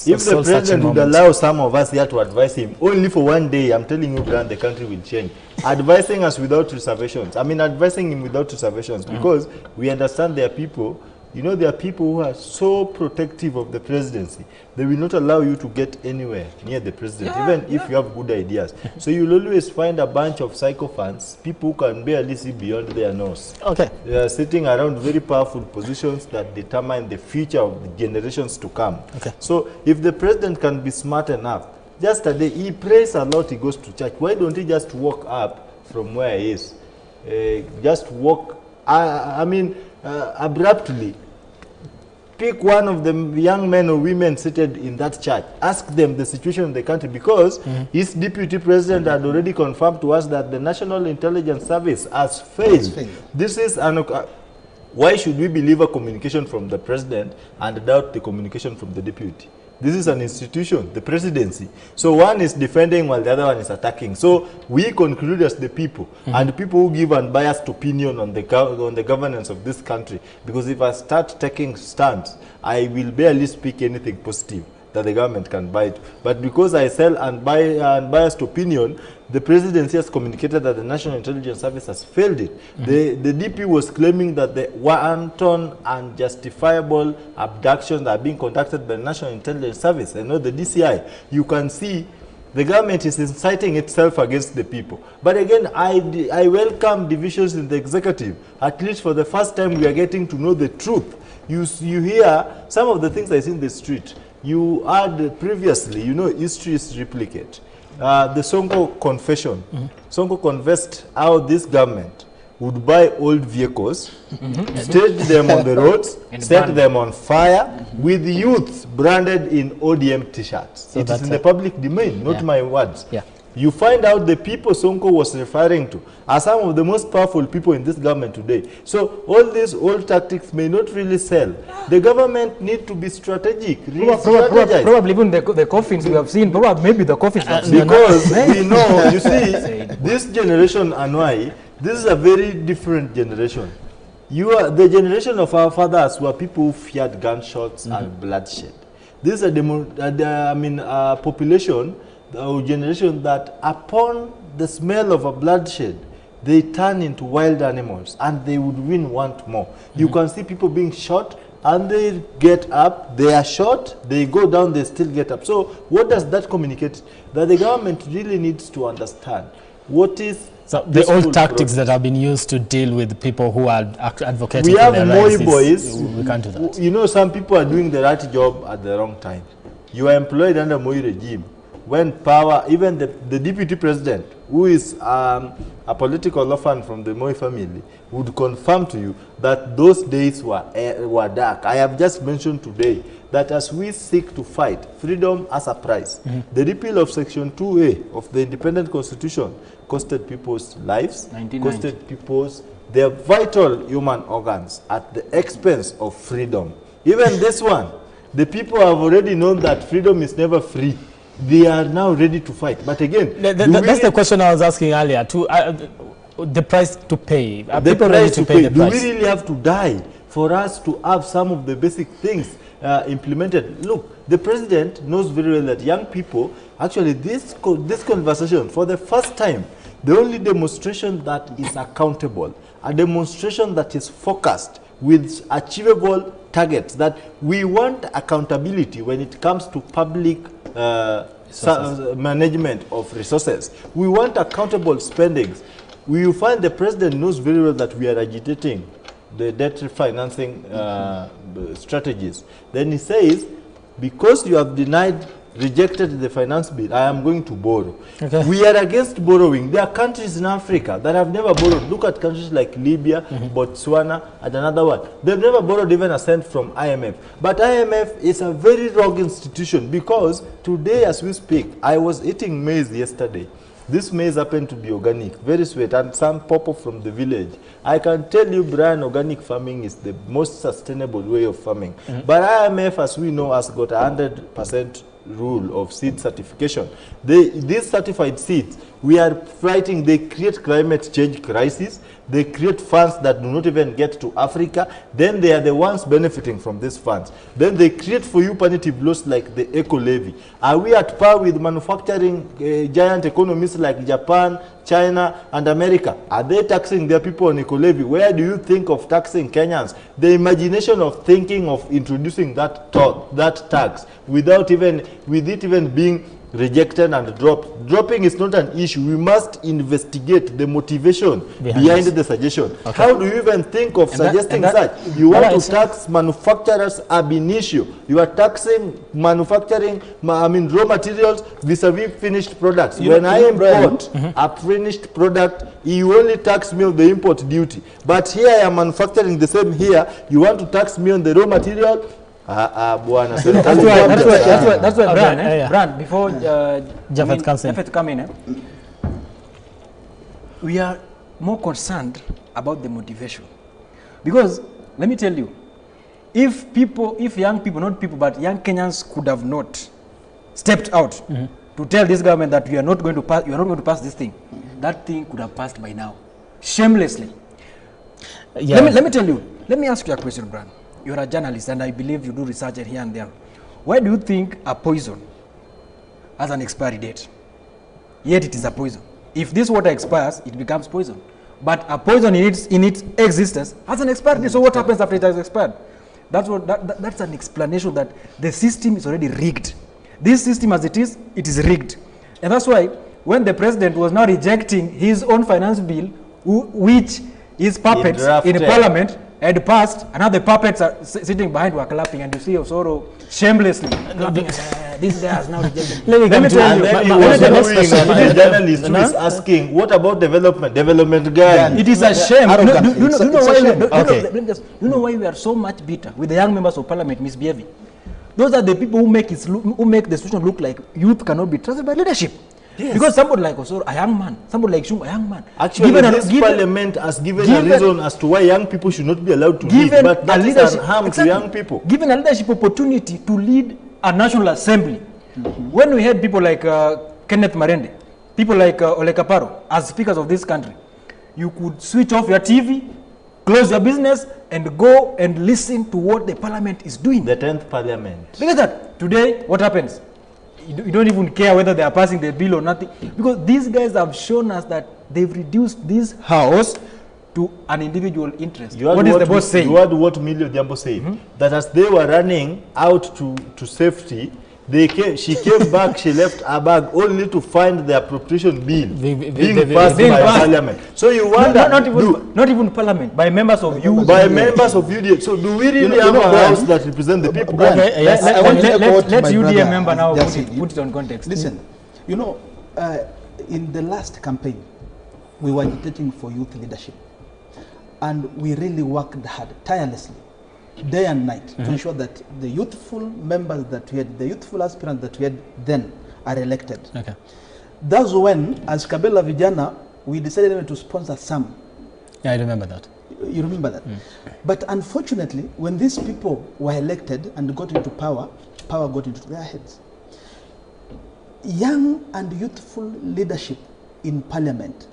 if the president would allow some of us here to advise him, only for one day, I'm telling you, Brian, the country will change. Advising us without reservations. I mean, advising him without reservations, because we understand there are people. You know, there are people who are so protective of the presidency. They will not allow you to get anywhere near the president, even if you have good ideas. So you'll always find a bunch of sycophants, people who can barely see beyond their nose. Okay. They are sitting around very powerful positions that determine the future of the generations to come. Okay. So if the president can be smart enough, just a day, he prays a lot, he goes to church. Why don't he just walk up from where he is? Just walk, abruptly. Pick one of the young men or women seated in that church. Ask them the situation in the country, because his deputy president had already confirmed to us that the National Intelligence Service has failed. This is why should we believe a communication from the president and doubt the communication from the deputy? This is an institution, the presidency. So one is defending while the other one is attacking. So we conclude as the people, and people who give unbiased opinion on the governance of this country. Because if I start taking stands, I will barely speak anything positive that the government can buy it. But because I sell unbiased opinion, the presidency has communicated that the National Intelligence Service has failed it. The DP was claiming that the wanton and justifiable abductions are being conducted by the National Intelligence Service. I know the DCI. You can see the government is inciting itself against the people. But again, I welcome divisions in the executive. At least for the first time, we are getting to know the truth. You hear some of the things I see in the street. You had previously, you know, history is replicate. The Sonko confession. Sonko confessed how this government would buy old vehicles, stage them on the roads, set them on fire, with youths branded in ODM t-shirts. So it is in the public domain, not my words. You find out the people Sonko was referring to are some of the most powerful people in this government today. So all these old tactics may not really sell. The government need to be strategic. Probably even the coffins we have seen, probably maybe the coffins. Because we know, you see, this generation, Anwai, this is a very different generation. You are the generation of our fathers were people who feared gunshots and bloodshed. This is a population, the generation that upon the smell of a bloodshed, they turn into wild animals and they would want more. You can see people being shot and they get up, they are shot, they go down, they still get up. So what does that communicate? That the government really needs to understand what is the old tactics that have been used to deal with people who are advocating for their rights. We have Moi boys. We can't do that. You know, some people are doing the right job at the wrong time. You are employed under Moi regime when power, even the deputy president who is a political orphan from the Moi family, would confirm to you that those days were dark. I have just mentioned today that as we seek to fight freedom as a price, the repeal of Section 2A of the independent constitution costed people's lives, costed people's their vital human organs at the expense of freedom. Even this one, the people have already known that freedom is never free. They are now ready to fight. But again, that's the question I was asking earlier. The price to pay. Are the people ready to pay the price? Do we really have to die for us to have some of the basic things implemented? Look, the president knows very well that young people, actually this conversation, for the first time, the only demonstration that is accountable, a demonstration that is focused with achievable targets, that we want accountability when it comes to public management of resources. We want accountable spendings. We will find the president knows very well that we are agitating the debt refinancing strategies. Then he says, because you have rejected the finance bill, I am going to borrow. Okay. We are against borrowing. There are countries in Africa that have never borrowed. Look at countries like Libya, Botswana, and another one. They've never borrowed even a cent from IMF. But IMF is a very wrong institution, because today as we speak, I was eating maize yesterday. This maize happened to be organic, very sweet, and some pop-up from the village. I can tell you, Brian, organic farming is the most sustainable way of farming. But IMF, as we know, has got 100% rule of seed certification. These certified seeds, we are fighting, they create climate change crisis, they create funds that do not even get to Africa, then they are the ones benefiting from these funds. Then they create for you punitive laws like the eco-levy. Are we at par with manufacturing giant economies like Japan, China, and America? Are they taxing their people on eco-levy? Where do you think of taxing Kenyans? The imagination of thinking of introducing that tax with it even being rejected and dropped. Dropping is not an issue. We must investigate the motivation behind the suggestion. Okay. How do you even think of suggesting such? You want to tax manufacturers ab initio. You are taxing manufacturing, raw materials vis-a-vis finished products. When I import a finished product, you only tax me on the import duty. But here I am manufacturing the same here. You want to tax me on the raw material? That's why Brian, before Japhet come in, we are more concerned about the motivation. Because, let me tell you, if young people, not people, but young Kenyans could have not stepped out to tell this government that you are not going to pass this thing, that thing could have passed by now, shamelessly. Yeah. Let me tell you, let me ask you a question, Brian. You're a journalist, and I believe you do research here and there. Why do you think a poison has an expiry date? Yet it is a poison. If this water expires, it becomes poison. But a poison in its existence has an expiry date. So what happens after it has expired? That's an explanation that the system is already rigged. This system as it is rigged. And that's why when the president was now rejecting his own finance bill, which his puppets in parliament had passed, and now the puppets are sitting behind were clapping, and you see Osoro shamelessly clapping. This guy has now rejected. Let me tell you, the journalist who is asking, what about development? Development guy. It is a shame. You know why we are so much bitter with the young members of parliament misbehaving? Those are the people who make the situation look like youth cannot be trusted by leadership. Yes. Because somebody like Osoro, a young man, somebody like Shunga, a young man. Actually, this parliament has given a reason as to why young people should not be allowed to lead, but that is an harm to young people. Given a leadership opportunity to lead a national assembly. When we had people like Kenneth Marende, people like Ole Kaparo as speakers of this country, you could switch off your TV, close your business, and go and listen to what the parliament is doing. The 10th parliament. Look at that. Today, what happens? You don't even care whether they are passing the bill or nothing, because these guys have shown us that they've reduced this house to an individual interest. What is the boss saying? You heard what Millie Odhiambo said, that as they were running out to safety, she came back, she left her bag only to find the appropriation bill being passed by parliament. So you wonder, not even parliament, by members of UDA. By members of UDA. So do we really have a house that represents the people? Let UDA member now put it on context. Listen, in the last campaign, we were agitating for youth leadership. And we really worked hard, tirelessly, day and night, to ensure that the youthful members that we had, the youthful aspirants that we had then are elected. Okay. That's when, as Kabila Vijana, we decided even to sponsor some. Yeah, I remember that. You remember that? But unfortunately, when these people were elected and got into power, power got into their heads. Young and youthful leadership in parliament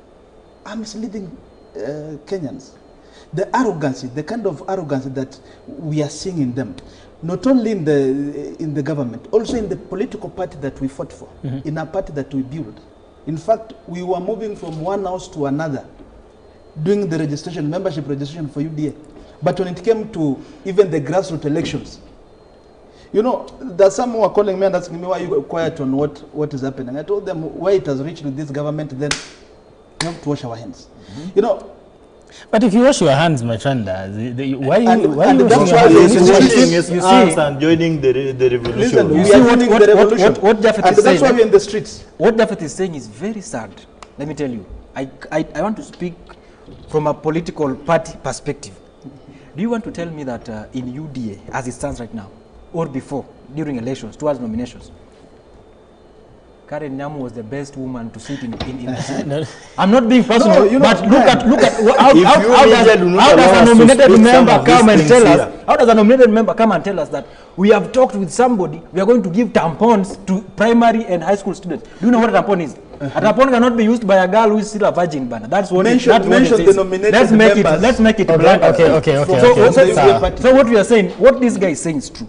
are misleading Kenyans. The arrogancy, the kind of arrogance that we are seeing in them, not only in the government, also in the political party that we fought for, in a party that we built. In fact, we were moving from one house to another, doing the registration, membership registration for UDA. But when it came to even the grassroots elections, you know, there's some who are calling me and asking me, why are you quiet on what is happening? I told them, why it has reached with this government, then we have to wash our hands. You know, but if you wash your hands, my friend, why you washing your hands? You see, and joining the revolution. Listen, we are joining the revolution. What Japheth and is that's saying, why we're in the streets. What Japheth is saying is very sad. Let me tell you. I want to speak from a political party perspective. Do you want to tell me that in UDA, as it stands right now, or before, during elections, towards nominations, Karen Nyamu was the best woman to sit in the Senate? I'm not being personal, No, you know, but look at how allow does a us to nominated speak member some of come these and tell things us? How does a nominated member come and tell us that we have talked with somebody? We are going to give tampons to primary and high school students. Do you know what a tampon is? A tampon cannot be used by a girl who is still a virgin. Banner. That's what Mention the nominated Let's make it blank. Okay. So what we are saying, what this guy is saying is true.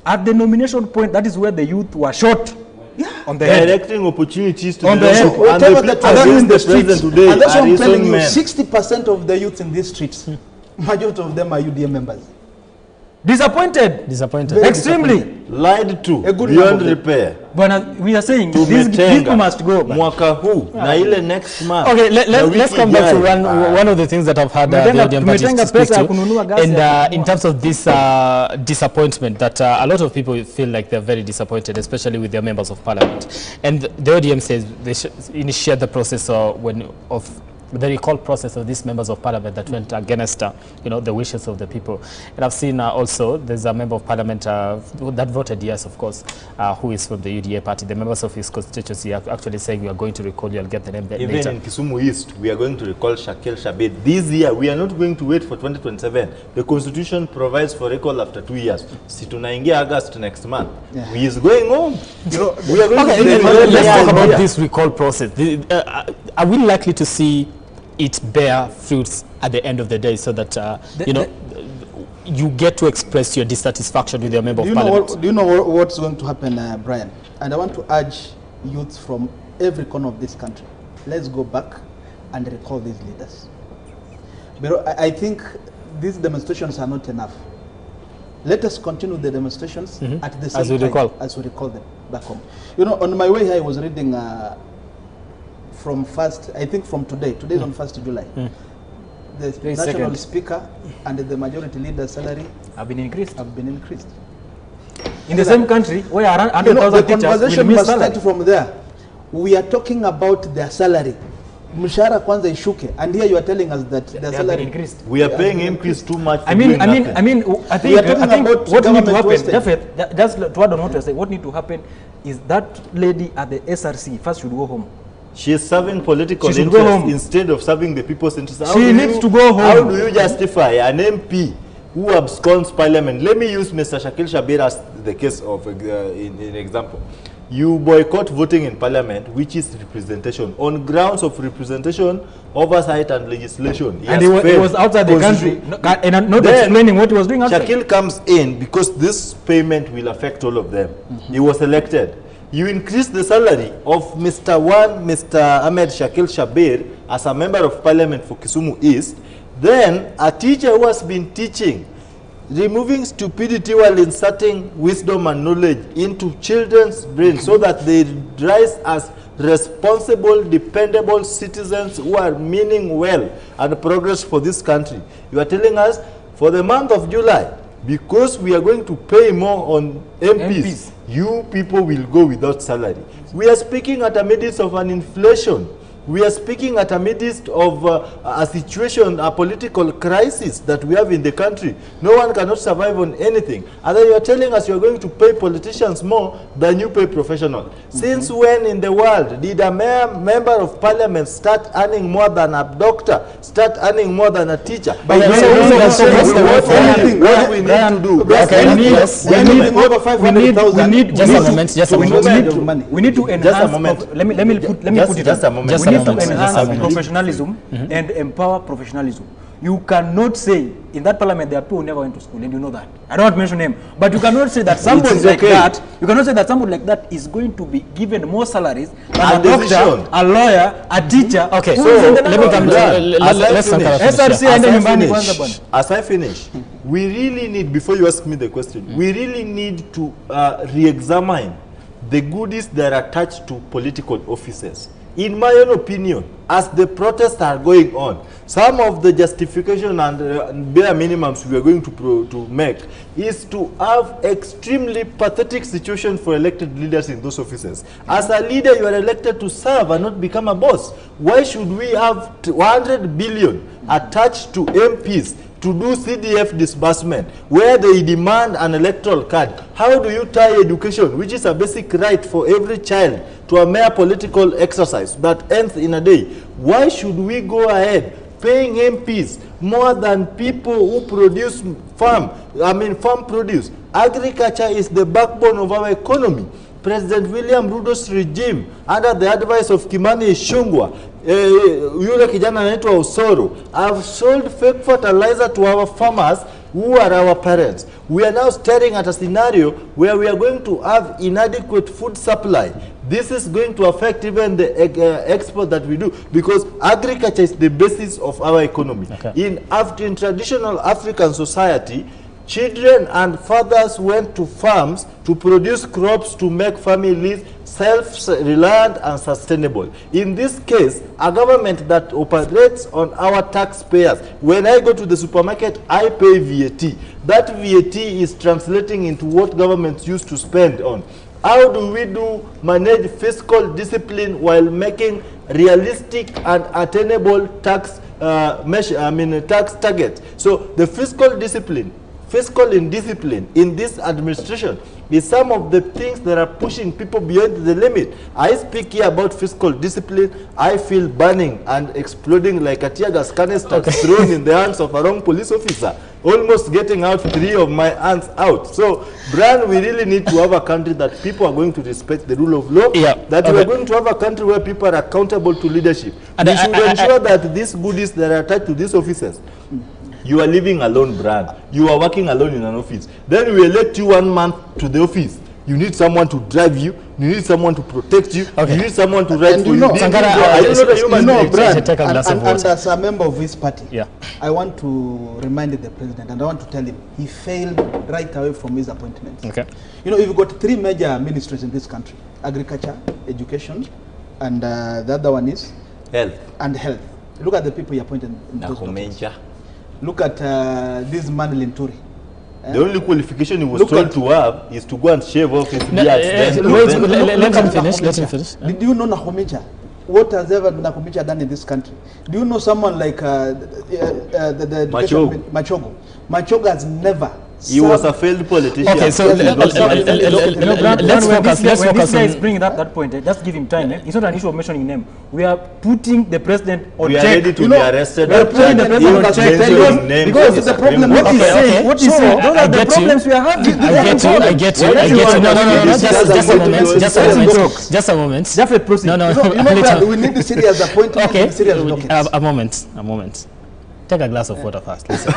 At the nomination point, that is where the youth were shot. On the directing opportunities to on the head. local, and Whatever the that people was in the against the streets. president today And that's what are I'm his telling own you, men. 60% of the youth in these streets, majority of them are UDA members. Disappointed. Very Extremely. Lied to A good beyond number. repair. But we are saying these people must go. Mwaka huu na ile next month. Okay, let's come back to one of the things that I've had the ODM parties to speak to. And in terms of this disappointment, that a lot of people feel like they're very disappointed, especially with their members of parliament. And the ODM says they should initiate the process of the recall process of these members of parliament that went against the wishes of the people. And I've seen also there's a member of parliament that voted yes, of course, who is from the UDA party. The members of his constituency are actually saying we are going to recall you. I'll get the name later. Even in Kisumu East, we are going to recall Shakil Shabed. This year, we are not going to wait for 2027. The constitution provides for recall after 2 years. Situnaingia August next month. Yeah. He is going home. We are going to let's talk about this recall process. Are we likely to see it bear fruits at the end of the day, so that you get to express your dissatisfaction with your member of parliament? Do you know what's going to happen, Brian? And I want to urge youth from every corner of this country, let's go back and recall these leaders. But I think these demonstrations are not enough. Let us continue the demonstrations at the same time as we recall them back home. On my way here, I was reading from today is on 1st July. The national speaker and the majority leader's salary have been increased. In the same country where 100,000 the teachers conversation will miss must salary. start from there. We are talking about their salary. Mshahara kwanza ishuke, and here you are telling us that their salary increased. We are paying increase too much. I think what need to happen, just to add on what you say, what need to happen is that lady at the SRC first should go home. She is serving political interests instead of serving the people's interests. She needs to go home. How do you justify an MP who absconds parliament? Let me use Mr. Shakil Shabir as the case of in example. You boycott voting in parliament, which is representation, on grounds of representation, oversight and legislation. And he was outside the country and not explaining what he was doing outside. Shakil comes in because this payment will affect all of them. He was elected. You increase the salary of Mr. Ahmed Shakil Shabir as a member of parliament for Kisumu East. Then a teacher who has been teaching, removing stupidity while inserting wisdom and knowledge into children's brains so that they rise as responsible, dependable citizens who are meaning well and progress for this country. You are telling us for the month of July, because we are going to pay more on MPs, you people will go without salary. We are speaking at a midst of an inflation. We are speaking at a midst of a situation, a political crisis that we have in the country. No one cannot survive on anything. And then you are telling us you are going to pay politicians more than you pay professionals. Since when in the world did a member of parliament start earning more than a doctor, start earning more than a teacher? But what we need to do, we need to enhance. Let me put it just a moment. We need to enhance professionalism and empower professionalism. You cannot say in that parliament there are people who never went to school, and you know that. I don't want to mention name, but you cannot say that somebody like that. You cannot say that somebody like that is going to be given more salaries than a doctor, a lawyer, a teacher. Okay, so let me come to as I finish, we really need, before you ask me the question, we really need to re-examine the goodies that are attached to political offices. In my own opinion, as the protests are going on, some of the justification and bare minimums we are going to make is to have extremely pathetic situation for elected leaders in those offices. As a leader, you are elected to serve and not become a boss. Why should we have 100 billion attached to MPs to do CDF disbursement, where they demand an electoral card? How do you tie education, which is a basic right for every child, to a mere political exercise that ends in a day? Why should we go ahead paying MPs more than people who produce farm produce? Agriculture is the backbone of our economy. President William Ruto's regime, under the advice of Kimani Ichung'wah, yule kijana anaitwa Osoro, have sold fake fertilizer to our farmers who are our parents. We are now staring at a scenario where we are going to have inadequate food supply. This is going to affect even the export that we do, because agriculture is the basis of our economy. Okay. In traditional African society, children and fathers went to farms to produce crops to make families self-reliant and sustainable. In this case, a government that operates on our taxpayers, when I go to the supermarket, I pay VAT. That VAT is translating into what governments used to spend on. How do we manage fiscal discipline while making realistic and attainable tax tax targets? So the fiscal indiscipline in this administration is some of the things that are pushing people beyond the limit. I speak here about fiscal discipline. I feel burning and exploding like a tear gas canister thrown in the hands of a wrong police officer, almost getting out 3 of my hands out. So, Brian, we really need to have a country that people are going to respect the rule of law, that we are going to have a country where people are accountable to leadership. And we should ensure that these goodies that are attached to these offices, you are living alone, Brian. You are working alone in an office. Then we elect you 1 month to the office. You need someone to drive you. You need someone to protect you. You need someone to write for you. Brian, and as a member of his party, I want to remind the president, and I want to tell him, he failed right away from his appointments. Okay. You know, you've got 3 major ministries in this country: agriculture, education, and the other one is health. And health. Look at the people he appointed in those parties. Look at this man Linturi. The only qualification he was told to have is to go and shave off his beard. Let him finish. Did you know Nakumicha? What has ever Nakumicha done in this country? Do you know someone like Machogo? Machogo has never. He was a failed politician. Okay, so let's focus. This guy is bringing up that point. Just give him time. It's not an issue of mentioning name. We are putting the president on check. We are ready to be arrested. We are putting the president on check because the problem. What he's saying. Those are the problems we are having. I get you. Just a moment. Jeffrey, proceed. No. We need the serious appointment. Okay. Serious dockets. A moment. Take a glass of water first. Listen.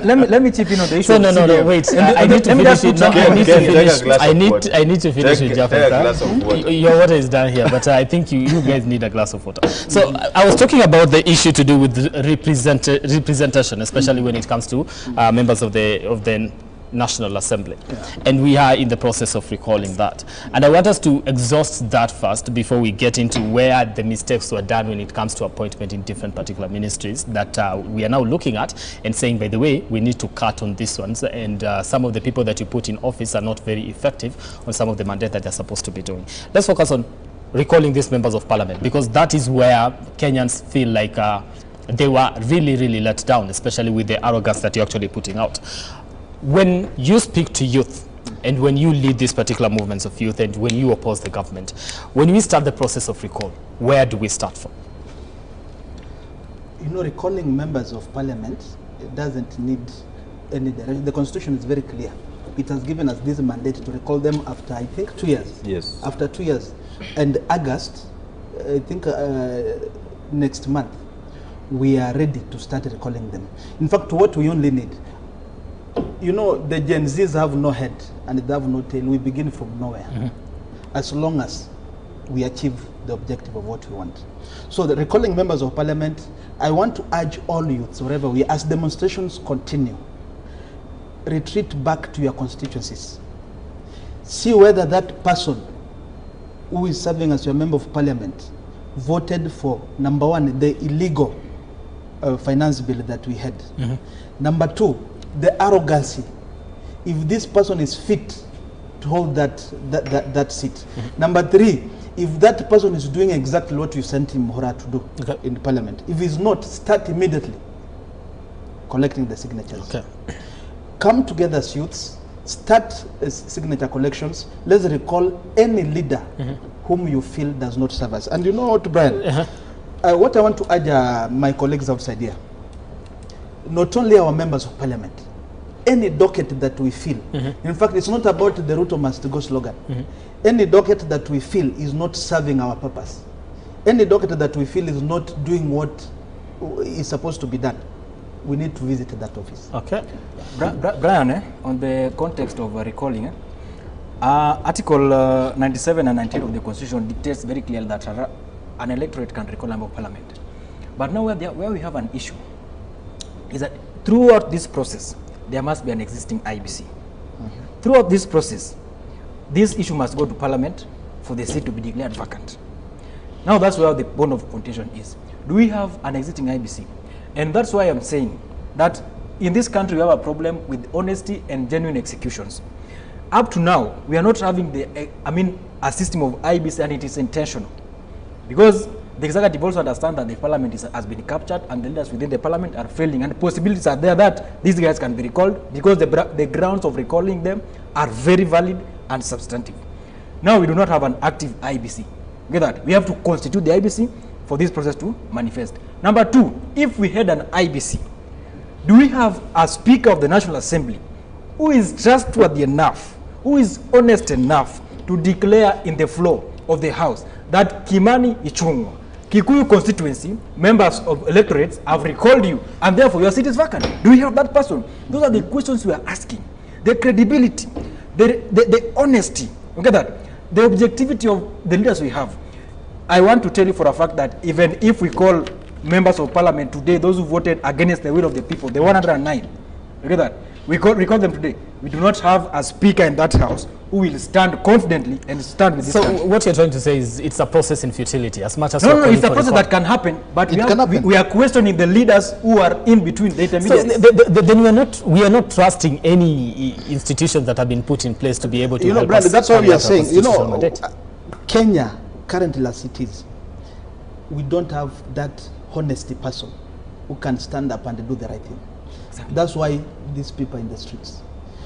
let me chip in on the issue. No, wait. I need to finish it. I need to finish with Jaffa. Your water is down here, but I think you guys need a glass of water. So I was talking about the issue to do with representation, especially when it comes to members of the National Assembly. And we are in the process of recalling that. And I want us to exhaust that first before we get into where the mistakes were done when it comes to appointment in different particular ministries that we are now looking at and saying, by the way, we need to cut on these ones. And some of the people that you put in office are not very effective on some of the mandate that they're supposed to be doing. Let's focus on recalling these members of parliament, because that is where Kenyans feel like they were really, really let down, especially with the arrogance that you're actually putting out. When you speak to youth and when you lead these particular movements of youth and when you oppose the government, when we start the process of recall, where do we start from? You know, recalling members of parliament, it doesn't need any direction. The constitution is very clear. It has given us this mandate to recall them after, I think, 2 years. Yes. After 2 years. And August, I think next month, we are ready to start recalling them. In fact, what we only need, you know, the Gen Zs have no head and they have no tail. We begin from nowhere. As long as we achieve the objective of what we want. So the recalling members of parliament, I want to urge all youths, wherever we, as demonstrations continue, retreat back to your constituencies. See whether that person who is serving as your member of parliament voted for, number one, the illegal finance bill that we had. Number two, the arrogancy. If this person is fit to hold that seat. Number three, if that person is doing exactly what you sent him to do in parliament. If he's not, start immediately collecting the signatures. Come together as youths, start signature collections. Let's recall any leader whom you feel does not serve us. And you know what, Brian? What I want to urge my colleagues outside here, not only our members of parliament, any docket that we feel, in fact, it's not about the RUTO must go slogan. Any docket that we feel is not serving our purpose, any docket that we feel is not doing what is supposed to be done, we need to visit that office. Brian, on the context of recalling, Article 97 and 98 of the Constitution dictates very clearly that an electorate can recall a member of parliament. But now where we have an issue is that throughout this process, there must be an existing IBC. Throughout this process, this issue must go to parliament for the seat to be declared vacant. Now that's where the bone of contention is. Do we have an existing IBC? And that's why I'm saying that in this country we have a problem with honesty and genuine executions. Up to now, we are not having a system of IBC, and it is intentional. Because the executive also understand that the parliament has been captured and the leaders within the parliament are failing, and the possibilities are there that these guys can be recalled because the grounds of recalling them are very valid and substantive. Now we do not have an active IBC. Get that? We have to constitute the IBC for this process to manifest. Number two, if we had an IBC, do we have a Speaker of the National Assembly who is trustworthy enough, who is honest enough to declare in the floor of the House that Kimani Ichung'wa, Kikuyu constituency, members of electorates have recalled you and therefore your seat is vacant? Do we have that person? Those are the questions we are asking. The credibility, the honesty, okay, that the objectivity of the leaders we have. I want to tell you for a fact that even if we call members of parliament today, those who voted against the will of the people, the 109, okay, that we recall them today, we do not have a speaker in that house who will stand confidently and stand with this country. So what you're trying to say is it's a process in futility as much as no, it's a process that can happen, but we are questioning the leaders who are in between the intermediaries. So then we are not trusting any institutions that have been put in place to be able to help Bradley, us. that's what we are saying. You know, Kenya currently as it is, we don't have that honesty person who can stand up and do the right thing. Exactly. That's why these people are in the streets.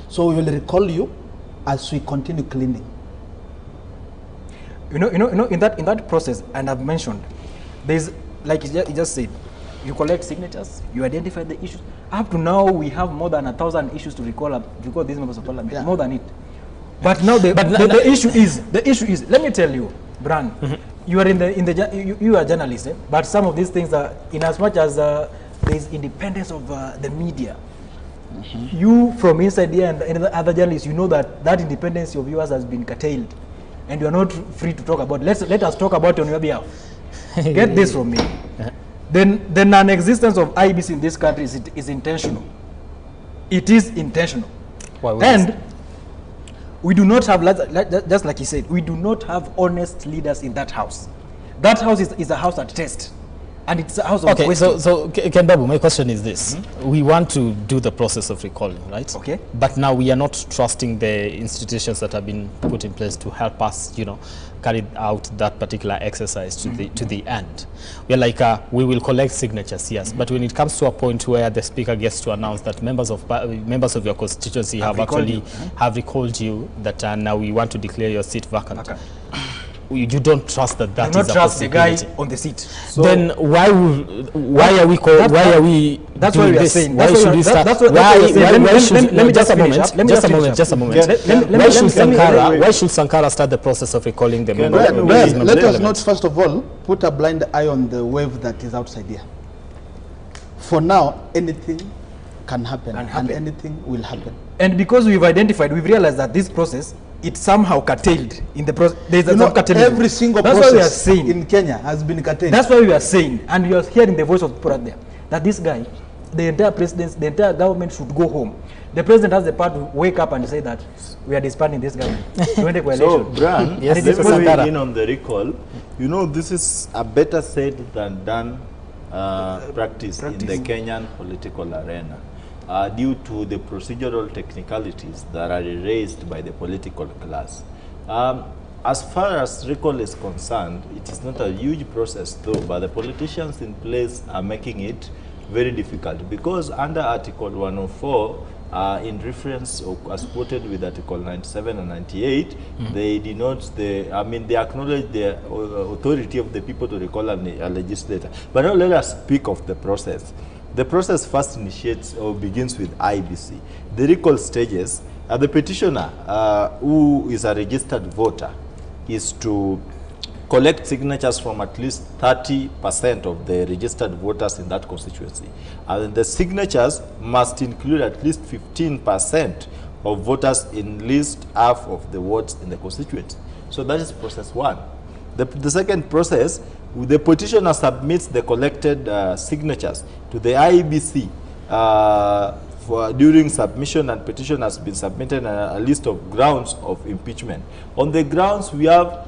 So we will recall you as we continue cleaning. In that process, and I've mentioned, there's, like you just said, you collect signatures, you identify the issues. Up to now, we have more than 1,000 issues to recall these members of parliament, more than it. But now the issue is, let me tell you, Bran, you are you are a journalist, but some of these things are, in as much as there is independence of the media, you from inside here and other journalists, you know that independence of yours has been curtailed, and you are not free to talk about. Let us talk about it on your behalf. Get this from me. Then the non-existence of IBC in this country is intentional. It is intentional. And we do not have, just like he said, we do not have honest leaders in that house. That house is a house at test. And it's a house of question. So Ken Babu, my question is this. We want to do the process of recalling, right? Okay. But now we are not trusting the institutions that have been put in place to help us, carry out that particular exercise to the end. We're like, we will collect signatures, yes. But when it comes to a point where the speaker gets to announce that members of your constituency have actually recalled you, that now we want to declare your seat vacant. You don't trust that is a possibility. You don't trust the guy on the seat. So then why are we that's why we are saying. Why should we start? Let me just a moment. Why should Sankara start the process of recalling the members? Let us not first of all put a blind eye on the wave that is outside here. For now, anything can happen, and anything will happen. And because we've realized that this process, it's somehow curtailed in the process. There's every single process in Kenya has been curtailed. That's why we are saying, and you are hearing the voice of people out there, that this guy, the entire presidency, the entire government should go home. The president has the power to wake up and say that we are disbanding this government. So, Bran, before we in on the recall, this is a better said than done practice in the Kenyan political arena. Due to the procedural technicalities that are raised by the political class. As far as recall is concerned, it is not a huge process though, but the politicians in place are making it very difficult because under Article 104, in reference or as quoted with Article 97 and 98, they denote they acknowledge the authority of the people to recall a legislator. But now let us speak of the process. The process first initiates or begins with IBC. The recall stages, the petitioner, who is a registered voter, is to collect signatures from at least 30% of the registered voters in that constituency. And the signatures must include at least 15% of voters in at least half of the votes in the constituency. So that is process one. The second process, the petitioner submits the collected signatures to the IEBC during submission, and petition has been submitted a list of grounds of impeachment. On the grounds, we have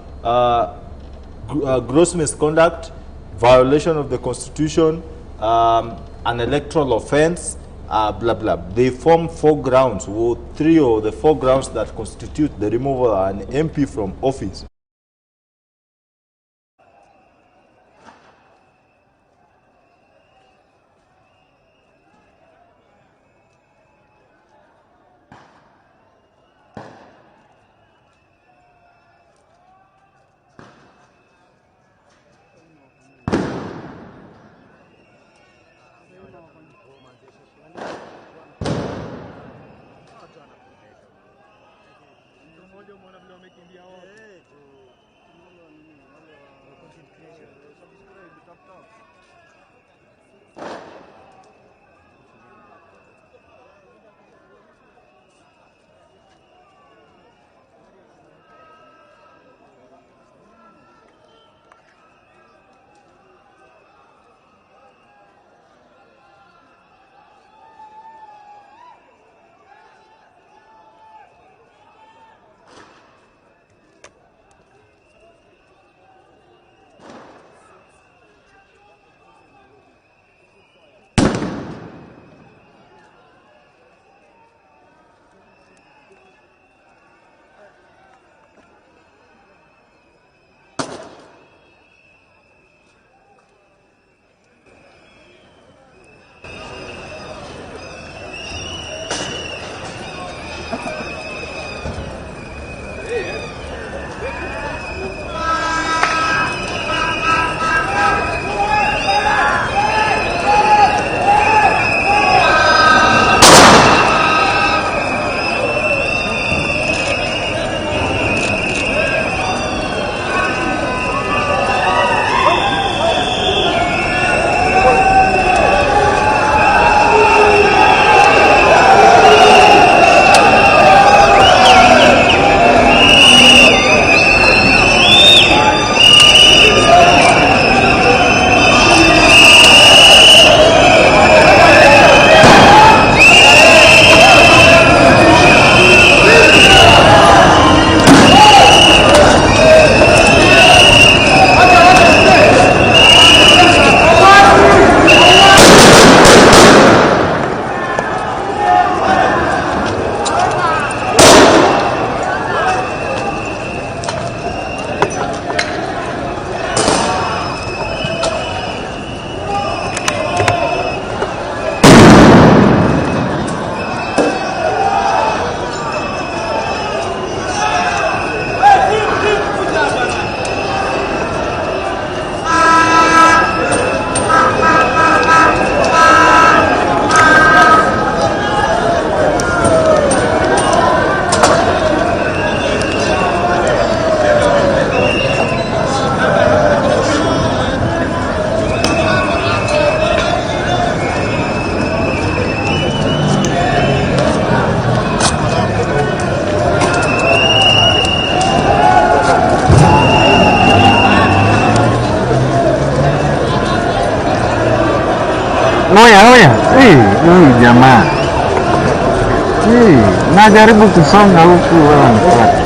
gross misconduct, violation of the Constitution, an electoral offense, blah, blah. They form 4 grounds, or 3 of the 4 grounds that constitute the removal of an MP from office. Huyu jamaa. Najaribu kusonga huku wewe unipata.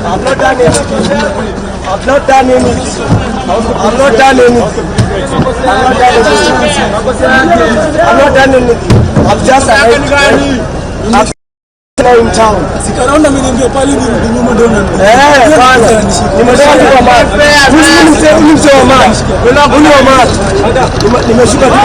I've not done anything. I've not done anything. I've not done anything. I've not done anything. I've just arrived in town. Sikaraunda mniambia pale ni nyuma dona. Bwana. Nimetoka kwa maji. Mimi mzee wa maji. Huyu wa maji. Nimeshuka tu kwa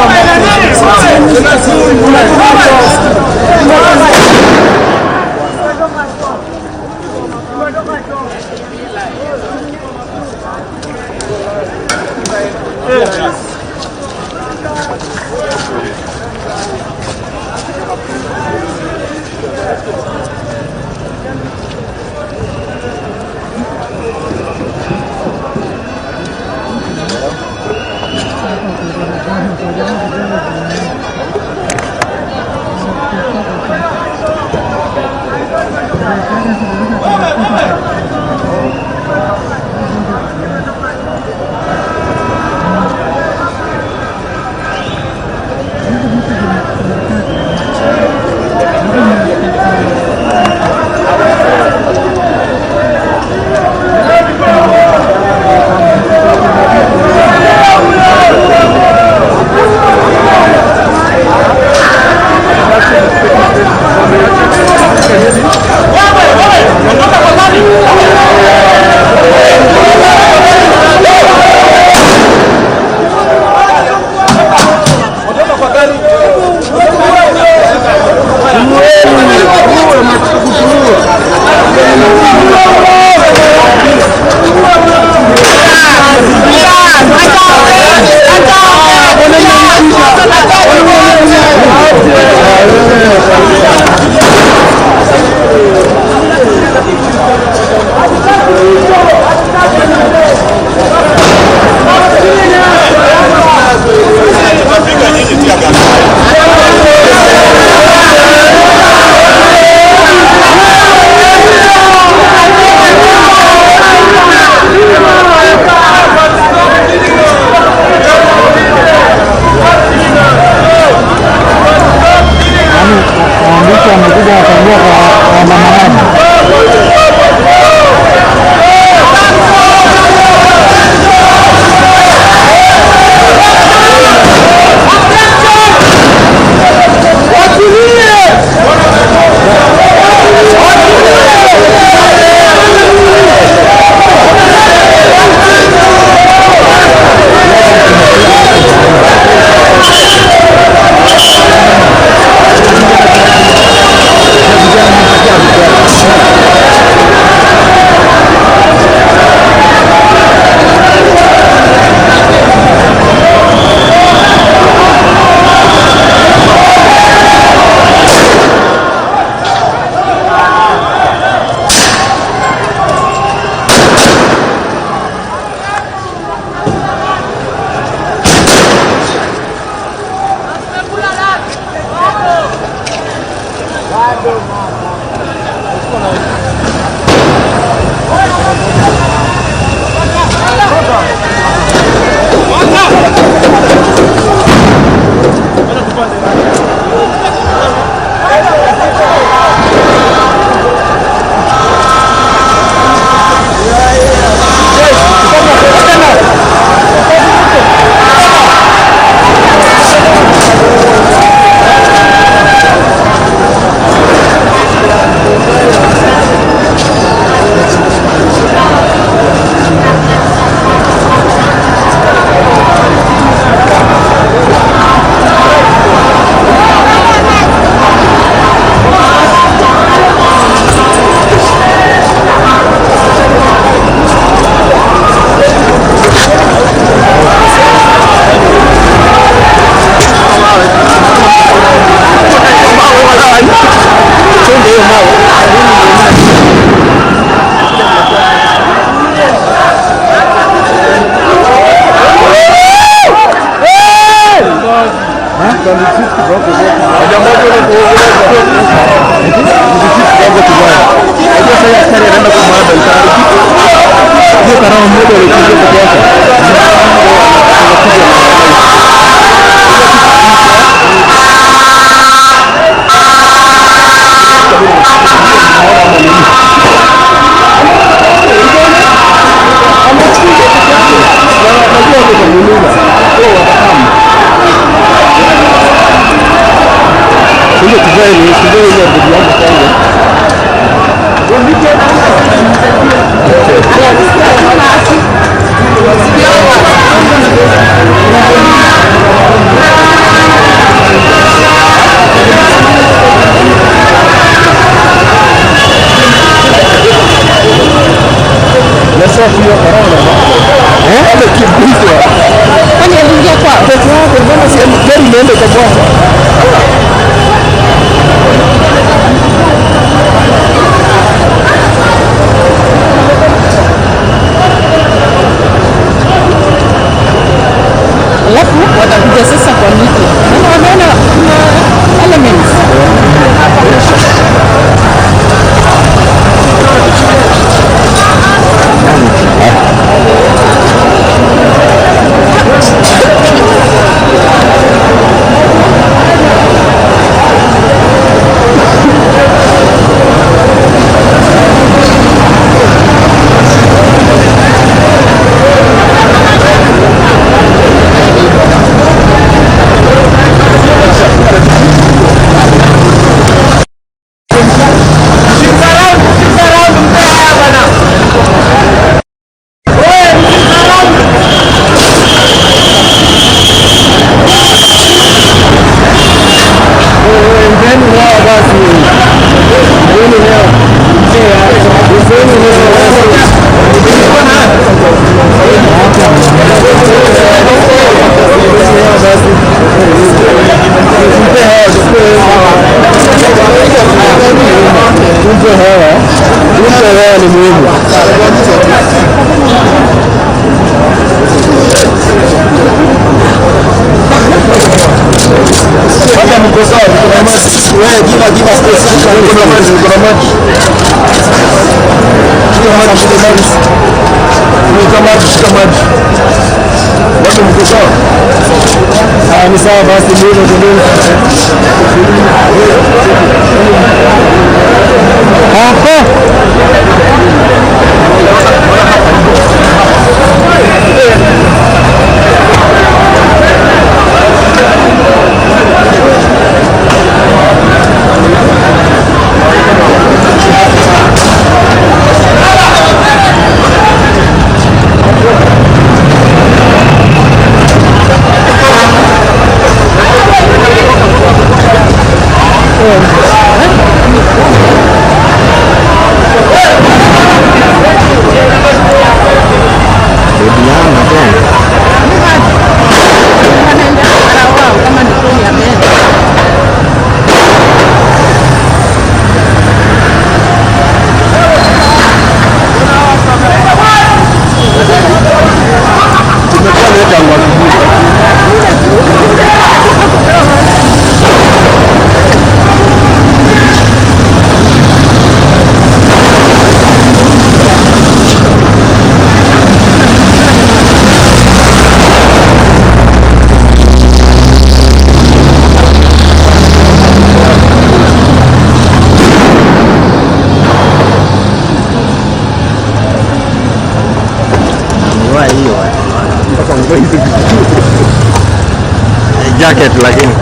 jacket lakini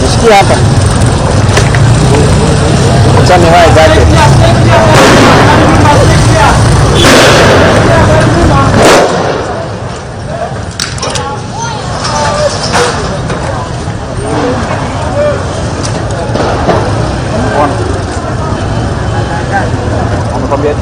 Nishikia hapa. Acha nivae jacket. Amekwambia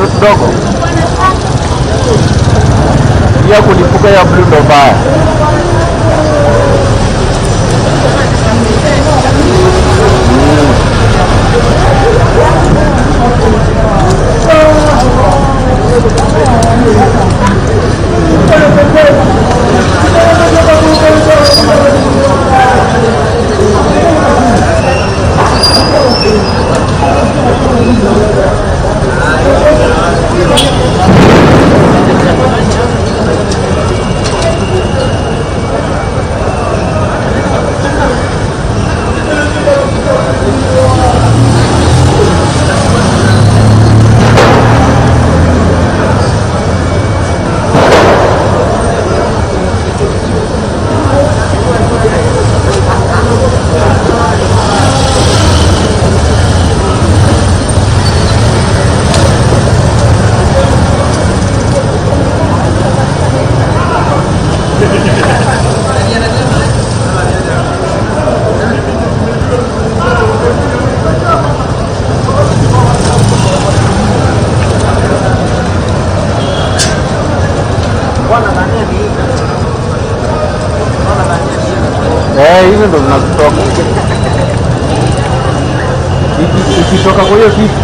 tudogo ya kulipuka ya blue ndo baya. Hizo ndo zinatoka. Ikitoka kwa hiyo kitu.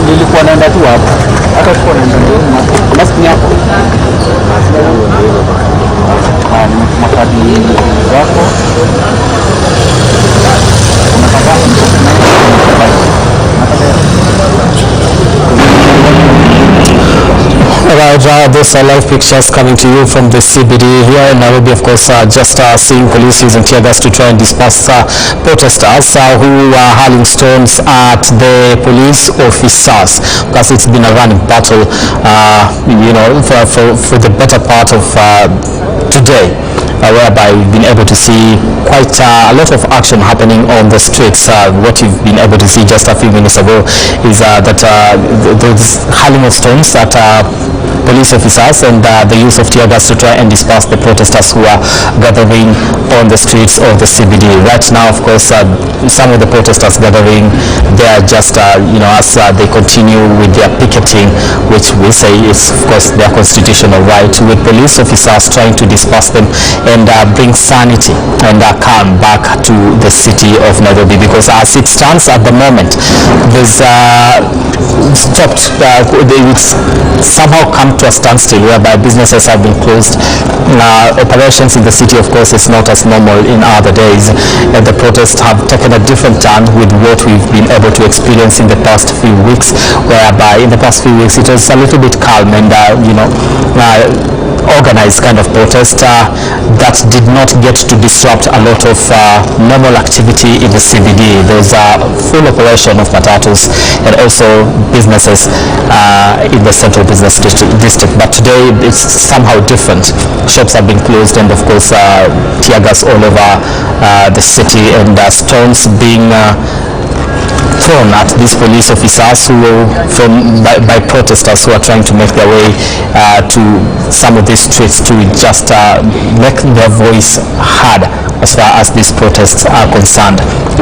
Nilikuwa naenda tu hapo. Hata sikuwa naenda maski hapo. Nimetuma kadi zako. Right, these are live pictures coming to you from the CBD here in Nairobi. Of course, just seeing police using tear gas to try and disperse protesters who were hurling stones at the police officers, because it's been a running battle, for the better part of today. Whereby we've been able to see quite a lot of action happening on the streets. What you've been able to see just a few minutes ago is that there's hurling of stones at police officers and the use of tear gas to try and disperse the protesters who are gathering on the streets of the CBD. Right now, of course, some of the protesters gathering, they are just, as they continue with their picketing, which we say is, of course, their constitutional right, with police officers trying to disperse them and bring sanity and calm back to the city of Nairobi, because as it stands at the moment, there's stopped, it's somehow come to a standstill whereby businesses have been closed. Operations in the city, of course, is not as normal in other days, and the protests have taken a different turn with what we've been able to experience in the past few weeks, whereby in the past few weeks it was a little bit calm and organized kind of protest that did not get to disrupt a lot of normal activity in the CBD. There was a full operation of matatus and also businesses in the central business district. But today it's somehow different. Shops have been closed and of course tear gas all over the city and stones being thrown at these police officers who were by protesters who are trying to make their way to some of these streets to just make their voice heard as far as these protests are concerned.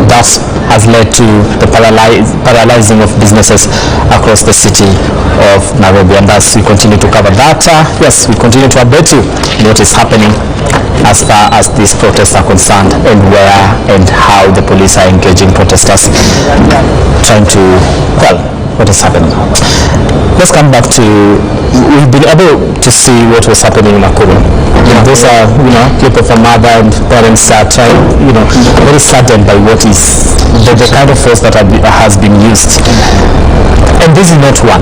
That has led to the paralyzing of businesses across the city of Nairobi, and as we continue to cover that, yes, we continue to update you what is happening as far as these protests are concerned, and where and how the police are engaging protesters trying to, well, what is happening. Let's come back to, we've been able to see what was happening in Nakuru. Those are, clip of a mother and parents are trying, very saddened by what is the kind of force that has been used. And this is not one.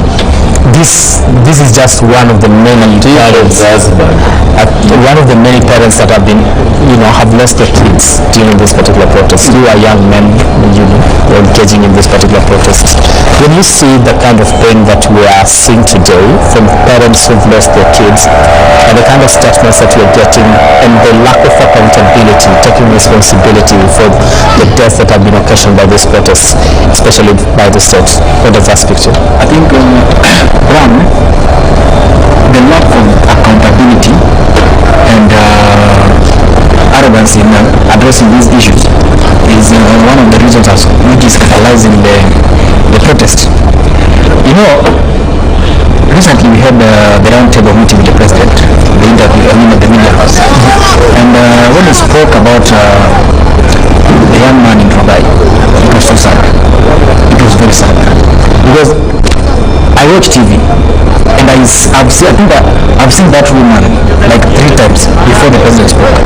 This is just one of the many parents. One of the many parents that have been, have lost their kids during this particular protest. You are young men, engaging in this particular protest. When you see the kind of pain that we are seeing today from parents who've lost their kids, and the kind of statements that we're getting, and the lack of accountability, taking responsibility for the deaths that have been occasioned by these protests, especially by the state, what does that speak to? I think one, the lack of accountability and arrogance in addressing these issues is one of the reasons which is catalyzing the protest. Recently we had the roundtable meeting with the president, the interview, at the media house, and when he spoke about the young man in Dubai, it was so sad. It was very sad because I watch TV and I've seen that woman like 3 times before the president spoke,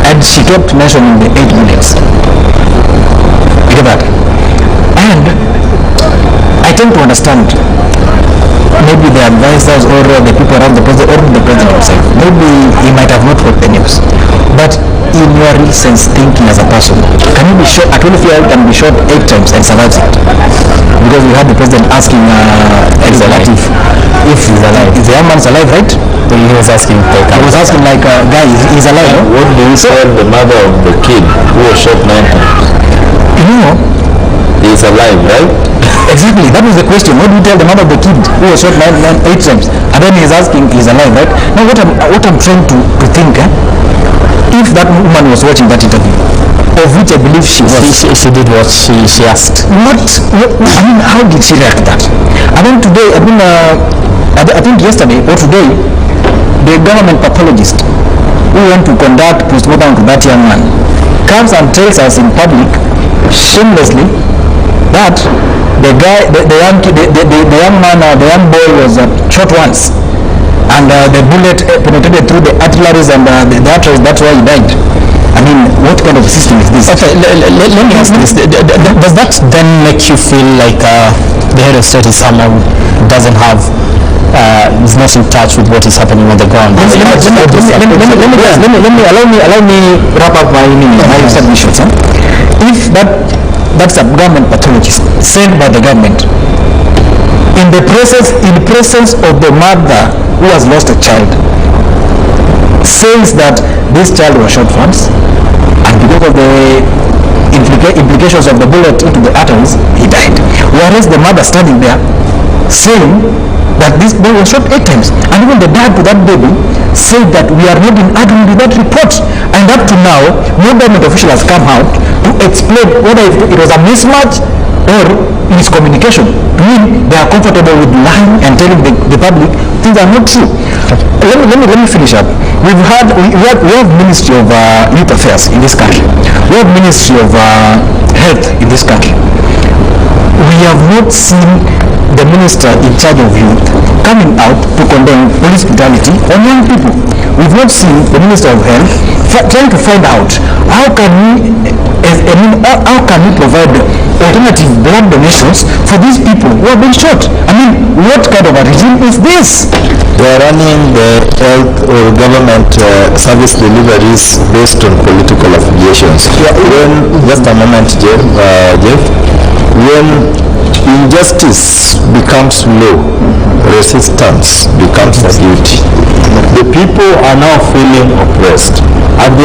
and she kept mentioning the 8 minutes. You get that? And I tend to understand maybe the advisors or the people around the president or the president himself. Maybe he might have not heard the news, but in your real sense thinking as a person, can you be shot at 12 years can be shot 8 times and survives it? Because we had the president asking if he's alive. If the young man's alive, right? Then he was asking like, guy, he's alive. No? What do you tell the mother of the kid who was shot 9 times? He's alive, right? Exactly, that was the question. What do you tell the mother of the kid who was shot 8 times? And then he's asking, he's alive, right? Now what I'm trying to think, if that woman was watching that interview, of which I believe she was. She did what she asked. How did she react to that? And then today, I think yesterday or today, the government pathologist who went to conduct postmortem to that young man comes and tells us in public, shamelessly, that the young boy was shot once, and the bullet penetrated through the arteries and the arteries. That's why he died. I mean, what kind of system is this? Okay, let me ask this. Does that then make you feel like the head of state is someone who doesn't have, is not in touch with what is happening on the ground? Allow me wrap up my submissions. If that's a government pathologist sent by the government in the presence of the mother who has lost a child, says that this child was shot once, and because of the implications of the bullet into the arteries, he died. Whereas the mother standing there saying that this boy was shot 8 times, and even the dad to that baby said that we are not in agreement with that report. And up to now, no government official has come out to explain whether it was a mismatch or miscommunication. To me, they are comfortable with lying and telling the public things are not true. Let me finish up. We have Ministry of Youth Affairs in this country. We have Ministry of Health in this country. We have not seen the minister in charge of youth coming out to condemn police brutality on young people. We've not seen the Minister of Health trying to find out how can we provide alternative blood donations for these people who have been shot. I mean, what kind of a regime is this? They are running the health or government service deliveries based on political affiliations. Just a moment, Jeff. When injustice becomes law, resistance becomes a duty. The people are now feeling oppressed. At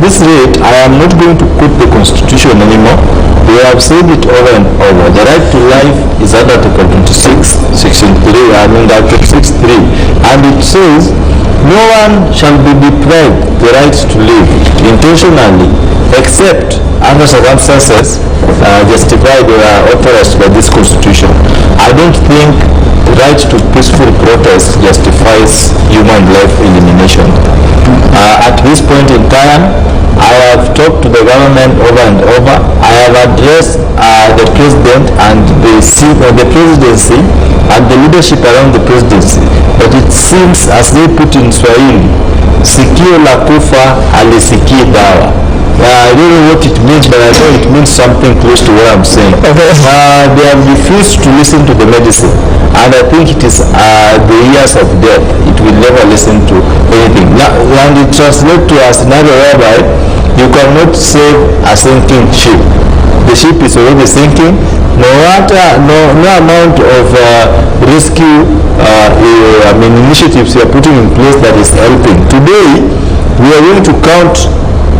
this rate, I am not going to quote the constitution anymore. We We have said it over and over. The right to life is under Article 26, Section 3, Article 26.3, and it says, no one shall be deprived the right to live intentionally except under circumstances justified or authorized by this Constitution. I don't think the right to peaceful protest justifies human life elimination. At this point in time, I have talked to the government over and over. I have addressed the president and the presidency and the leadership around the presidency. But it seems as they put in Swahili, sikio la kufa halisikii dawa. I don't know what it means, but I know it means something close to what I'm saying. They have refused to listen to the medicine, and I think it is the years of death. It will never listen to anything. And it translates to a scenario whereby you cannot save a sinking ship. The ship is already sinking. No amount of rescue initiatives we are putting in place that is helping. Today, we are going to count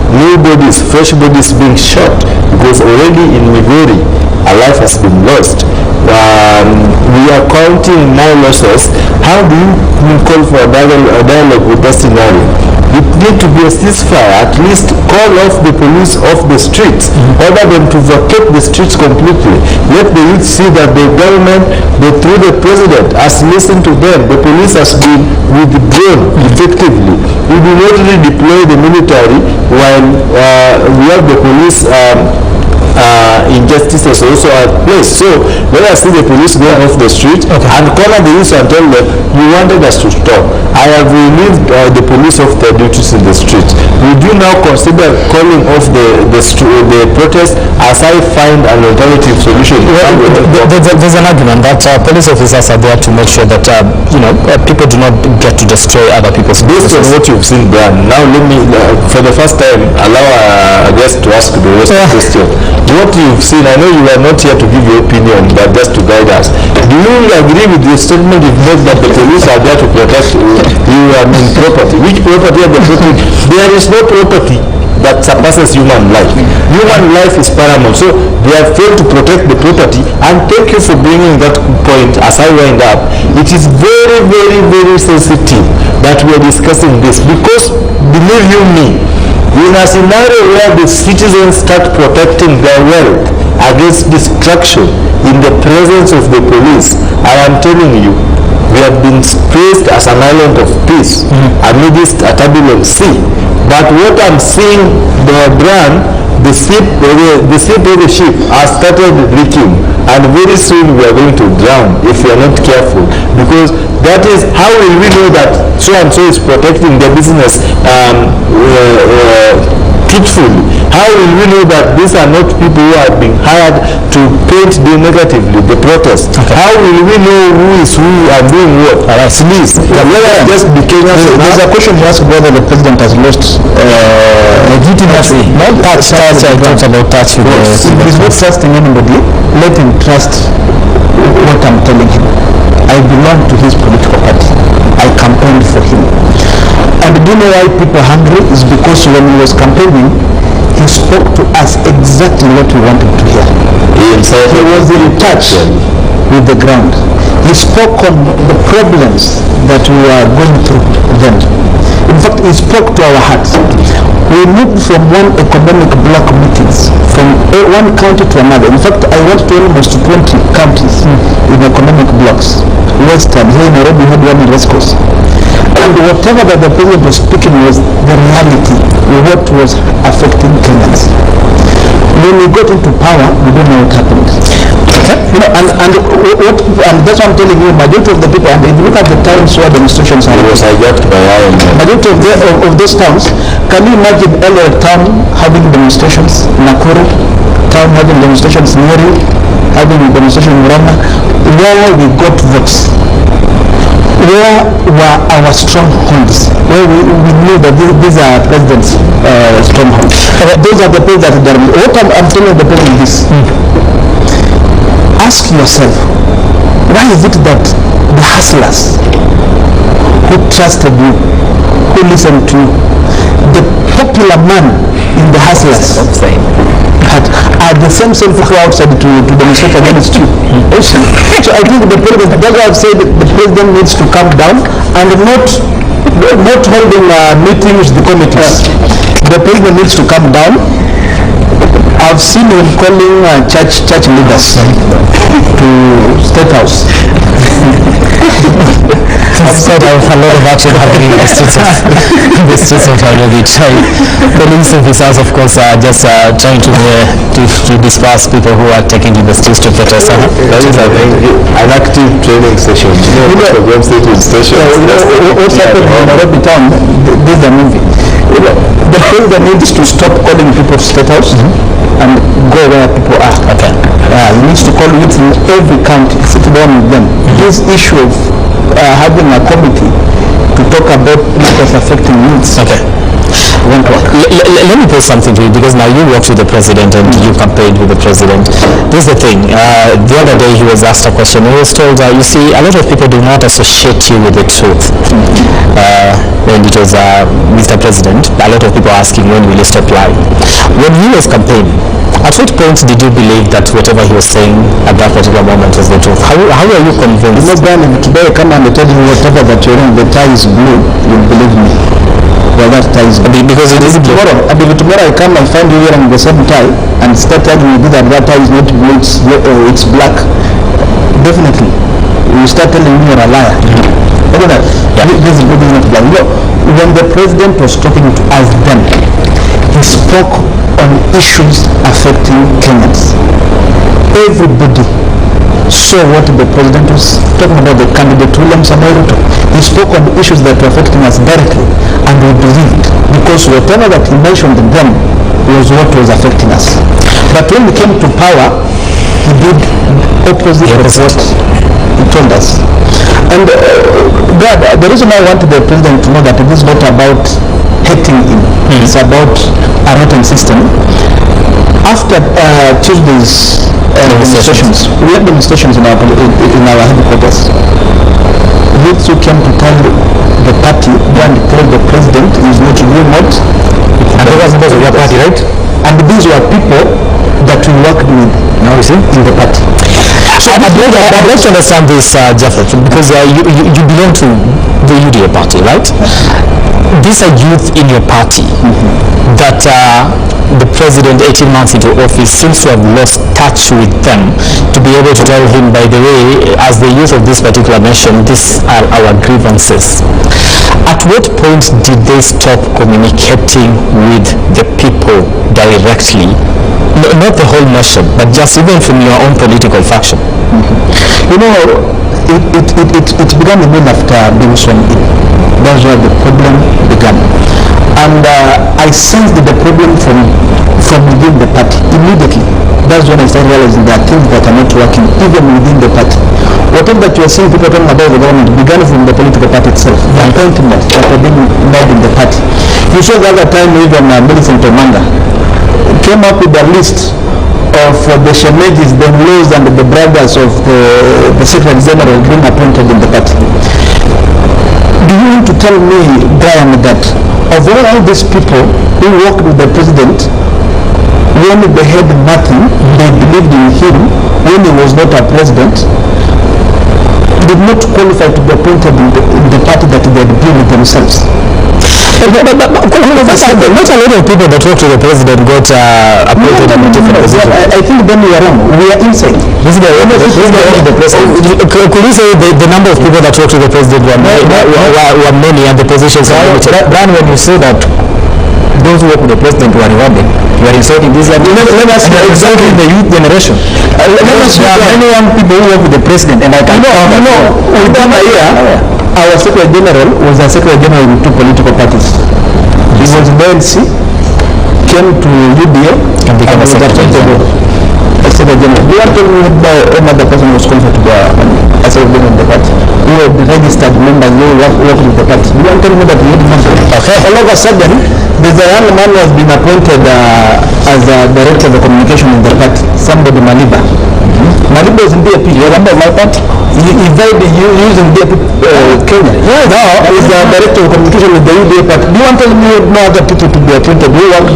new bodies, fresh bodies being shot, because already in Migori a life has been lost. We are counting more losses. How do you call for a dialogue with that scenario? It needs to be a ceasefire. At least call off the police off the streets, order them to vacate the streets completely. Let the youth see that the government, through the president, has listened to them. The police has been withdrawn effectively. We do not really deploy the military while we have the police injustices also at place. So let us see the police going off the street and corner the youth and tell them, you wanted us to stop. I have relieved the police of their duties in the street. Would you now consider calling off the protest as I find an alternative solution? There's an argument that police officers are there to make sure that people do not get to destroy other people's business. Based on what you've seen, Brian, now let me, for the first time, allow a guest to ask the rest of the question. What you've seen, I know you are not here to give your opinion, but just to guide us. Do you agree with the statement you've made that the police are there to protect property? Which property are they protecting? There is no property that surpasses human life. Human life is paramount. So they have failed to protect the property, and thank you for bringing that point as I wind up. It is very, very, very sensitive that we are discussing this, because believe you me, in a scenario where the citizens start protecting their wealth against destruction in the presence of the police, I am telling you, we have been praised as an island of peace amidst a turbulent sea. But what I'm seeing, the brand, the ship has started leaking, and very soon we are going to drown if we are not careful, because that is how will we know that so and so is protecting their business truthfully? How will we know that these are not people who have been hired to paint negatively the protest? How will we know who is who and doing what? Please, just be Kenyans. There's a question you asked whether the president has lost legitimacy. Not touch. I talked about touch. If he's not trusting anybody, let him trust what I'm telling him. I belong to his political party. I campaigned for him. And do you know why people are hungry? Is because when he was campaigning, he spoke to us exactly what we wanted to hear. He was in touch with the ground. He spoke on the problems that we are going through then. In fact, he spoke to our hearts. We moved from one economic block meetings, from one county to another. In fact, I went to almost 20 counties in economic blocks. Western, here in Nairobi, we had one in West Coast. And whatever that the president was speaking was the reality, what was affecting Kenyans. When we got into power, we don't know what happened. And that's what I'm telling you, majority of the people, and if you look at the towns where demonstrations are, it was hijacked by Iron Man. Majority of those towns, can you imagine LA town having demonstrations, Nakuru town having demonstrations, Nyeri having demonstrations, Murang'a, where we got votes? Where were our strongholds? Where we knew that these are president's strongholds. Those are the people that are what I'm telling the president is, ask yourself, why is it that the hustlers who trusted you, who listened to you, the popular man in the hustlers. But are the same people outside to demonstrate against you. So I think the president, that's why I've said the president needs to calm down and not holding meetings, the committees. The president needs to calm down. I've seen him calling church leaders to State House. I've said I have a lot of action happening in the streets of Nairobi. Police officers, of course, are just trying to disperse people who are taking to the streets to protest. That is, I think, an active training session. What's happening in Nairobi town? This is a movie. The president needs to stop calling people to State House and go where people are. Okay. He needs to call youth in every county, sit down with them. This issue of having a committee to talk about matters affecting youths. Okay. Let me pose something to you, because now you worked with the president and you campaigned with the president. This is the thing. The other day he was asked a question. He was told, you see, a lot of people do not associate you with the truth. And it was Mr. President, a lot of people asking, when will you stop lying? When he was campaigning, at what point did you believe that whatever he was saying at that particular moment was the truth? How are you convinced? You know, Brian, if today I come and tell you whatever that you're in, the tie is blue, you'll believe me. Well, that tie is blue. Because it is tomorrow. And if tomorrow I come and find you wearing the same tie and start telling you that tie is not blue, it's black, definitely you start telling me you're a liar. This is not black. You know, when the president was talking to us then, he spoke on issues affecting Kenyans. Everybody saw what the president was talking about, the candidate William RUTO. He spoke on issues that were affecting us directly, and we believed, because whatever that he mentioned then was what was affecting us. But when he came to power, he did opposite of what he told us. And the reason I wanted the president to know that it is not about hating him, it's about a rotten system. After Tuesday's demonstrations, we had demonstrations in our headquarters. Youths who came to tell the party, go and tell the president he is not doing what. And that was because of your party, right? And these were people that we worked with, now you see, in the party. So I'd like to understand this, Jeffrey, because you belong to the UDA party, right? These are youth in your party that the president 18 months into office seems to have lost touch with them, to be able to tell him, by the way, as the youth of this particular nation, these are our grievances. At what point did they stop communicating with the people directly? Not the whole nation, but just even from your own political faction. You know, it began even after being sworn in. That's where the problem began. And I sensed the problem from within the party immediately. That's when I started realizing there are things that are not working even within the party. Whatever that you are seeing people talking about the government began from the political party itself. The appointments that were being made in the party. You saw the other time even Millicent Omanga came up with a list of the Shemedis, the Laws, and the brothers of the Secretary General being appointed in the party. Do you want to tell me, Brian, that of all these people who worked with the president, when they had nothing, they believed in him, when he was not a president, did not qualify to be appointed in the party that they had been with themselves? Not a lot of people that work to the president got appointed in a different position. I think then we are wrong. We are inside. Could you say the number of people that work to the president were many and the positions are limited? Then when you say that those who work with the president were rewarded, you are insulting this. Let us insulting the youth generation. There are many young people who work with the president, and I can within a year, our Secretary General was a Secretary General in two political parties. He was in the ANC, came to UDA, and became a Secretary General. We are telling you that another person was qualified to be a Secretary General of the party. We were the registered members, we worked with the party. We are telling you that we had nothing. All of a sudden, there's a young man who has been appointed as a director of the communication in the party, somebody Maliba. Maribo is in DAP. You're a member of my party. He invited you using DAP Kenya. Now he's the director of communication with the UDA party. Do you want to tell me no other people to be appointed? Do you want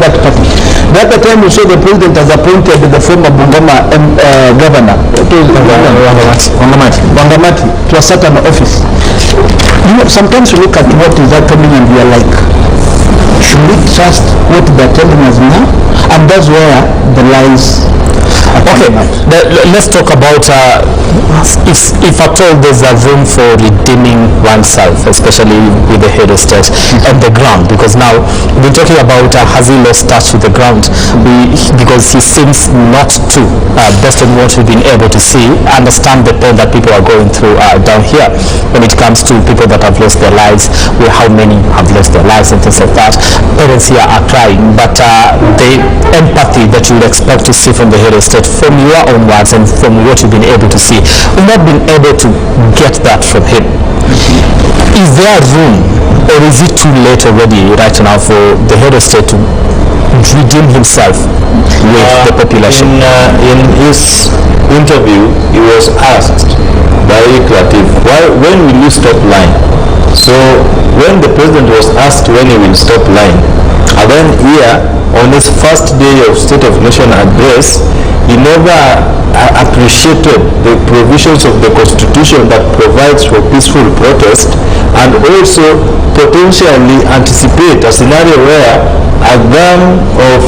that party? The other time you saw the president has appointed the former Bungoma governor Wangamati to a certain office. You know, sometimes we look at what is happening and we are like, should we trust what they're telling us now? And that's where the lies. Okay, let's talk about if at all there's a room for redeeming oneself, especially with the head of state and the ground, because now we're talking about has he lost touch with the ground, because he seems not to, based on what we've been able to see, understand the pain that people are going through down here when it comes to people that have lost their lives, how many have lost their lives and things like that. Parents here are crying, but the empathy that you would expect to see from the head of state, from your own words and from what you've been able to see, we've not been able to get that from him. Is there room, or is it too late already right now for the head of state to redeem himself with the population? In his interview, he was asked by Latif, when will you stop lying? So when the president was asked when he will stop lying, and then here on his first day of State of Nation address, he never appreciated the provisions of the Constitution that provides for peaceful protest, and also potentially anticipate a scenario where a gang of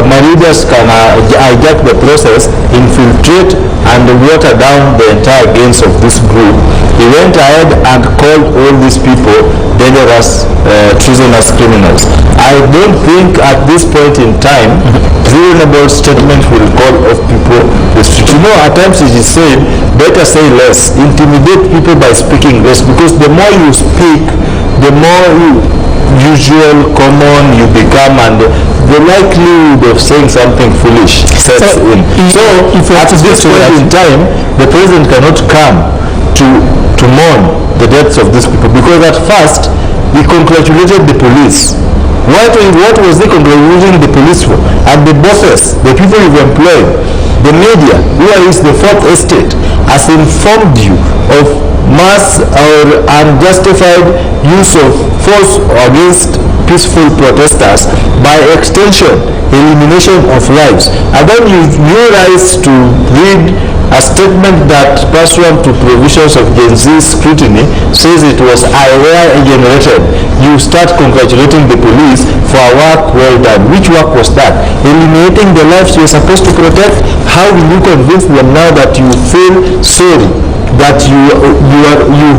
Maridas can hijack the process, infiltrate and water down the entire gains of this group. He went ahead and called all these people dangerous, treasonous criminals. I don't think at this point in time reasonable statement will call off people the street. You know, at times it is said, better say less, intimidate people by speaking less, because the more you speak, the more usual, common you become, and the likelihood of saying something foolish sets in. So at this point in time, the president cannot come to mourn the deaths of these people, because at first he congratulated the police. What was he congratulating the police for? And the bosses, the people you've employed, the media, where is the fourth estate, has informed you of mass or unjustified use of force against peaceful protesters, by extension, elimination of lives. And then you rise to read a statement that, pursuant to provisions of Gen Z scrutiny, says it was AI generated. You start congratulating the police for a work well done. Which work was that? Eliminating the lives you were supposed to protect? How will you convince them now that you feel sorry, that you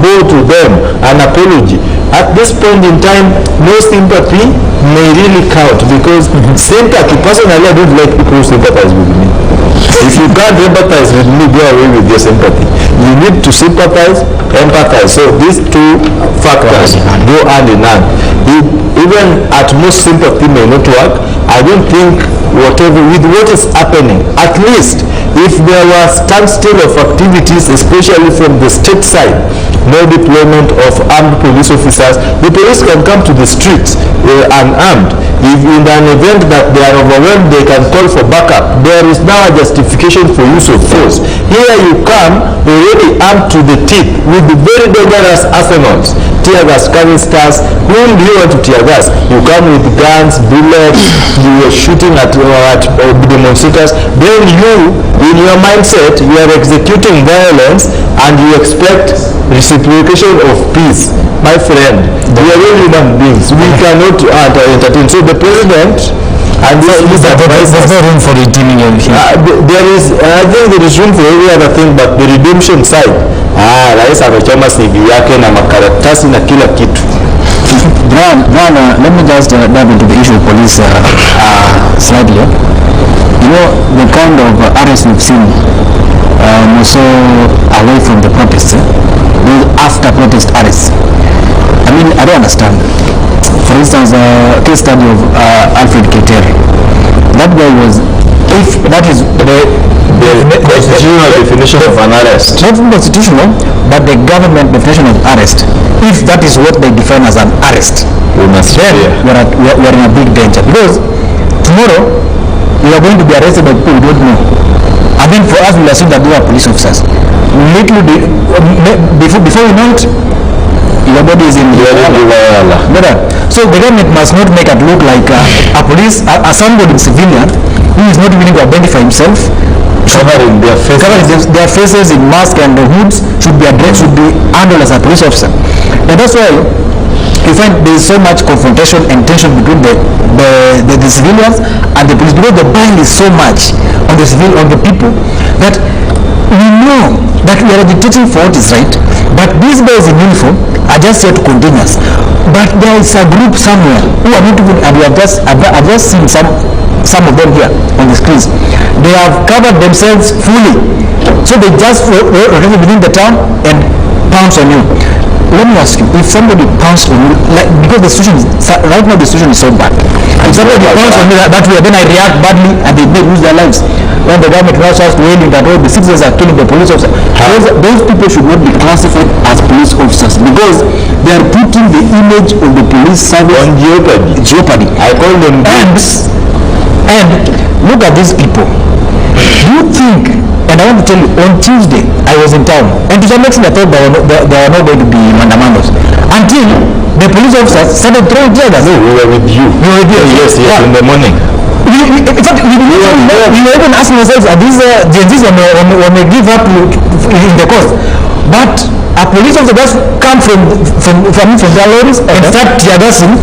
owe to them an apology? At this point in time, no sympathy may really count, because sympathy, personally, I don't like people who sympathize with me. If you can't empathize with me, go away with your sympathy. You need to sympathize, empathize. So these two factors go hand in hand. Even at most sympathy may not work. I don't think with what is happening, at least if there was standstill of activities, especially from the state side, no deployment of armed police officers, the police can come to the streets unarmed. If in an event that they are overwhelmed, they can call for backup. There is now a justification for use of force. Here you come already armed to the teeth with the very dangerous arsenals, tear gas canisters. Whom do you want to tear gas? You come with guns, bullets, you are shooting at demonstrators. Then you, in your mindset, you are executing violence and you expect reciprocation of peace. My friend, we are all human beings. We cannot entertain. So the president, and there's no room for redeeming anything. There is, I think there is room for every other thing, but the redemption side, rais amechoma CV yake na makaratasi na kila kitu. Brian, let me just dive into the issue of police slightly. You know, the kind of arrests we've seen so away from the protests, after protest arrests. I mean, I don't understand. For instance, a case study of Alfred Kiteri. That guy was, if that is the constitutional definition of an arrest. Not constitutional, but the government definition of arrest. If that is what they define as an arrest, then we're in a big danger. Because tomorrow, we are going to be arrested by people we don't know. And then for us, we'll assume that they are police officers. Before we know it, your body is in the so the government must not make it look like a police, somebody civilian who is not willing to identify himself, covering their faces in masks and hoods, should be addressed, should be handled as a police officer. And that's why you find there is so much confrontation and tension between the civilians and the police, because the bind is so much on the people that we know that we are agitating for what is right, but these guys in uniform are just here to contain us. But there is a group somewhere who are not even, and I've just seen some of them here on the screens. They have covered themselves fully, so they just rotate within the town and pounce on you. Let me ask you, if somebody pounced on you, because the situation right now, the situation is so bad. If somebody pounced on me that way, then I react badly and they may lose their lives. When the government now starts wailing that all the citizens are killing the police officers, those people should not be classified as police officers, because they are putting the image of the police service on jeopardy. I call them and look at these people. You think, and I want to tell you, on Tuesday I was in town, and to some extent I thought there were not going to be mandamandos until the police officers started throwing tear gas. No, we were with you. You were with you? Yes, in the morning. In fact, we were even asking ourselves, are these Gen Zs when they give up in the coast? But a police officer just come from their lorries and start tear gassing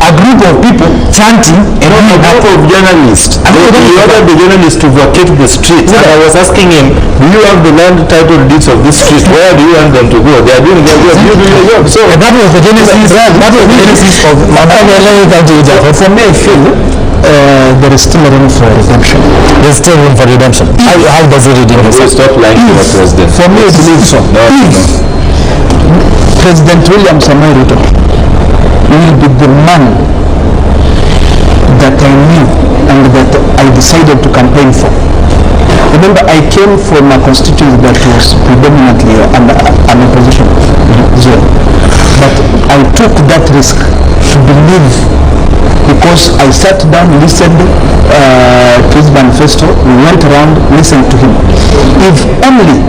a group of people chanting and a group of journalists. He ordered the journalists to vacate the streets. And I was asking him, do you have the land title deeds of this street? Where do you want them to go? They are doing their job. You do your job. So that was the genesis. Of my for me, I feel there is still room for redemption. There's still room for redemption. How does it redeem itself? Stop lying to the president. For me, I believe so. If President William Samoei Ruto will be the man that I knew and that I decided to campaign for. Remember, I came from a constituency that was predominantly an opposition zone. But I took that risk to believe, because I sat down, listened to his manifesto, we went around, listened to him. If only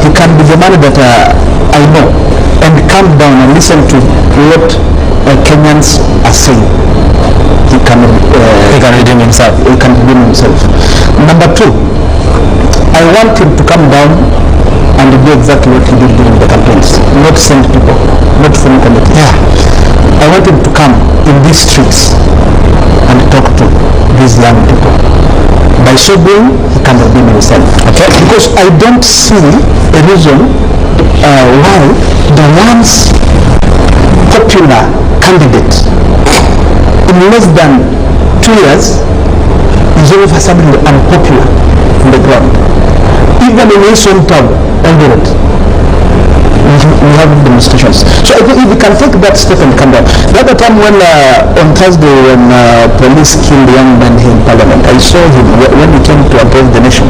he can be the man that I know, and calm down and listen to what Kenyans are saying, he can redeem himself. He can redeem himself. Number two, I want him to come down and do exactly what he did during the campaigns. Not send people, not form committees. Yeah. I want him to come in these streets and talk to these young people. By so doing, he can redeem himself. Okay? Because I don't see a reason why the once popular candidate in less than 2 years is all of a sudden unpopular on the ground. Even in his own town, Eldoret, we have demonstrations. So I think if we can take that step and come down. The other time when on Thursday when police killed the young man here in Parliament, I saw him when he came to address the nation.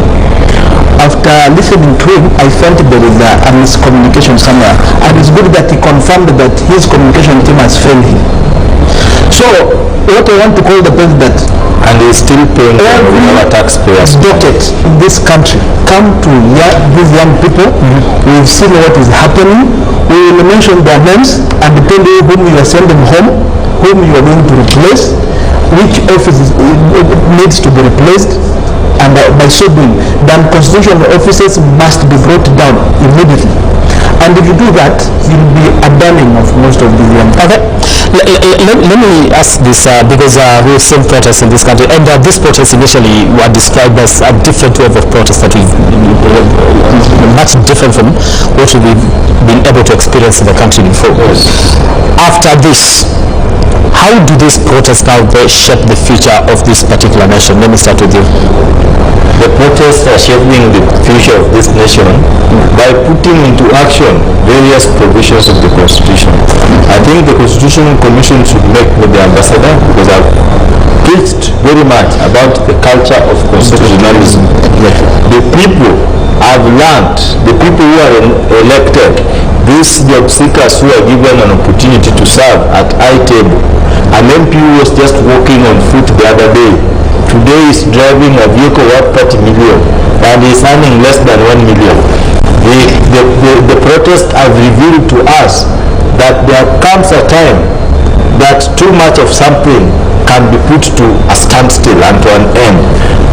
After listening to him, I felt there is a miscommunication somewhere, and it's good that he confirmed that his communication team has failed him. So what I want to call the president, and he's still paying our taxpayers docket in this country, come to these young people. We've seen what is happening. We will mention their names and tell you whom you are sending home, whom you are going to replace, which office needs to be replaced, and by so doing, the unconstitutional offices must be brought down immediately. And if you do that, you'll be a darling of most of the young people. Okay. Let me ask this because we've seen protests in this country, and these protests initially were described as a different wave of protest that we've much different from what we've been able to experience in the country before. After this, how do these protests now shape the future of this particular nation? Let me start with you. The protests are shaping the future of this nation by putting into action various provisions of the Constitution. I think the Constitutional Commission should make with the ambassador, because I've preached very much about the culture of constitutionalism. The people have learned, the people who are elected, these job seekers who are given an opportunity to serve at high table. An MP was just walking on foot the other day. Today is driving a vehicle worth 30 million. and is earning less than 1 million. The protests have revealed to us that there comes a time that too much of something can be put to a standstill and to an end.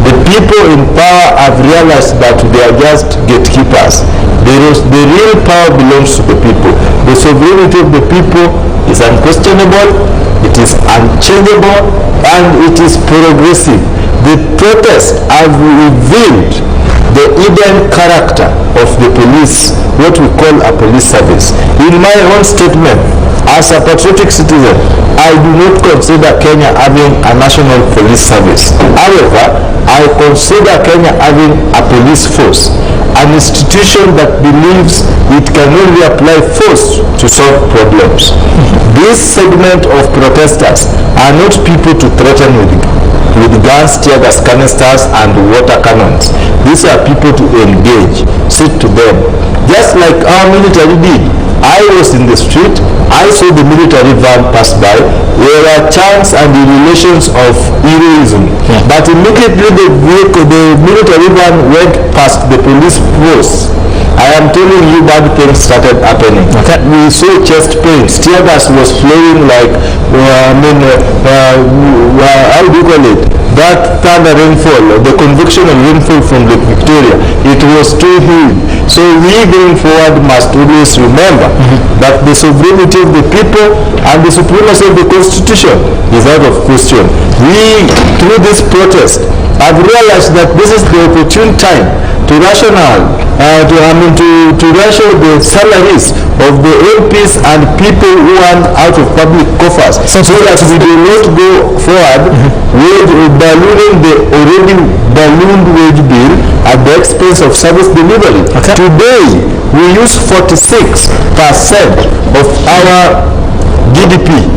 The people in power have realized that they are just gatekeepers. The real power belongs to the people. The sovereignty of the people is unquestionable, it is unchangeable, and it is progressive. The protests have revealed the hidden character of the police, what we call a police service. In my own statement, as a patriotic citizen, I do not consider Kenya having a national police service. However, I consider Kenya having a police force, an institution that believes it can only apply force to solve problems. This segment of protesters are not people to threaten with guns, tear gas canisters, and water cannons. These are people to engage, sit to them. Just like our military did. I was in the street, I saw the military van pass by. There were chants and relations of heroism. But immediately the military van went past the police force. I am telling you, bad things started happening. We saw chest pains. Tear gas was flowing like, how do you call it? That thunder rainfall, the convectional rainfall from Lake Victoria, it was too huge. So we going forward must always remember that the sovereignty of the people and the supremacy of the constitution is out of question. We, through this protest, have realized that this is the opportune time to ration the salaries of the MPs and people who are out of public coffers, so that we do not go forward with ballooning the already ballooned wage bill at the expense of service delivery. Today, we use 46% of our GDP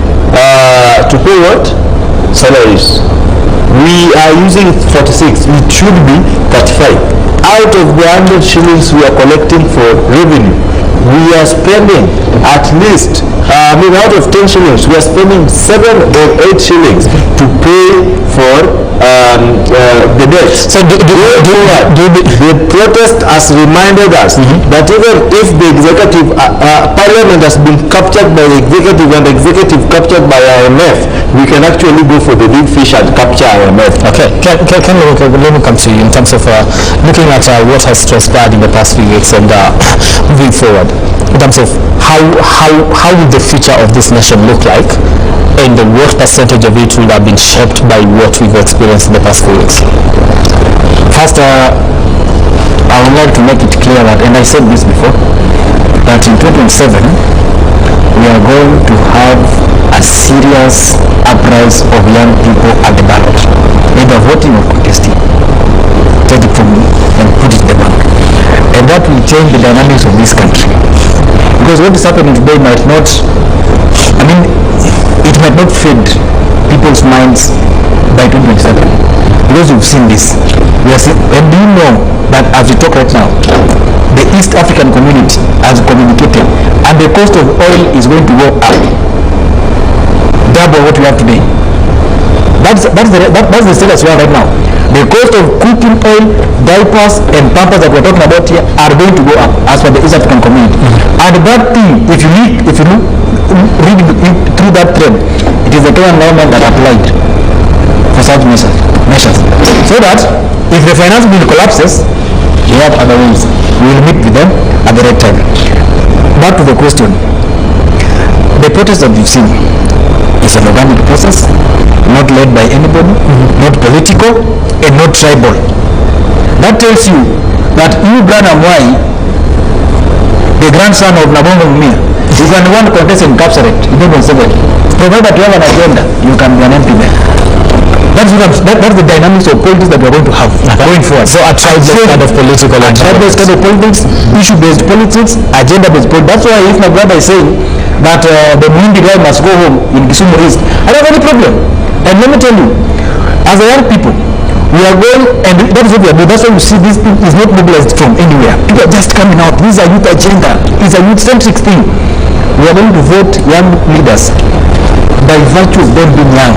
to pay what? Salaries. We are using 46. It should be 35. Out of the 100 shillings we are collecting for revenue, we are spending at least, out of 10 shillings, we are spending 7 or 8 shillings to pay for the debts. So the protest has reminded us that even if the executive, parliament has been captured by the executive and the executive captured by IMF, we can actually go for the big fish and capture IMF. Okay, let me come to you in terms of looking at what has transpired in the past few weeks and moving forward in terms of how will the future of this nation look like, and what percentage of it will have been shaped by what we've experienced in the past few weeks. First, I would like to make it clear that, and I said this before, that in 2027 we are going to have a serious uprise of young people at the ballot, either voting or contesting. Take it from me and put it in the bank. And that will change the dynamics of this country. Because what is happening today might not, it might not feed people's minds by 2027. Because we've seen this. And do you know that as we talk right now, the East African community has communicated, and the cost of oil is going to go up. Double what we have today. That's the status we are right now. The cost of cooking oil, diapers, and pampers that we're talking about here are going to go up as per the East African community. And that thing, if you read through that trend, it is the Kenyan government that applied for such measures. So that if the finance bill collapses, we have other ways. We will meet with them at the right time. Back to the question. The protest that you've seen is an organic process, not led by anybody, not political, and not tribal. That tells you that you, Branham Wai, the grandson of Nabongo Mumia, you can want to contest and capture it in 2027. Provided that you have an agenda, you can be an MP there. That's the dynamics of politics that we're going to have going forward. So a tribe-based kind of political agenda. Tribe-based kind of politics, issue-based politics, agenda-based politics. That's why if my brother is saying that the Muindi guy must go home in Kisumu East, I don't have any problem. And let me tell you, as a young people, we are going, and that is what we are doing. That's why you see this is not mobilized from anywhere. People are just coming out. This is a youth agenda. It's a youth-centric thing. We are going to vote young leaders by virtue of them being young.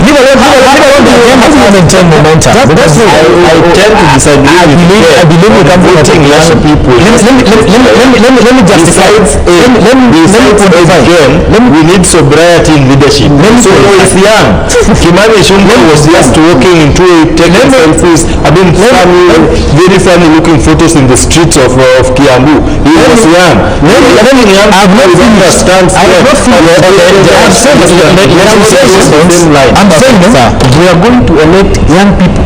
Leave alone the agenda. How do you maintain momentum? Because I tend to disagree. I believe we can voting young people. Let me justify it. Let me we need sobriety in leadership. So it's young. Kimani Ichung'wah was just walking into it, taking selfies. I mean, very funny looking photos in the streets of Kiambu. He was young. I have not finished. I'm saying we are going to elect young people.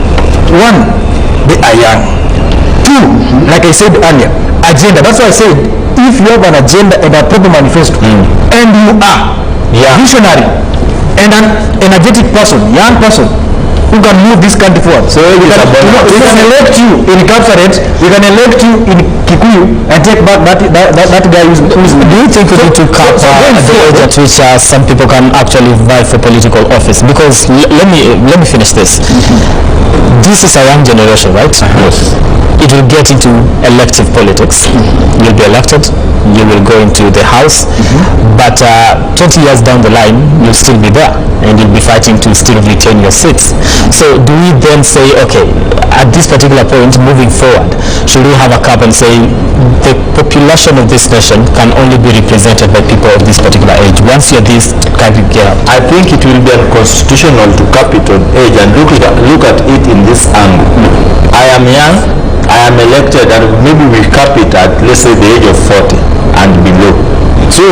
One, they are young. Two, like I said earlier, agenda. That's why I said, if you have an agenda and a proper manifesto, and you are visionary and an energetic person, young person, who can move this country forward. So we can elect you in Kapsaret, we can elect you in Kikuyu and take back that guy who's do you think we need to cap the age at which some people can actually vie for political office? Because let me finish this. This is a young generation, right? Yes. It will get into elective politics. You'll be elected, you will go into the house, but 20 years down the line, you'll still be there and you'll be fighting to still retain your seats. So do we then say, okay, at this particular point, moving forward, should we have a cap and say the population of this nation can only be represented by people of this particular age? Once you're this, can you get up? I think it will be unconstitutional to cap it on age and look at it in this angle. I am young, I am elected, and maybe we cap it at, let's say, the age of 40 and below. So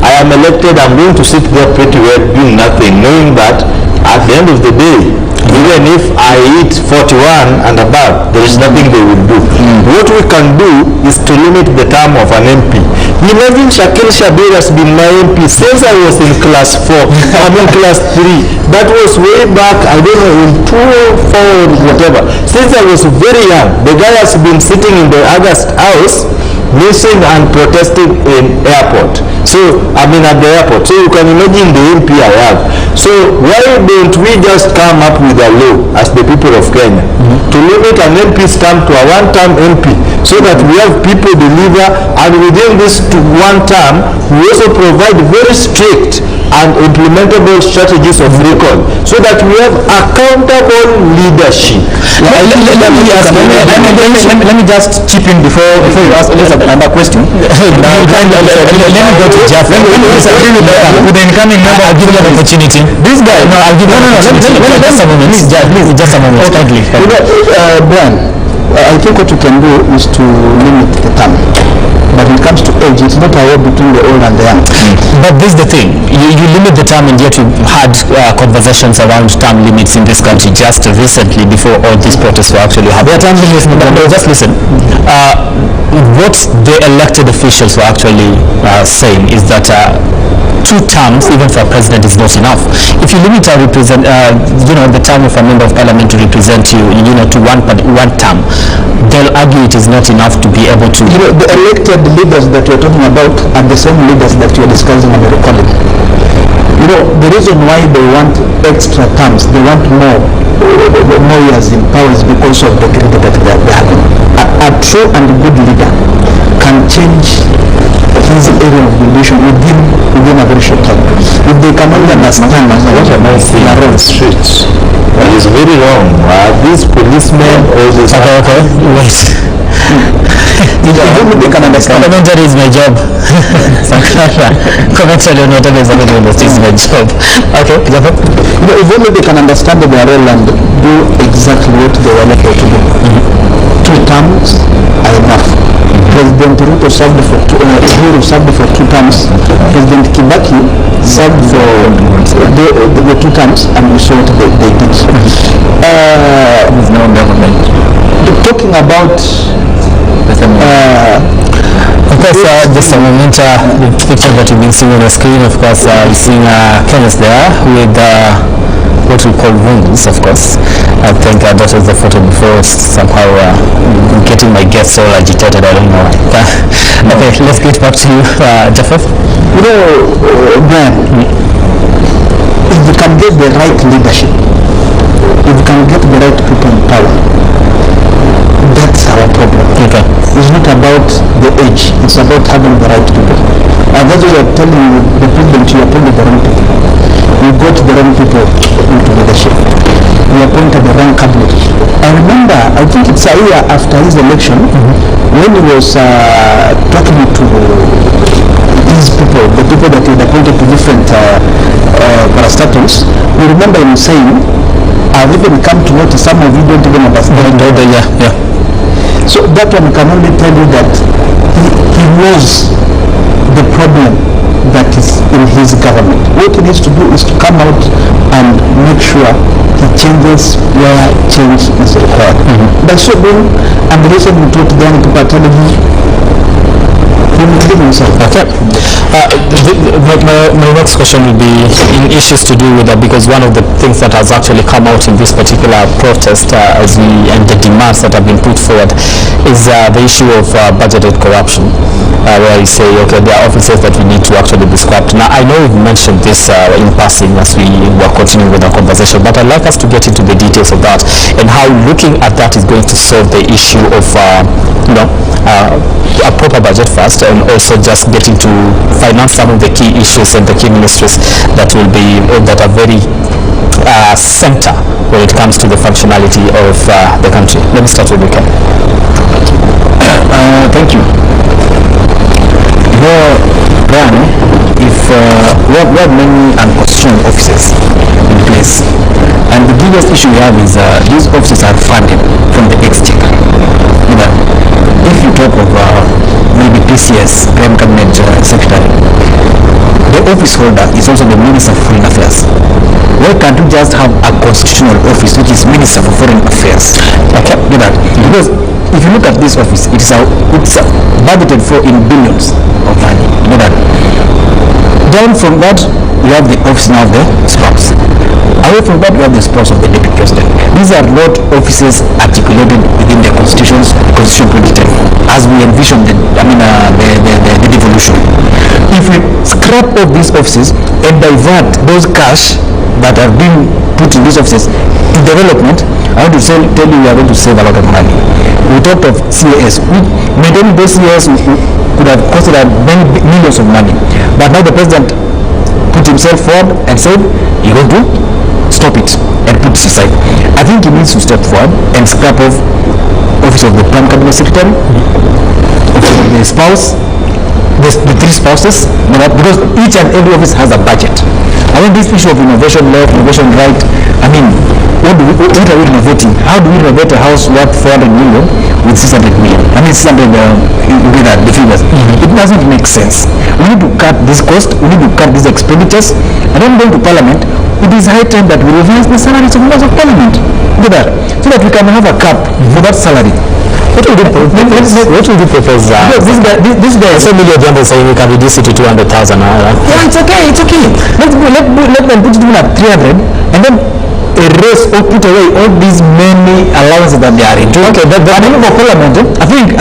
I am elected, I'm going to sit there pretty well doing nothing, knowing that at the end of the day, even if I hit 41 and above, there is nothing they will do. What we can do is to limit the term of an MP. Imagine Shakil Shabir has been my MP since I was in class 4, I'm in class 3. That was way back, I don't know, in 2 or 4 or whatever. Since I was very young, the guy has been sitting in the August house, missing and protesting in airport. So, I mean at the airport. So you can imagine the MP I have. So why don't we just come up with a law as the people of Kenya to limit an MP's term to a one-term MP so that we have people deliver, and within this one term, we also provide very strict and implementable strategies of recall so that we have accountable leadership. Let me just chip in before you ask another question. Let me go to Jeff. With the incoming member, I'll give you an opportunity. This guy, no, I'll give you just a moment. Please, just a moment. Brian, I think what you can do is to limit the term. But when it comes to age, it's not a war between the old and the young. But this is the thing. You limit the term, and yet we've had conversations around term limits in this country just recently before all these protests were actually happening. Term limits, no, just listen. What the elected officials were actually saying is that 2 terms, even for a president, is not enough. If you limit the term of a member of parliament to represent you, to one term, they'll argue it is not enough to be able to. The elected leaders that you're talking about are the same leaders that you're discussing about recalling. The reason why they want extra terms, they want more years in power is because of the greed that they're having. A true and good leader can change his area of leadership within a very short time. If they can only understand what am I saying on the streets, that is very wrong. These policemen, all this. Okay, wait. They can understand. Commentary is my job. Commentary on whatever is happening is my job. Okay, if only they can understand the role and do exactly what they were elected to do. 2 terms are enough. President RUTO served for 2 terms. President Kibaki served for the 2 terms, and we saw what they did. With no government. Talking about of course, just a moment, the picture that you've been seeing on the screen, of course, you're seeing Kenneth there with what we call wounds, of course. I think that was the photo before, somehow getting my guests all agitated, I don't know. Okay, let's get back to you, Jaffa. Brian, if we can get the right leadership, if we can get the right people in power, that's our problem. Okay. It's not about the age, it's about having the right people. And that's what I'm telling you, the president, you are probably the wrong people. You we got the wrong people into leadership. We appointed the wrong cabinet. I remember, I think it's a year after his election, when he was talking to these people, the people that he had appointed to different parastatals, we remember him saying, I've even come to notice some of you don't even understand. So that one can only tell you that he knows the problem that is in his government. What he needs to do is to come out and make sure he changes where change is required. By so doing, and the reason we talk to them, people are telling you, okay. My next question will be in issues to do with that, because one of the things that has actually come out in this particular protest and the demands that have been put forward is the issue of budgeted corruption, where you say, okay, there are offices that we need to actually be scrapped. Now, I know you've mentioned this in passing as we were continuing with our conversation, but I'd like us to get into the details of that and how looking at that is going to solve the issue of a proper budget first, and also just getting to finance some of the key issues and the key ministries that will be that are very center when it comes to the functionality of the country. Let me start with you, Ken. Thank you. Brian, if we have many unconstitutional offices in place, and the biggest issue we have is these offices are funded from the exchequer. If you talk of maybe PCS, Prime Cabinet Secretary, the office holder is also the Minister of Foreign Affairs. Why can't we just have a constitutional office which is Minister for Foreign Affairs? Okay, do that. Because if you look at this office, it's budgeted for in billions of money. Do that. Down from that, we have the office now of the spouse. Away from that, we have the spouse of the deputy president. These are not offices articulated within the Constitution 2010, as we envision the devolution. If we scrap off these offices and divert those cash that are being put in these offices to development, I want to tell you we are going to save a lot of money. We talked of CAS. Maintaining those CAS could have costed many millions of money. But now the president put himself forward and said, you're going to stop it and put it aside. I think he needs to step forward and scrap off office of the Prime Cabinet Secretary, the spouse, the three spouses, because each and every office has a budget. I think this issue of innovation left, innovation right, I mean, what are we renovating? How do we renovate a house worth 400 million with 600 million? I mean, 600, the figures. It doesn't make sense. We need to cut this cost, we need to cut these expenditures, and then going to Parliament, it is high time that we revise the salaries of members of Parliament. Do that, so that we can have a cap for that salary. What will you propose? This guy is so million members saying we can reduce it to 200,000. Yeah, it's okay. Let them put it in at 300 and then erase or put away all these many allowances that they are into. Okay, but the member of Parliament, I think a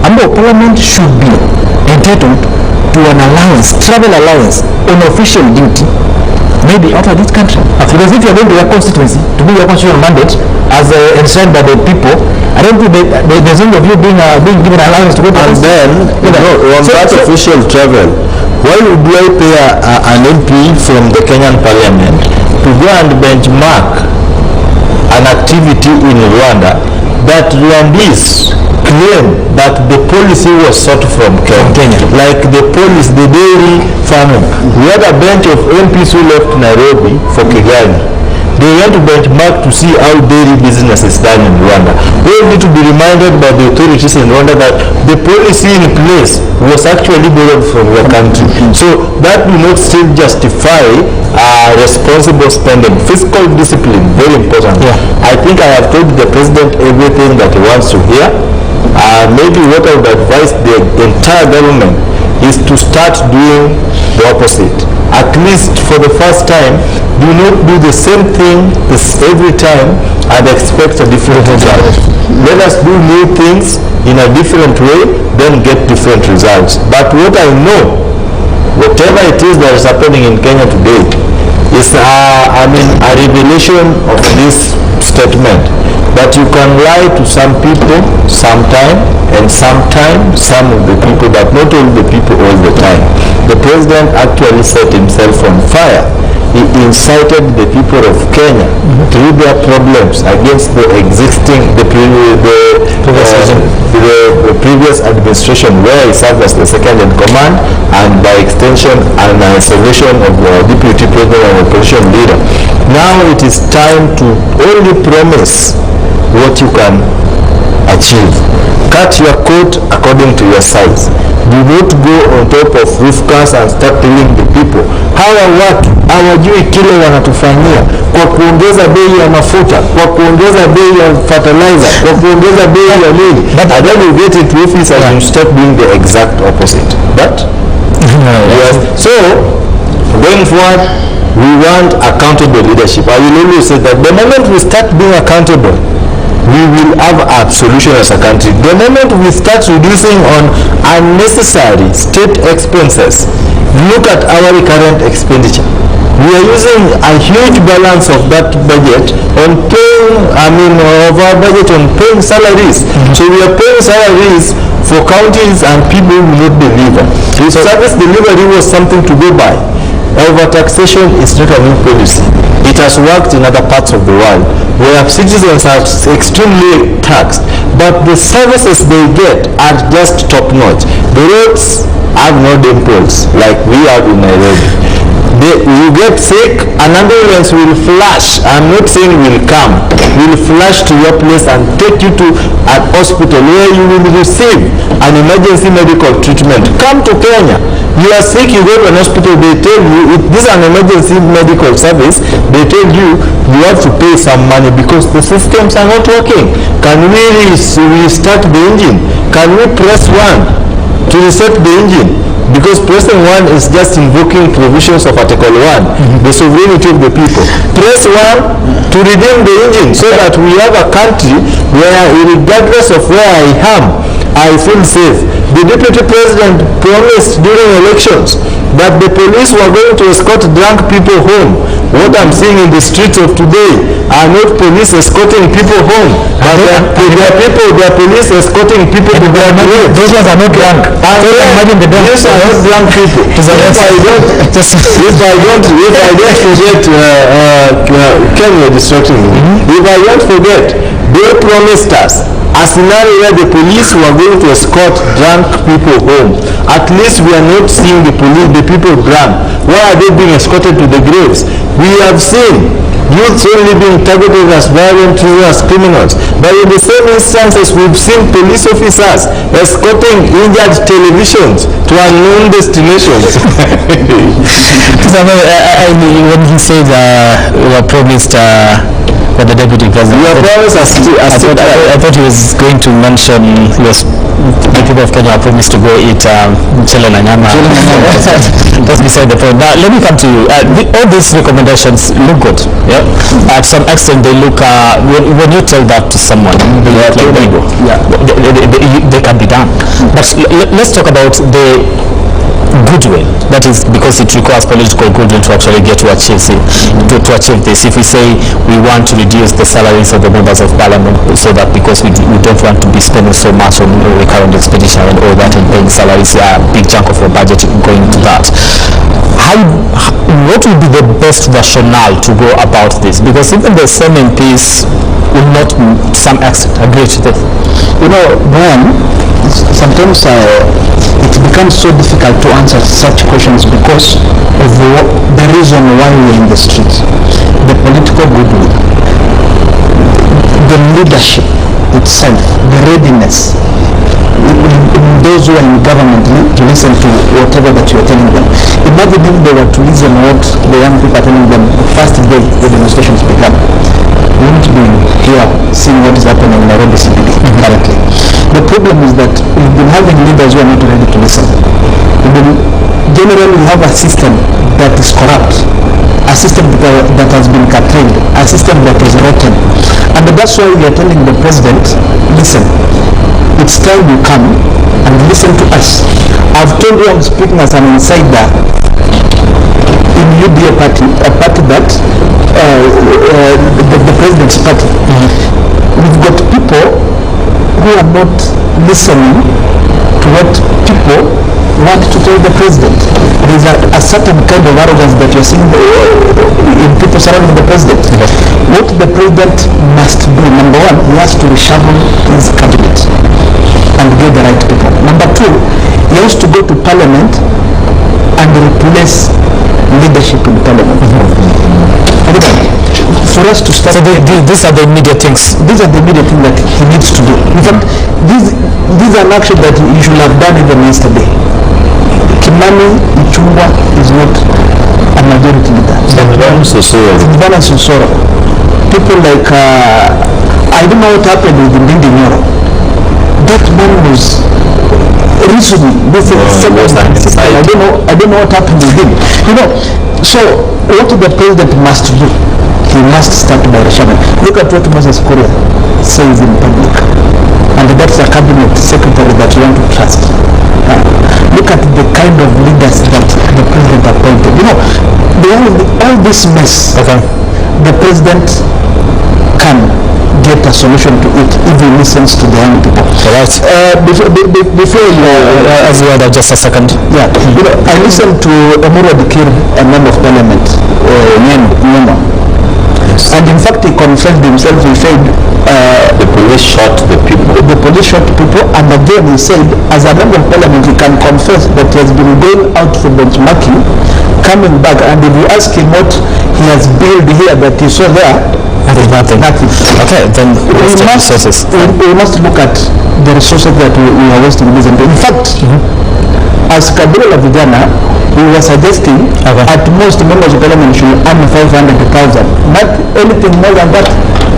member of Parliament should be entitled to an allowance, travel allowance on official duty, maybe out of this country. Because if you are going to your constituency to do your constitutional mandate as enshrined by the people, I don't think there's any of you being given allowance to go to. And then, on that official travel, why would I pay an MP from the Kenyan Parliament to go and benchmark an activity in Rwanda that Rwandese claim that the policy was sought from Kenya? Like the dairy farming. We had a bunch of MPs who left Nairobi for Kigali. They went to benchmark to see how dairy business is done in Rwanda. We need to be reminded by the authorities in Rwanda that the policy in place was actually borrowed from the country. So that will not still justify responsible spending. Fiscal discipline, very important. I think I have told the president everything that he wants to hear. Maybe what I would advise the entire government is to start doing the opposite. At least for the first time, do not do the same thing every time and expect a different result. Let us do new things in a different way, then get different results. But what I know, whatever it is that is happening in Kenya today, is a revelation of this statement that you can lie to some people sometime, and sometimes some of the people, but not all the people all the time. The president actually set himself on fire he incited the people of Kenya through their problems against the existing, the previous administration, where he served as the second in command, and by extension an isolation of the deputy president and opposition leader. Now it is time to only promise what you can achieve. Cut your coat according to your size. Do not go on top of roof cars and start telling the people. Hawa watu hawajui kile wanatufanyia kwa kuongeza bei ya mafuta, kwa kuongeza bei ya fertilizer, kwa kuongeza bei ya nini. And then you get into office and you start doing the exact opposite. But yes. So going forward, we want accountable leadership. I will always say that the moment we start being accountable, we will have a solution as a country. The moment we start reducing on unnecessary state expenses, look at our current expenditure. We are using a huge balance of that budget on paying, of our budget on paying salaries. So we are paying salaries for counties and people who will not deliver. So service delivery was something to go by. Overtaxation is not a new policy. It has worked in other parts of the world where citizens are extremely taxed, but the services they get are just top-notch. The roads have no dimples like we have in Nairobi. You get sick, an ambulance will flash. I'm not saying will come. Will flash to your place and take you to an hospital where you will receive an emergency medical treatment. Come to Kenya. You are sick, you go to an hospital, they tell you, this is an emergency medical service, they tell you, you have to pay some money because the systems are not working. Can we restart the engine? Can we press 1 to reset the engine? Because pressing 1 is just invoking provisions of Article 1, the sovereignty of the people. Press 1 to redeem the engine so that we have a country where, regardless of where I am, I feel safe. The deputy president promised during elections that the police were going to escort drunk people home. What I'm seeing in the streets of today are not police escorting people home, but they are police escorting people to their grave. Those ones are not drunk. These are not drunk people. If I don't forget, Ken, you're distracting me. If I don't forget, they promised us a scenario where the police were going to escort drunk people home. At least we are not seeing the people drunk. Why are they being escorted to the graves? We have seen youths only being targeted as violent as criminals. But in the same instances, we've seen police officers escorting injured televisions to unknown destinations. When he said we were promised for the deputy president, I thought he was going to mention the people of Kenya are promised to go eat chile na nyama. That's beside the point. Now let me come to you. All these recommendations look good. Yeah. At some extent, they look. When you tell that to someone, they can be done. But let's talk about the goodwill. That is because it requires political goodwill to actually get to achieve this. If we say we want to reduce the salaries of the members of parliament so that because we don't want to be spending so much on recurrent expenditure and all that and paying salaries, a big chunk of our budget going into that. What would be the best rationale to go about this? Because even the same MPs will not to some extent agree to this. Brian, sometimes it becomes so difficult to answer such questions because of the reason why we're in the streets. The political goodwill, the leadership itself, the readiness, those who are in government to listen to whatever that you're telling them. Imagine if they were to listen what the young people are telling them the first day the demonstrations began. We won't be here seeing what is happening in Nairobi CBD currently. The problem is that we've been having leaders who are not ready to listen. Generally, we have a system that is corrupt, a system that has been curtailed, a system that is rotten. And that's why we are telling the president, listen, it's time you come and listen to us. I've told you I'm speaking as an insider in UDA party, a party that the president's party. We've got people who are not listening to what people want to tell the president. There is a certain kind of arrogance that you're seeing in people surrounding the president. What the president must do, number one, he has to reshuffle his cabinet and get the right people. Number two, he has to go to parliament and replace leadership in parliament. For us to start, so these are the immediate things. These are the immediate things that he needs to do. In fact, these are an action that he should have done even yesterday. Kimani Ichung'wah is not a majority leader. Balance Sosoro. People like I don't know what happened with Ndindi Nyoro. That man was reasoning. I don't know what happened with him. You know, so what the president must do, he must start by reshuffling. Look at what Moses Kuria says in public, and that's a cabinet secretary that you want to trust. Look at the kind of leaders that the president appointed. You know, all this mess, the president can get a solution to it if he listens to the young people. Right. Before you, as well, just a second. Yeah, you know, I listened to Emuru Dikir, a member of parliament, and in fact he confessed himself. He said the police shot the people. The police shot people, and again he said, as a member of parliament, he can confess that he has been going out for benchmarking, coming back, and if you ask him what he has built here that you saw there, nothing. Okay, then we must look at the resources that we are wasting. In fact, as Kabila Vijana, we were suggesting at most members of parliament should earn 500,000. Not anything more than that.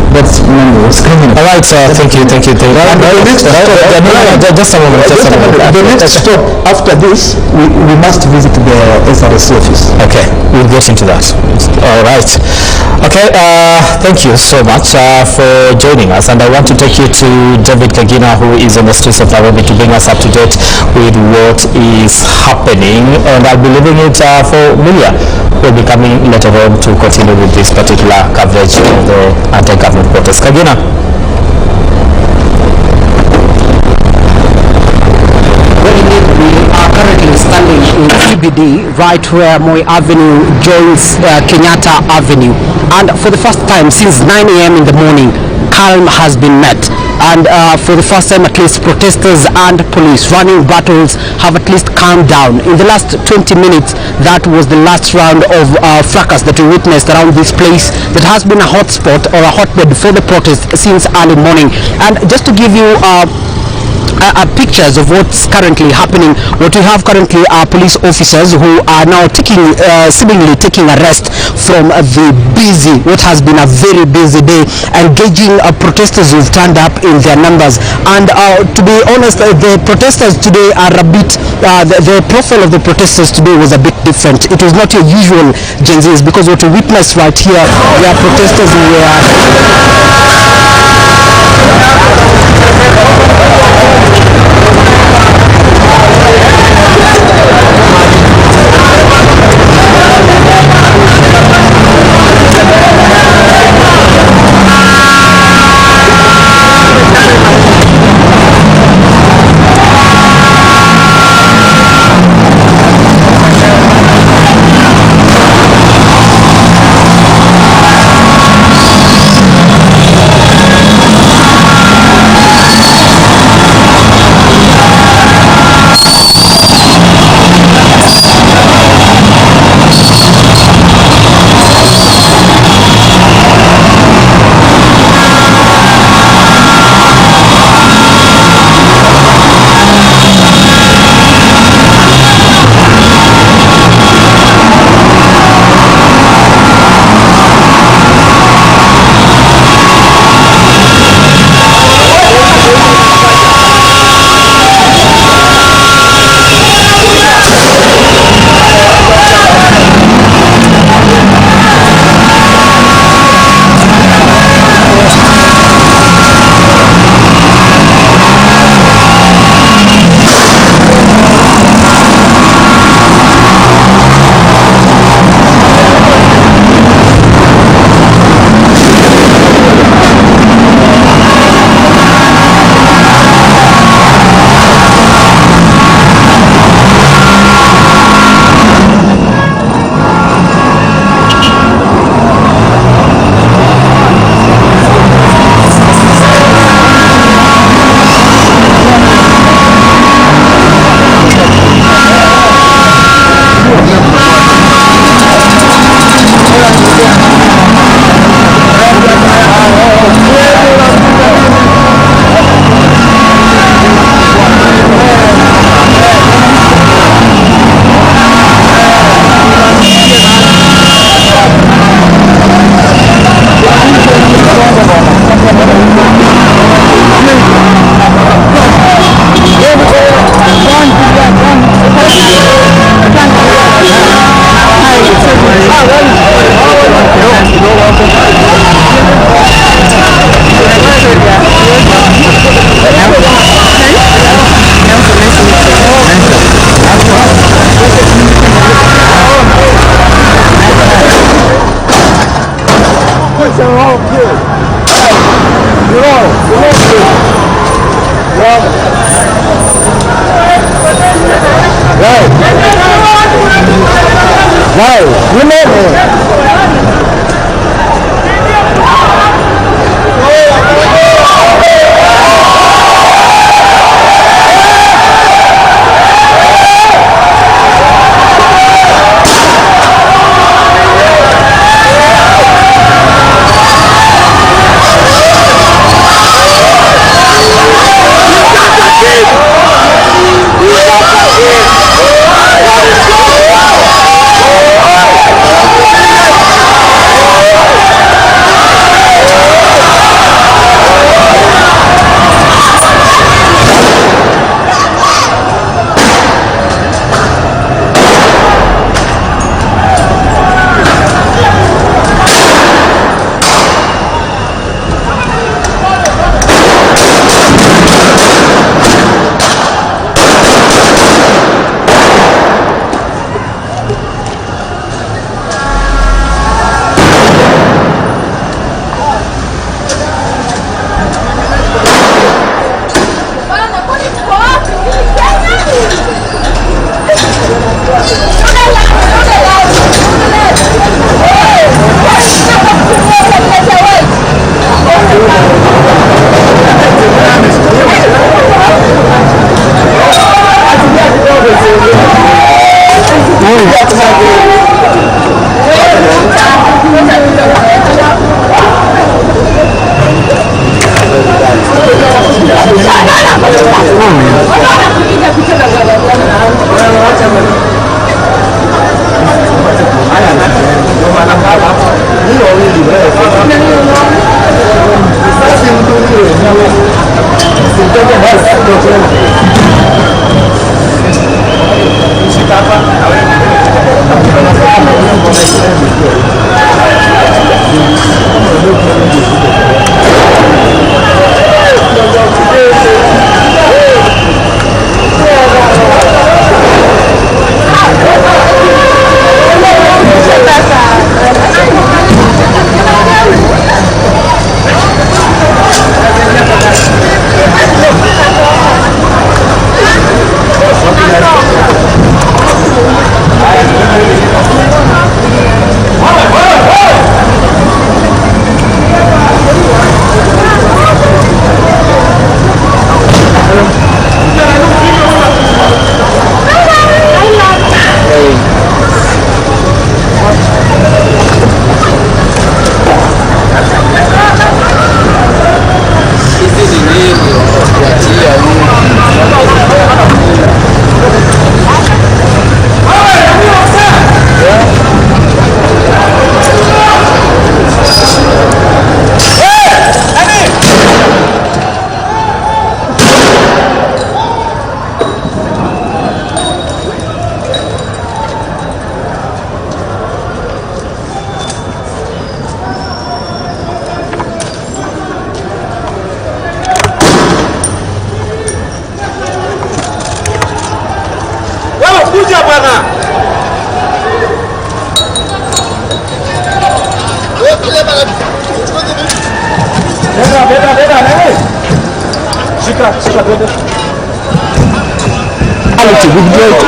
That's money. All right, thank you. And the next stop, the next stop after this, we must visit the SRC office. Okay, we'll get into that. All right. Okay, thank you so much for joining us, and I want to take you to David Kagina, who is on the streets of Nairobi, to bring us up to date with what is happening, and I'll be leaving it for Milia, who will be coming later on to continue with this particular coverage of the anti-government protest. Kagina. Currently standing in CBD, right where Moi Avenue joins Kenyatta Avenue, and for the first time since 9 a.m. in the morning, calm has been met, and for the first time at least protesters and police running battles have at least calmed down. In the last 20 minutes, that was the last round of fracas that we witnessed around this place that has been a hotspot or a hotbed for the protest since early morning. And just to give you pictures of what's currently happening, what we have currently are police officers who are now seemingly taking a rest from what has been a very busy day, engaging protesters who've turned up in their numbers. And to be honest, the protesters today are a bit, the profile of the protesters today was a bit different. It was not your usual Gen Zs, because what we witnessed right here, there are protesters who were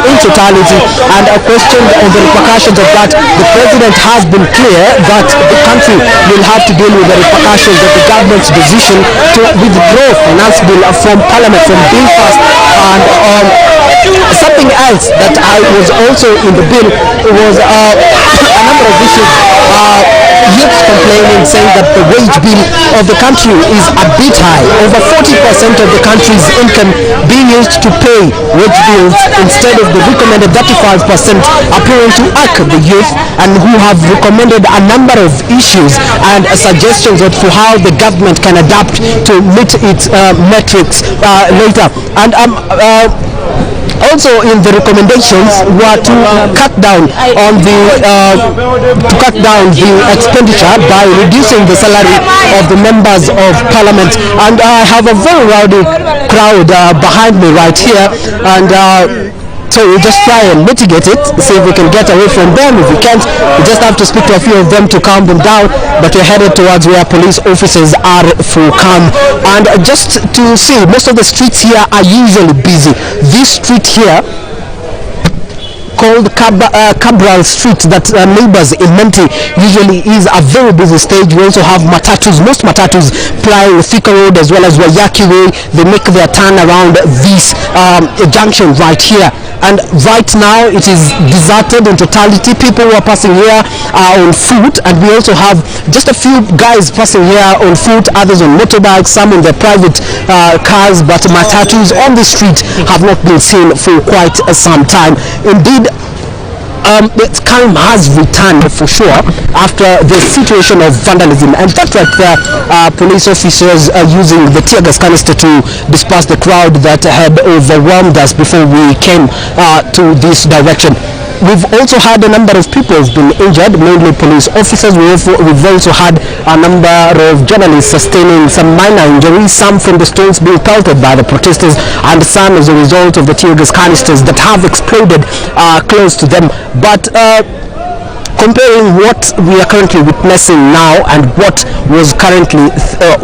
In totality, and a question on the repercussions of that. The president has been clear that the country will have to deal with the repercussions of the government's decision to withdraw finance bill from parliament from being passed. And something else that I was also in the bill was a number of issues. Youth complaining, saying that the wage bill of the country is a bit high. Over 40% of the country's income being used to pay wage bills instead of the recommended 35%, appearing to irk the youth, and who have recommended a number of issues and suggestions for how the government can adapt to meet its metrics later. And also in the recommendations were to cut down on the expenditure by reducing the salary of the members of parliament. And I have a very rowdy crowd behind me right here, and so we just try and mitigate it, see if we can get away from them. If we can't, we just have to speak to a few of them to calm them down. But we're headed towards where police officers are for calm. And just to see, most of the streets here are usually busy. This street here called Cabral Street that neighbors in Menti usually is a very busy stage. We also have matatus, most matatus plying Thika Road as well as Wayaki Way. They make their turn around this junction right here. And right now it is deserted in totality. People who are passing here are on foot, and we also have just a few guys passing here on foot, others on motorbikes, some on their private cars, but matatus on the street have not been seen for quite some time. Indeed, calm has returned for sure after the situation of vandalism, and that's right there, police officers are using the tear gas canister to disperse the crowd that had overwhelmed us before we came to this direction. We've also had a number of people who've been injured, mainly police officers. We've also had a number of journalists sustaining some minor injuries, some from the stones being pelted by the protesters, and some as a result of the tear gas canisters that have exploded close to them. But comparing what we are currently witnessing now and what was currently,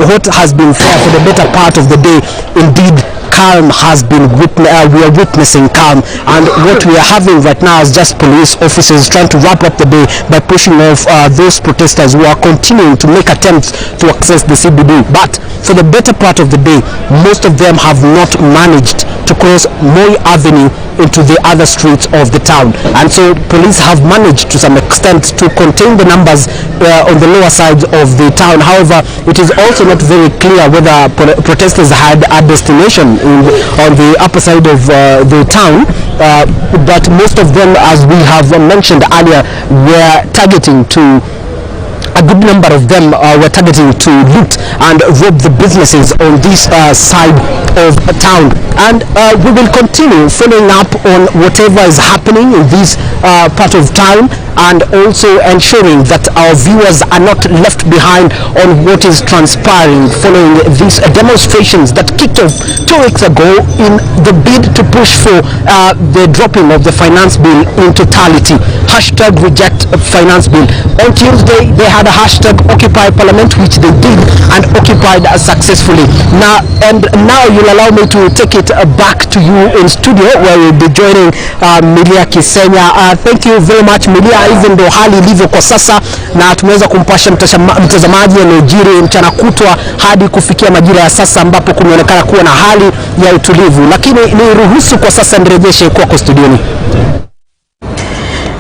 what has been there for the better part of the day, indeed, calm has been we are witnessing calm, and what we are having right now is just police officers trying to wrap up the day by pushing off those protesters who are continuing to make attempts to access the CBD. But for the better part of the day, most of them have not managed to cross Moi Avenue into the other streets of the town, and so police have managed to some extent to contain the numbers on the lower side of the town. However, it is also not very clear whether protesters had a destination on the upper side of the town, but most of them, as we have mentioned earlier, were targeting to a good number of them were targeting to loot and rob the businesses on this side of town. And we will continue following up on whatever is happening in this part of town, and also ensuring that our viewers are not left behind on what is transpiring following these demonstrations that kicked off 2 weeks ago in the bid to push for the dropping of the finance bill in totality. Hashtag reject finance bill. On Tuesday, they had a hashtag Occupy Parliament, which they did and occupied successfully. Now you'll allow me to take it back to you in studio, where we'll be joining Milia Kisenya. Thank you very much, Milia. Hivi ndo hali ilivyo kwa sasa, na tumeweza kumpasha mtazamaji yanayojiri mchana kutwa hadi kufikia majira ya sasa, ambapo kumeonekana kuwa na hali ya utulivu. Lakini ni ruhusu kwa sasa nirejeshe kwako studioni.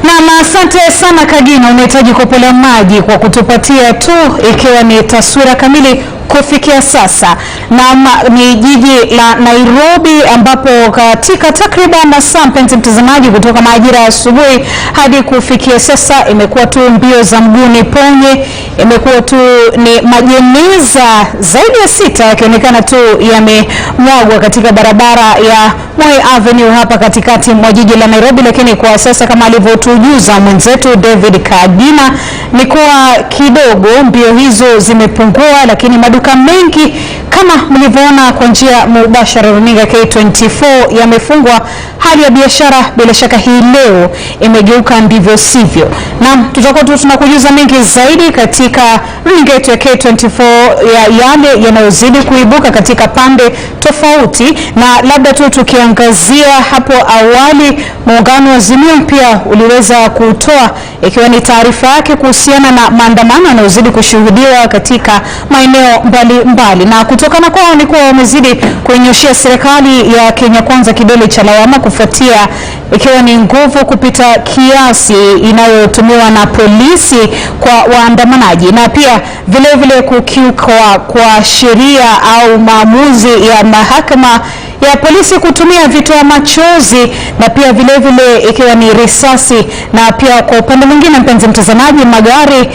Na asante sana Kagina, unahitaji kupelea maji kwa kutupatia tu ikiwa ni taswira kamili kufikia sasa. Na ni jiji la Nairobi, ambapo katika takriban saa, mpenzi mtazamaji, kutoka majira ya asubuhi hadi kufikia sasa imekuwa tu mbio za mguni ponye, imekuwa tu ni majeneza zaidi ya 6 yakionekana tu yamemwagwa katika barabara ya Moi Avenue hapa katikati mwa jiji la Nairobi. Lakini kwa sasa, kama alivyotujuza mwenzetu David Kagina, ni kuwa kidogo mbio hizo zimepungua, lakini maduka mengi kama mlivyoona kwa njia mubashara runinga K24 yamefungwa. Hali ya biashara bila shaka hii leo imegeuka ndivyo sivyo, na tutakuwa tu tunakujuza mengi zaidi katika runinga yetu ya K24 ya yale yanayozidi kuibuka katika pande tofauti. Na labda tu tukiangazia hapo awali, muungano wa Azimio pia uliweza kutoa ikiwa ni taarifa yake kuhusiana na maandamano yanayozidi kushuhudiwa katika maeneo mbalimbali, na kutokana kwao ni kuwa wamezidi kuinyoshia serikali ya Kenya Kwanza kidole cha lawama kufuatia ikiwa ni nguvu kupita kiasi inayotumiwa na polisi kwa waandamanaji, na pia vile vile kukiuka kwa sheria au maamuzi ya mahakama ya polisi kutumia vitoa machozi, na pia vile vile ikiwa ni risasi, na pia kwa upande mwingine, mpenzi mtazamaji, magari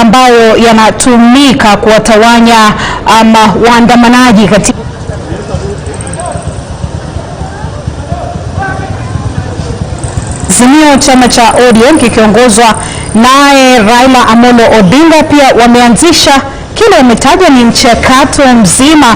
ambayo yanatumika kuwatawanya waandamanaji katika Azimio. Chama cha ODM kikiongozwa naye Raila Amolo Odinga pia wameanzisha kile umetaja ni mchakato mzima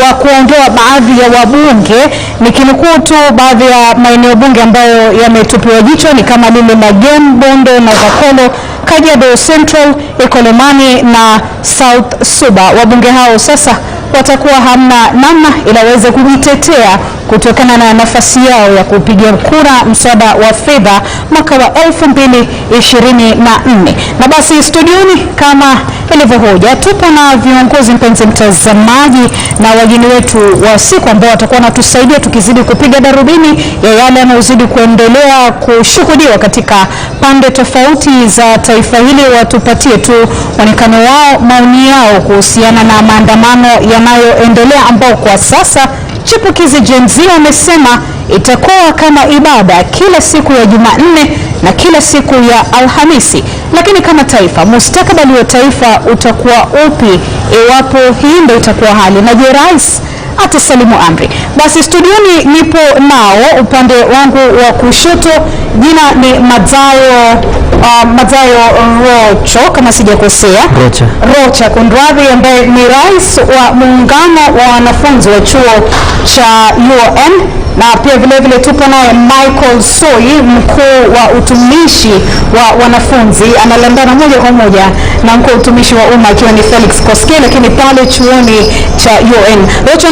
wa kuondoa baadhi ya wabunge. Nikinukuu tu baadhi ya maeneo bunge ambayo yametupiwa jicho ni kama lile la Gen, Bondo na Zakolo, Kajiado Central, Ikolomani na South Suba. Wabunge hao sasa watakuwa hamna namna ila waweze kujitetea kutokana na nafasi yao ya kupiga kura mswada wa fedha mwaka wa 2024. Na basi studioni kama ilivyohoja tupo na viongozi, mpenzi mtazamaji, na wageni wetu wa siku ambao watakuwa wanatusaidia tukizidi kupiga darubini ya yale yanayozidi kuendelea kushuhudiwa katika pande tofauti za taifa hili. Watupatie tu mwonekano wao, maoni yao kuhusiana na maandamano yanayoendelea ambao kwa sasa chipukizi Gen Z wamesema itakuwa kama ibada kila siku ya Jumanne na kila siku ya Alhamisi. Lakini kama taifa, mustakabali wa taifa utakuwa upi iwapo hii ndio itakuwa hali? Na je, rais atasalimu amri? Basi studioni nipo nao, upande wangu wa kushoto jina ni Madzayo Rocho kama sijakosea. Rocha Kundradhi, ambaye ni rais wa muungano wa wanafunzi wa chuo cha UON, na pia vile tupo naye Michael Soi, mkuu wa utumishi wa wanafunzi, analandana moja kwa moja na mkuu wa utumishi wa umma akiwa ni Felix Koske, lakini pale chuoni cha UON. Rocha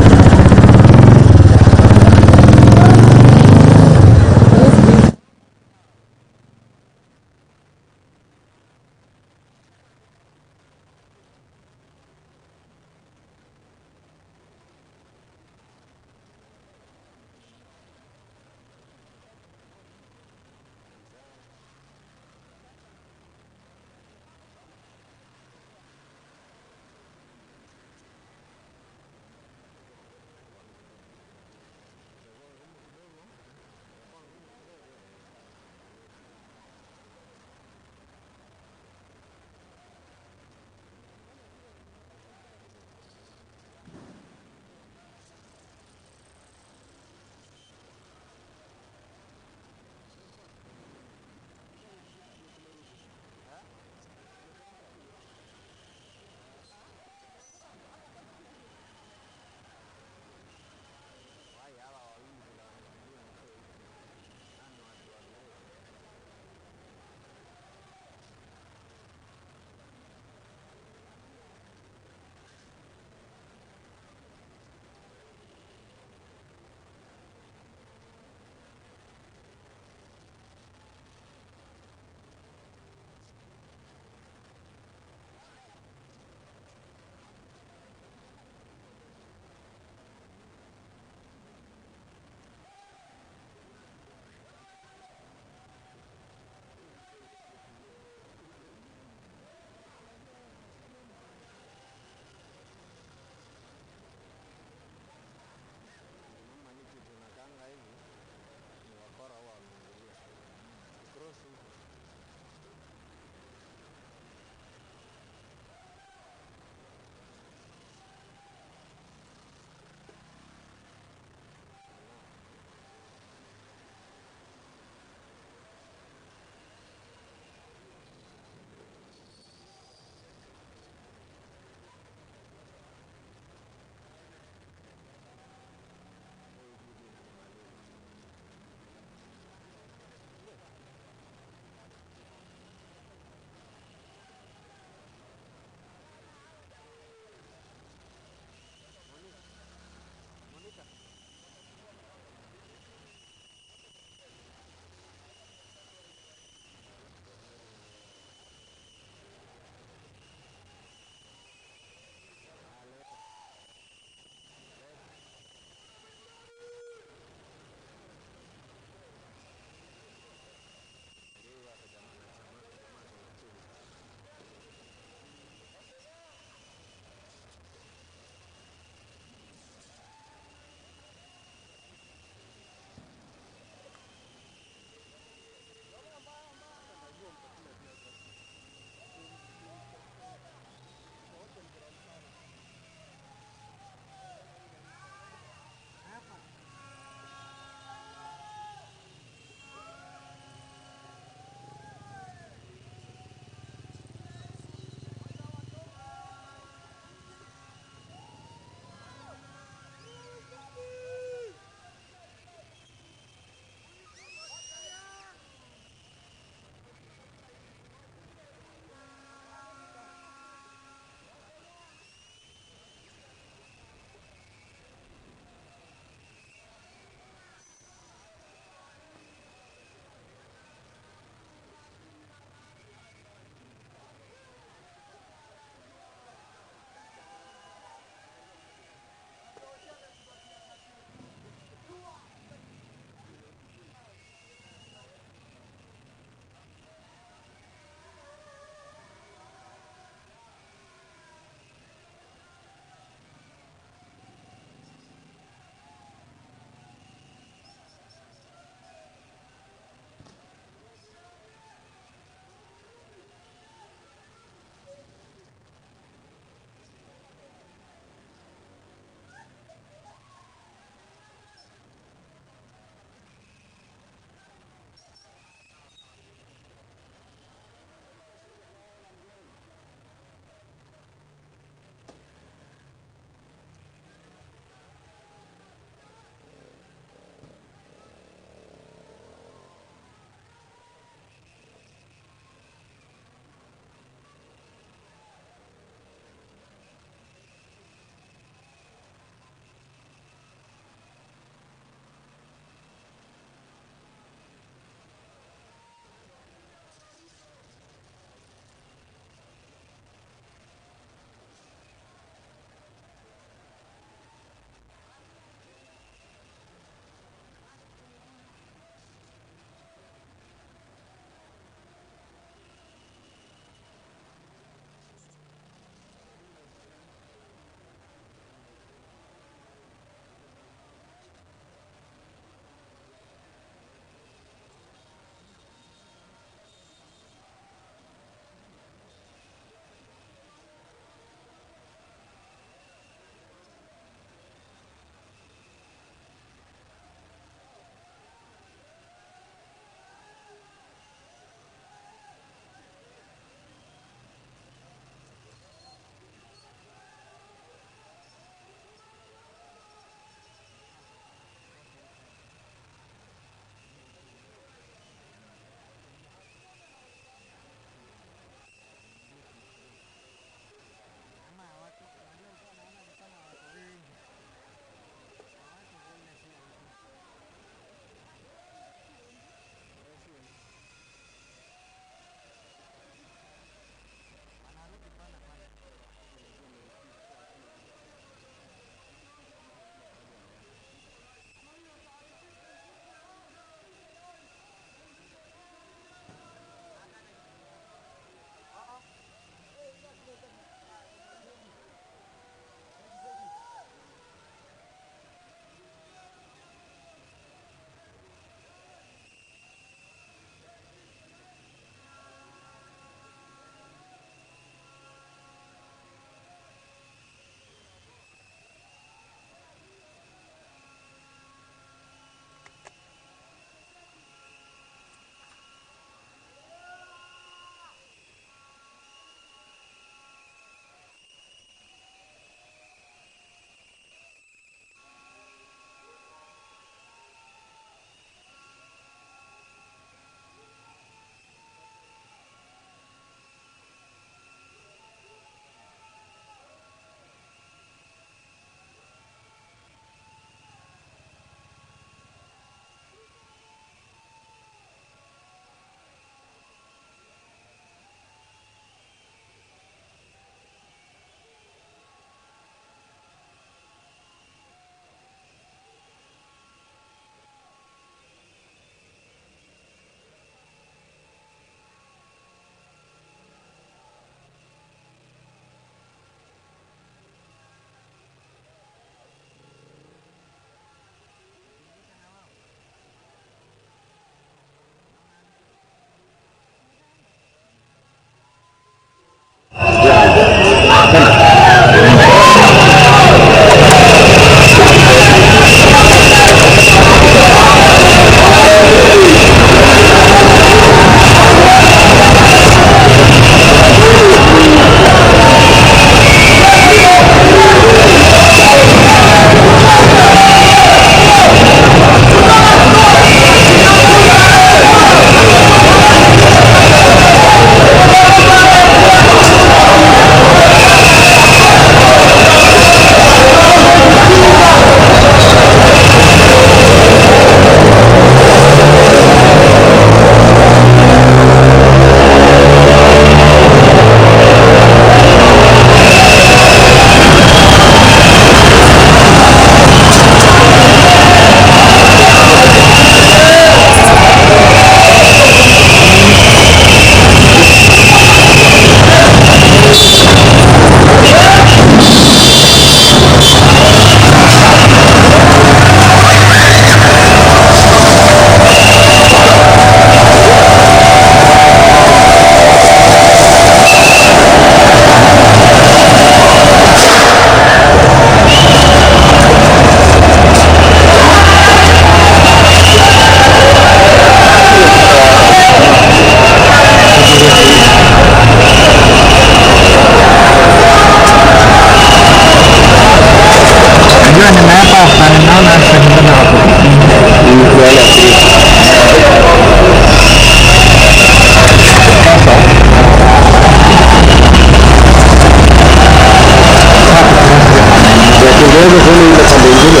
waweze kuona ile pande nyingine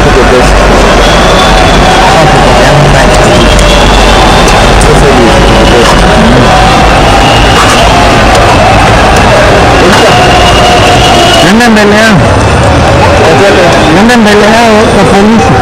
hapo best. Hapo kwa yangu night. Sasa ni best. Nenda mbele yao. Nenda mbele yao kwa polisi.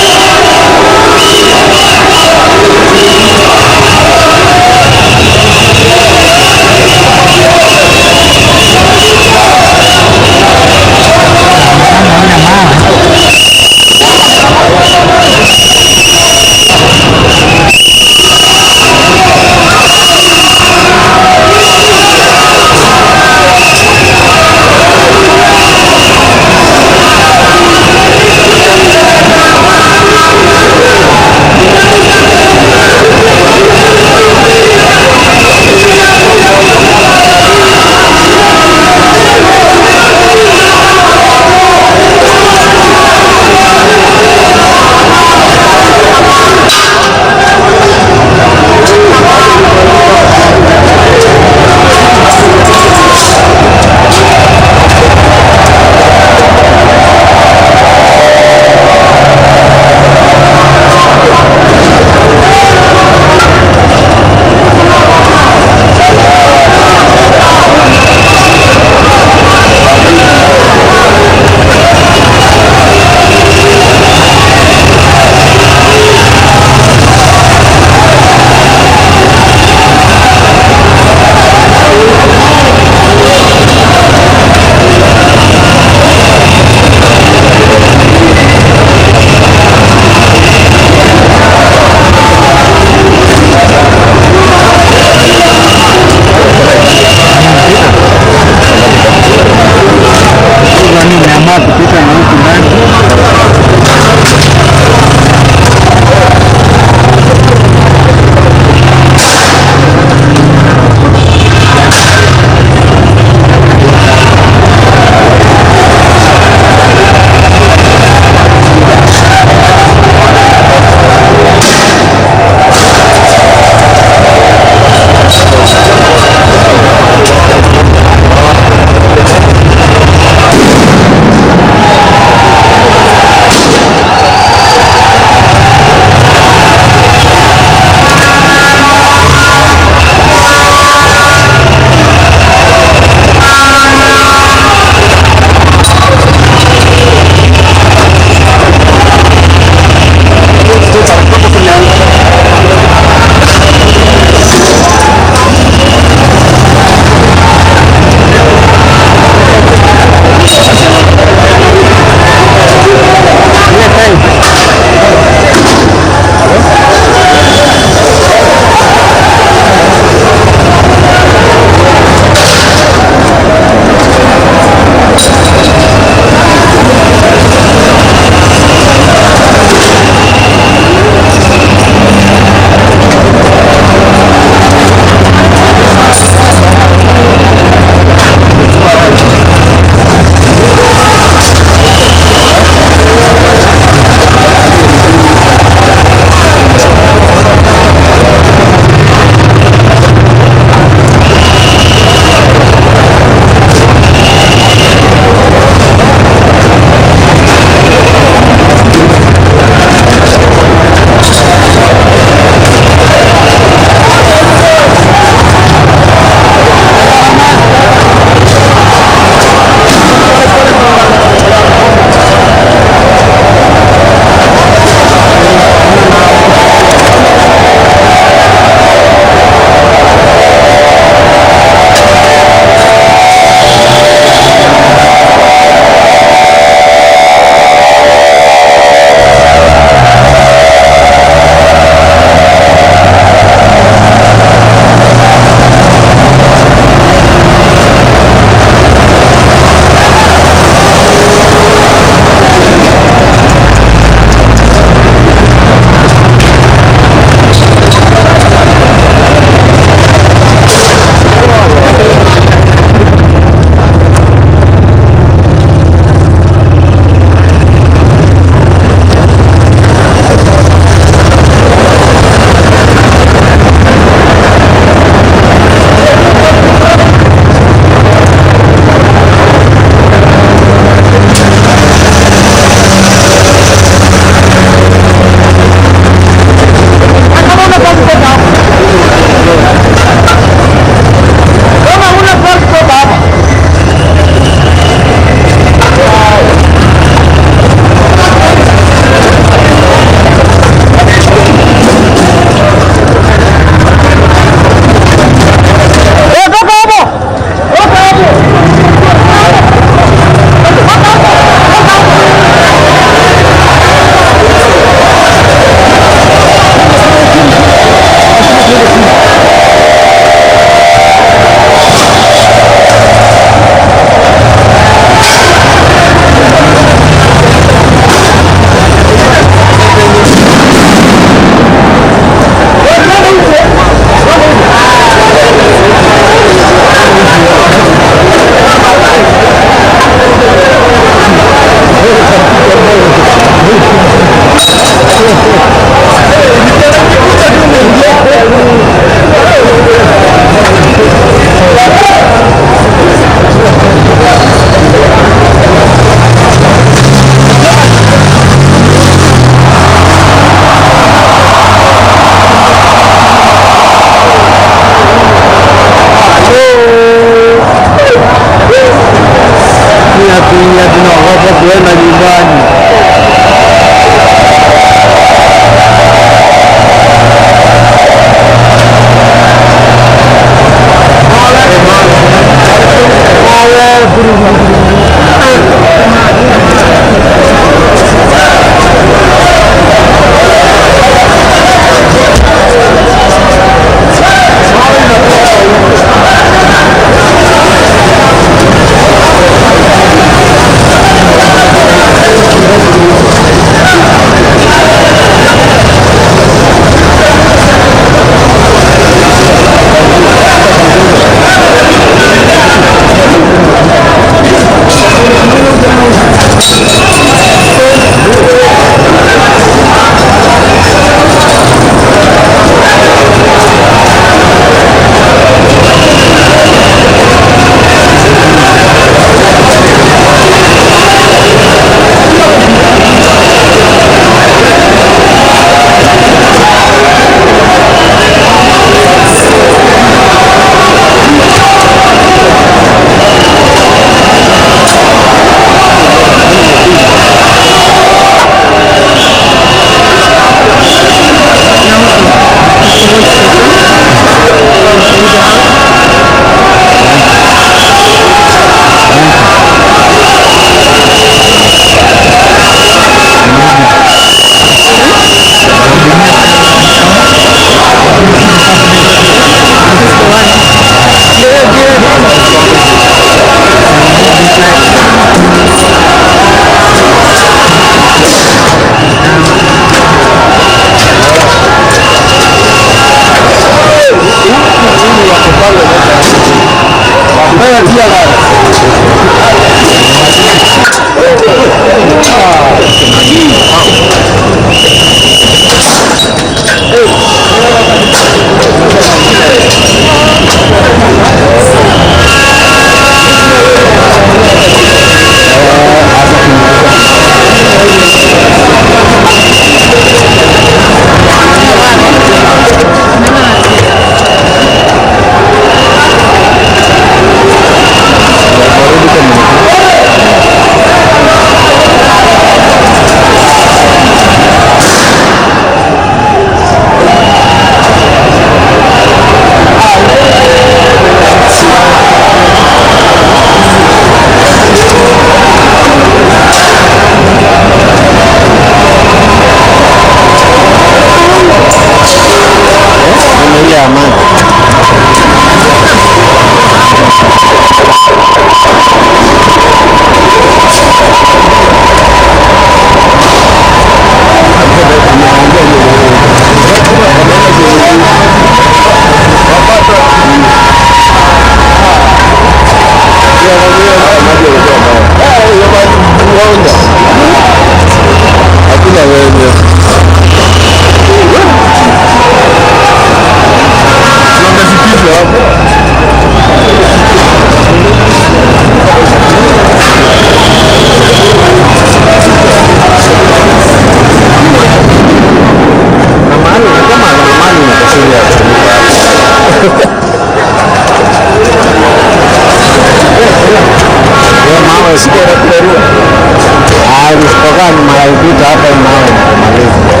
kutoka nyuma ya ukuta hapa inaomaliza.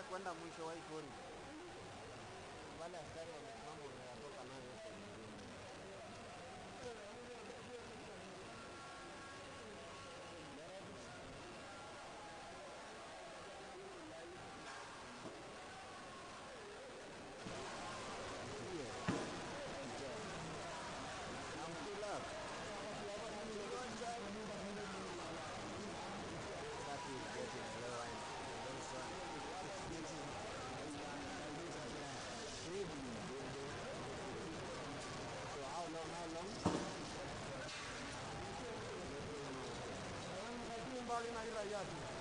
Kwenda mwisho wa ikoni wale askari wamesimama wanatoka nayo yote mbali na ila yake